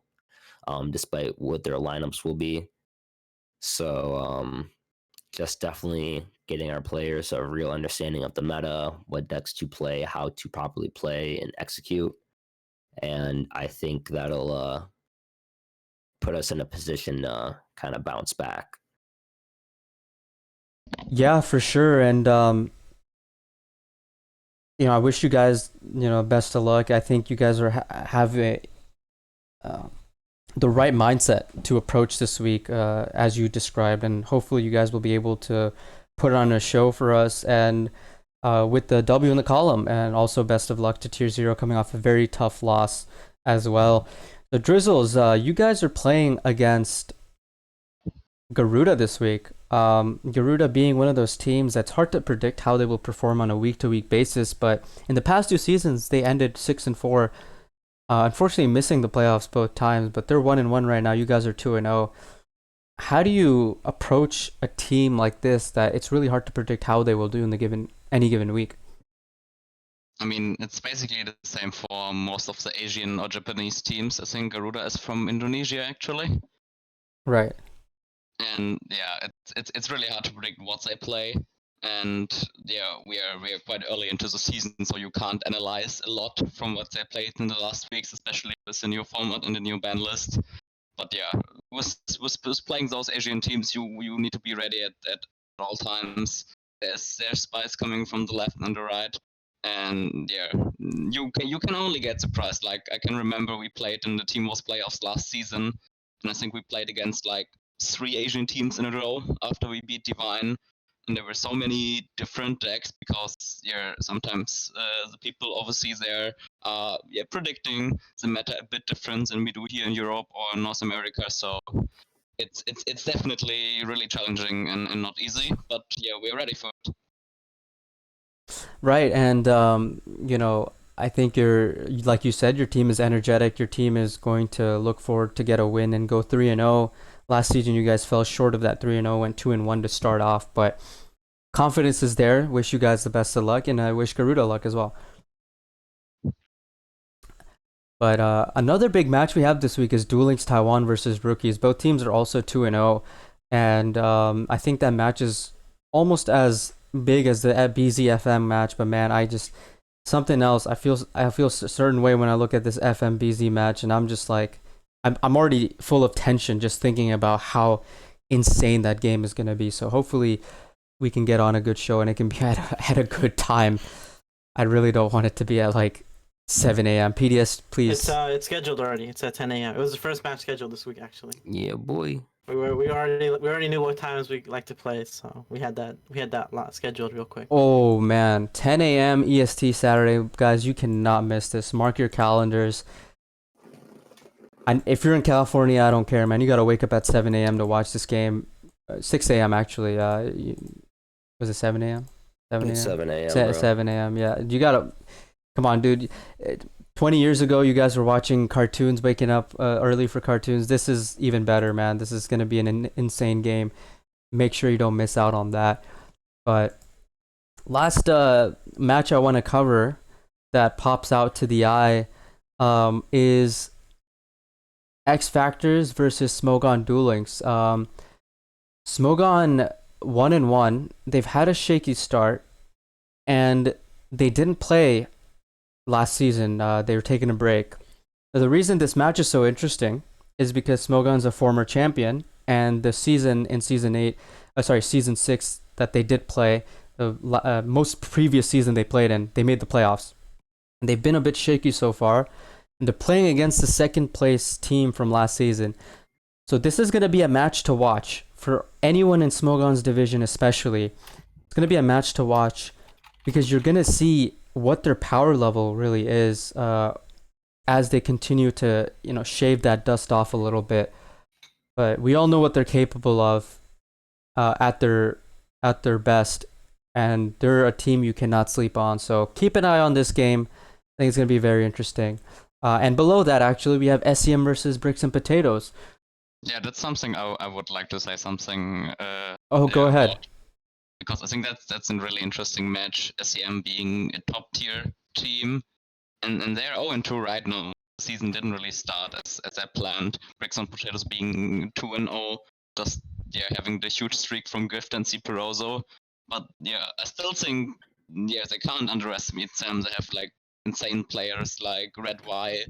despite what their lineups will be. So just definitely getting our players a real understanding of the meta, what decks to play, how to properly play and execute. And I think that'll put us in a position to kind of bounce back. Yeah, for sure. And I wish you guys best of luck. I think you guys are have the right mindset to approach this week, as you described, and hopefully you guys will be able to put on a show for us and with the W in the column. And also best of luck to Tier 0 coming off a very tough loss as well. The Drizzles, you guys are playing against Garuda this week. Garuda being one of those teams that's hard to predict how they will perform on a week-to-week basis, but in the past 2 seasons, they ended 6-4. Unfortunately, missing the playoffs both times, but they're 1-1 right now. You guys are 2-0. How do you approach a team like this that it's really hard to predict how they will do in any given week? It's basically the same for most of the Asian or Japanese teams. I think Garuda is from Indonesia, actually. Right. And yeah, it's really hard to predict what they play. And yeah, we are quite early into the season, so you can't analyze a lot from what they played in the last weeks, especially with the new format and the new ban list. But yeah, with playing those Asian teams, you need to be ready at all times. There's spies coming from the left and the right. And yeah, you can only get surprised. I can remember we played in the Team Wars playoffs last season, and I think we played against 3 Asian teams in a row after we beat Divine, and there were so many different decks because sometimes the people overseas there are predicting the meta a bit different than we do here in Europe or North America. So it's definitely really challenging and not easy, but yeah, we're ready for it. Right, and I think like you said, your team is energetic. Your team is going to look forward to get a win and go 3-0. Last season, you guys fell short of that 3-0, went 2-1 to start off. But confidence is there. Wish you guys the best of luck, and I wish Garuda luck as well. But another big match we have this week is Duel Links Taiwan versus Rookies. Both teams are also 2-0, and I think that match is almost as big as the BZFM match. But man, I just something else. I feel a certain way when I look at this FM BZ match, and I'm just like, I'm already full of tension just thinking about how insane that game is gonna be. So hopefully we can get on a good show and it can be at a good time. I really don't want it to be at like 7 a.m. PDS, please. It's scheduled already. It's at 10 a.m. It was the first match scheduled this week, actually. Yeah, boy. We already knew what times we like to play, so we had that lot scheduled real quick. Oh man, 10 a.m. EST Saturday, guys. You cannot miss this. Mark your calendars. And if you're in California, I don't care, man. You gotta wake up at 7 a.m. to watch this game. 6 a.m. actually. Was it 7 a.m.? 7 a.m. 7 a.m. 7 a.m. Yeah, you gotta. Come on, dude. 20 years ago, you guys were watching cartoons, waking up early for cartoons. This is even better, man. This is going to be an insane game. Make sure you don't miss out on that. But last match I want to cover that pops out to the eye is X Factors versus Smogon Duel Links. Smogon 1-1. They've had a shaky start, and they didn't play last season. They were taking a break. Now, the reason this match is so interesting is because Smogon's a former champion, and the season 6 that they did play, the most previous season they played in, they made the playoffs. And they've been a bit shaky so far, and they're playing against the second place team from last season. So this is going to be a match to watch for anyone in Smogon's division, especially. It's going to be a match to watch because you're going to see what their power level really is as they continue to, shave that dust off a little bit. But we all know what they're capable of at their best, and they're a team you cannot sleep on. So keep an eye on this game. I think it's going to be very interesting. And below that, actually, we have SEM versus Bricks and Potatoes. Yeah, that's something I would like to say something. Go ahead. About, because I think that's a really interesting match. SEM being a top tier team, and they're 0-2 right now. The season didn't really start as I planned. Bricks and Potatoes being 2-0, just having the huge streak from Gift and C Peroso. But I still think they can't underestimate them. They have like insane players like Red Y,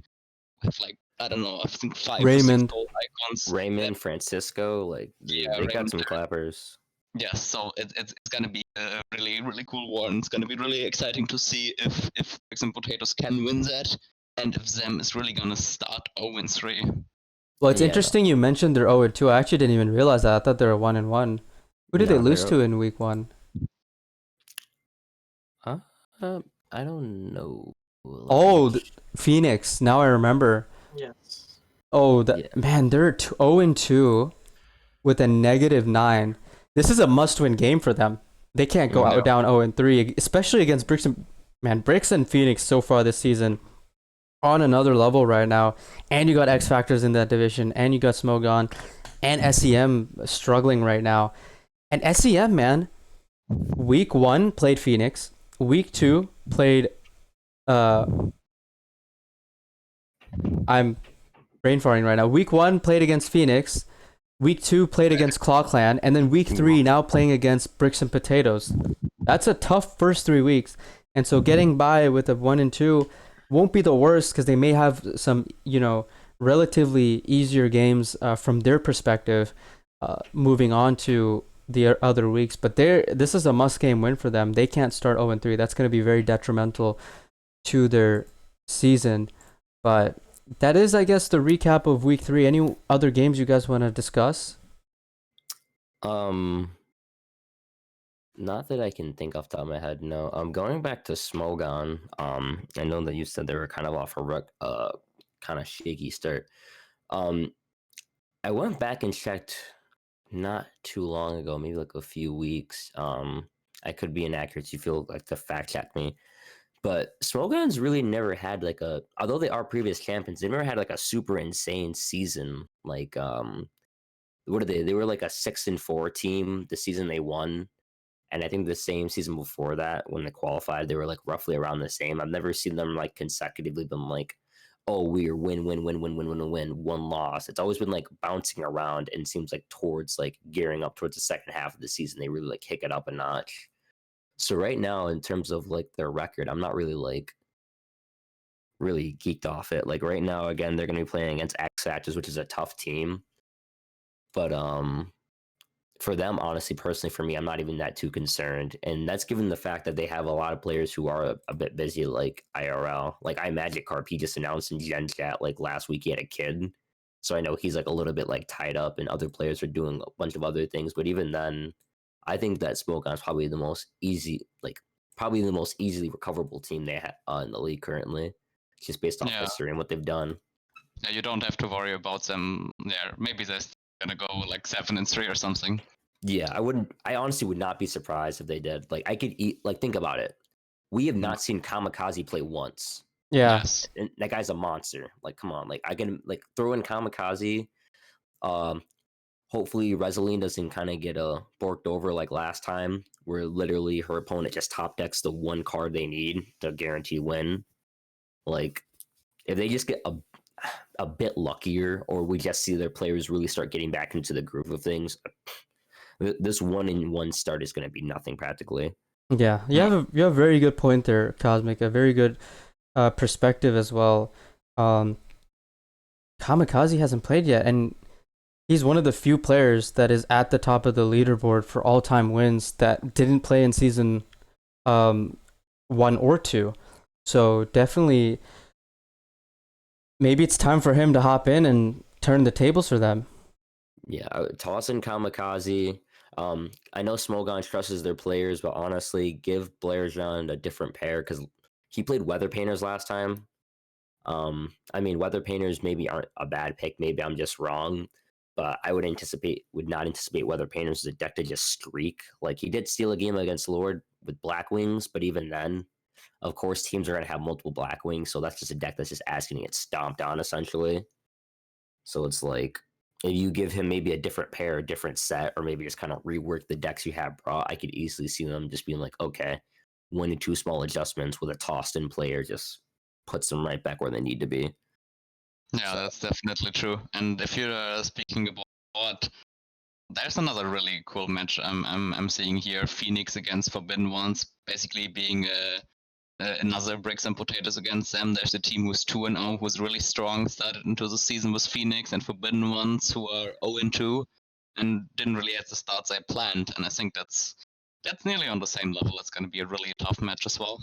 have like I don't know, I think 5 Raymond. or 6 gold icons. Raymond, Francisco, they Raymond, got some clappers. Yes, so it's gonna be a really, really cool one. It's gonna be really exciting to see if Bricks and Potatoes can win that, and if Zem is really gonna start 0-3. Well, it's interesting you mentioned they're 0-2. I actually didn't even realize that. I thought they were 1-1. Who did they lose to in week 1? I don't know. Phoenix. Now I remember. Yes. Man, they're 0-2 with a -9. This is a must-win game for them. They can't go out down 0-3, especially against Bricks and Phoenix so far this season on another level right now. And you got X Factors in that division, and you got Smogon, and SEM struggling right now. And SEM, man, week 1 played Phoenix. Week 2 played. I'm brain farting right now. Week 1 played against Phoenix. Week 2 played against Claw Clan, and then week 3 now playing against Bricks and Potatoes. That's a tough first 3 weeks, and so getting by with a 1-2 won't be the worst because they may have some, relatively easier games from their perspective, moving on to the other weeks. But this is a must-game win for them. They can't start 0-3. That's going to be very detrimental to their season. But that is, I guess, the recap of week 3. Any other games you guys want to discuss? Not that I can think off the top of my head. No. Going back to Smogon. I know that you said they were kind of off a kind of shaky start. I went back and checked not too long ago, maybe like a few weeks. I could be inaccurate. You feel like to fact check me. But Smogon's really never had although they are previous champions, they never had like a super insane season. Like, what are they? They were like a 6-4 team the season they won. And I think the same season before that, when they qualified, they were like roughly around the same. I've never seen them like consecutively been like, oh, we're win, win, win, win, win, win, win, one loss. It's always been like bouncing around and seems like towards like gearing up towards the second half of the season, they really like kick it up a notch. So right now, in terms of like their record, I'm not really like really geeked off it. Like right now, again, they're going to be playing against X Factors, which is a tough team. But for them, honestly, personally, for me, I'm not even that too concerned. And that's given the fact that they have a lot of players who are a bit busy, like IRL. Like I Magic Carp, he just announced in Gen Chat like last week he had a kid. So I know he's like a little bit like tied up, and other players are doing a bunch of other things. But even then, I think that Smogon is probably the most probably the most easily recoverable team they have in the league currently, just based off history and what they've done. Yeah, you don't have to worry about them there. Maybe they're gonna go like 7-3 or something. Yeah, I honestly would not be surprised if they did. Like I could eat like think about it. We have not seen Kamikaze play once. Yeah. Yes. And that guy's a monster. Like, come on. Like I can like throw in Kamikaze. Hopefully Reseline doesn't kind of get borked over like last time, where literally her opponent just top decks the one card they need to guarantee win. Like, if they just get a bit luckier, or we just see their players really start getting back into the groove of things, this 1-in-1 start is going to be nothing practically. Yeah, you have a very good point there, Cosmic. A very good perspective as well. Kamikaze hasn't played yet, and he's one of the few players that is at the top of the leaderboard for all-time wins that didn't play in season 1 or 2. So definitely, maybe it's time for him to hop in and turn the tables for them. Yeah, toss in Kamikaze. I know Smogon trusts their players, but honestly, give Blairjean a different pair because he played Weather Painters last time. I mean, Weather Painters maybe aren't a bad pick. Maybe I'm just wrong, but I would not anticipate Weather Painters as a deck to just streak. Like he did steal a game against Lord with Black Wings, but even then, of course, teams are going to have multiple Black Wings, so that's just a deck that's just asking to get stomped on essentially. So it's like, if you give him maybe a different pair, a different set, or maybe just kind of rework the decks you have brought, I could easily see them just being like, okay, 1 to 2 small adjustments with a tossed in player just puts them right back where they need to be. Yeah, that's definitely true. And if you're speaking about, there's another really cool match I'm seeing here: Phoenix against Forbidden Ones, basically being another bricks and potatoes against them. There's a team who's 2-0, who's really strong, started into the season with Phoenix, and Forbidden Ones who are 0-2 and didn't really have the starts I planned. And I think that's nearly on the same level. It's going to be a really tough match as well.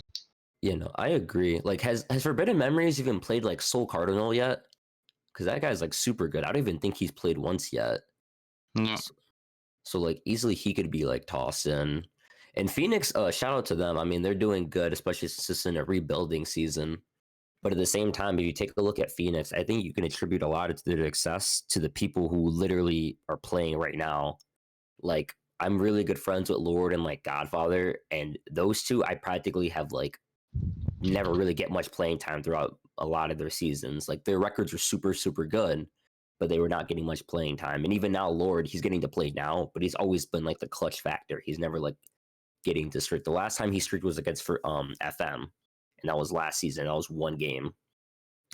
Yeah, no, I agree. Like, has Forbidden Memories even played like Soul Cardinal yet? Because that guy's like super good. I don't even think he's played once yet. Yeah. So like easily he could be like tossed in. And Phoenix, shout out to them. I mean, they're doing good, especially since it's in a rebuilding season. But at the same time, if you take a look at Phoenix, I think you can attribute a lot of their success to the people who literally are playing right now. Like, I'm really good friends with Lord and like Godfather, and those two I practically have like never really get much playing time throughout a lot of their seasons. Like their records are super, super good, but they were not getting much playing time. And even now, Lord, he's getting to play now, but he's always been like the clutch factor. He's never like getting to streak. The last time he streaked was against for FM, and that was last season. That was one game.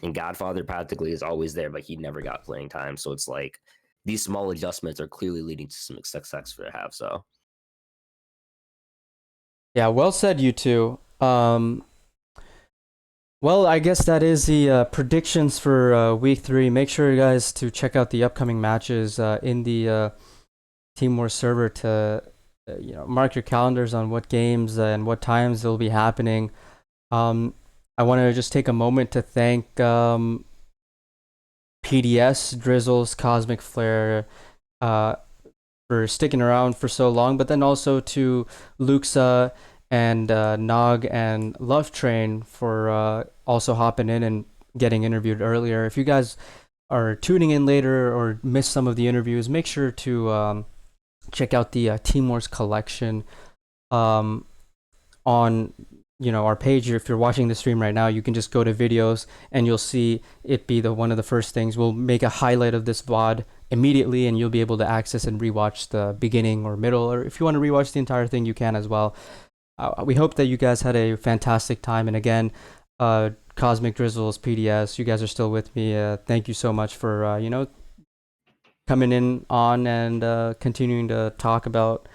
And Godfather practically is always there, but he never got playing time. So it's like these small adjustments are clearly leading to some success for have. So Yeah, well said, you two. Well, I guess that is the predictions for week 3. Make sure you guys to check out the upcoming matches in the Team War server to mark your calendars on what games and what times they'll be happening. I want to just take a moment to thank PDS, Drizzles, Cosmic Flare for sticking around for so long, but then also to Luxa and Nog and Love Train for also hopping in and getting interviewed earlier. If you guys are tuning in later or miss some of the interviews, make sure to check out the Team Wars collection on our page. If you're watching the stream right now, you can just go to videos and you'll see it be one of the first things. We'll make a highlight of this VOD immediately, and you'll be able to access and rewatch the beginning or middle, or if you want to rewatch the entire thing, you can as well. We hope that you guys had a fantastic time, and again, Cosmic, Drizzles, PDS, you guys are still with me. Thank you so much for coming in on and continuing to talk about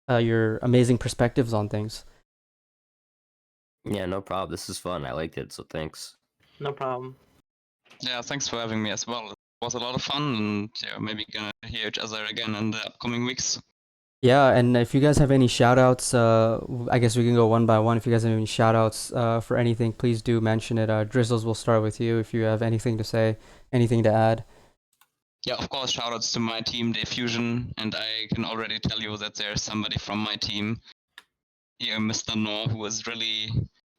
your amazing perspectives on things. Yeah, no problem. This is fun. I liked it, so thanks. No problem. Yeah, thanks for having me as well. It was a lot of fun, and yeah, maybe gonna hear each other again in the upcoming weeks. Yeah, and if you guys have any shout outs, I guess we can go one by one. If you guys have any shout outs for anything, please do mention it. Drizzles, will start with you if you have anything to say, anything to add. Yeah, of course, shoutouts to my team, Diffusion, and I can already tell you that there's somebody from my team here, Mr. Noor, who is really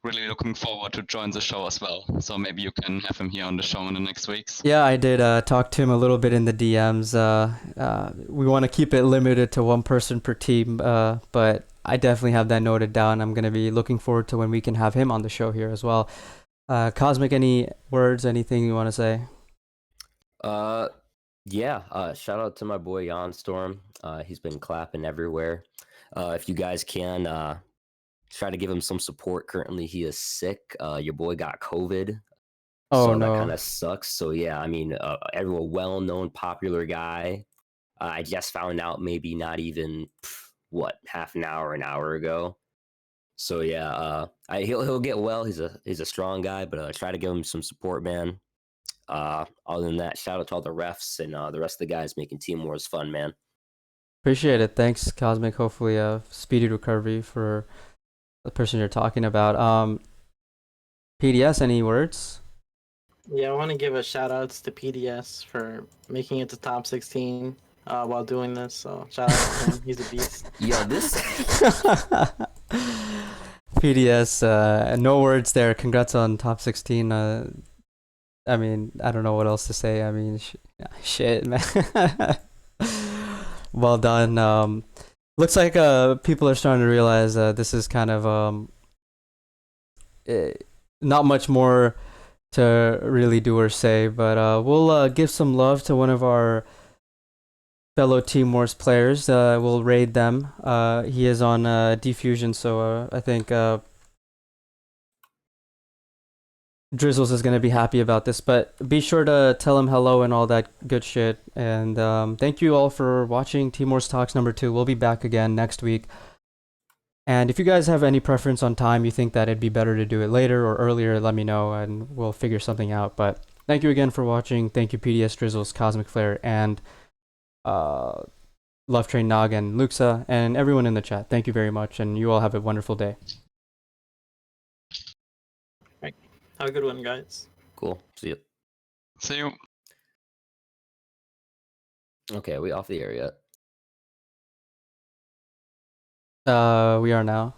looking forward to join the show as well. So maybe you can have him here on the show in the next weeks. Yeah, I did talk to him a little bit in the DMs. We want to keep it limited to one person per team, but I definitely have that noted down. I'm going to be looking forward to when we can have him on the show here as well. Cosmic, any words, anything you want to say? Yeah, shout out to my boy Jan Storm. He's been clapping everywhere. If you guys can try to give him some support. Currently, he is sick. Your boy got COVID. Oh, so no. that kind of sucks. So yeah, I mean, everyone well-known, popular guy. I just found out maybe not even half an hour ago. So yeah, he'll get well. He's a strong guy, but try to give him some support, man. Other than that, shout out to all the refs and the rest of the guys making Team Wars fun, man. Appreciate it. Thanks, Cosmic. Hopefully, speedy recovery for the person you're talking about. PDS, any words? Yeah, I want to give a shout outs to PDS for making it to top 16 while doing this. So shout out to him. He's a beast. Yo, this PDS, no words there. Congrats on top 16. I mean, I don't know what else to say. I mean, shit, man. Well done. Looks like people are starting to realize this is kind of not much more to really do or say, but we'll give some love to one of our fellow Team Wars players. We'll raid them. He is on Diffusion, so I think Drizzles is going to be happy about this, but be sure to tell him hello and all that good shit. And thank you all for watching Team Wars Talks number 2. We'll be back again next week. And if you guys have any preference on time, you think that it'd be better to do it later or earlier, let me know and we'll figure something out. But thank you again for watching. Thank you, PDS, Drizzles, Cosmic Flare, and Love Train Nog and Luxa, and everyone in the chat. Thank you very much, and you all have a wonderful day. Have a good one, guys. cool. See you. See you. Okay, we off the air yet? We are now.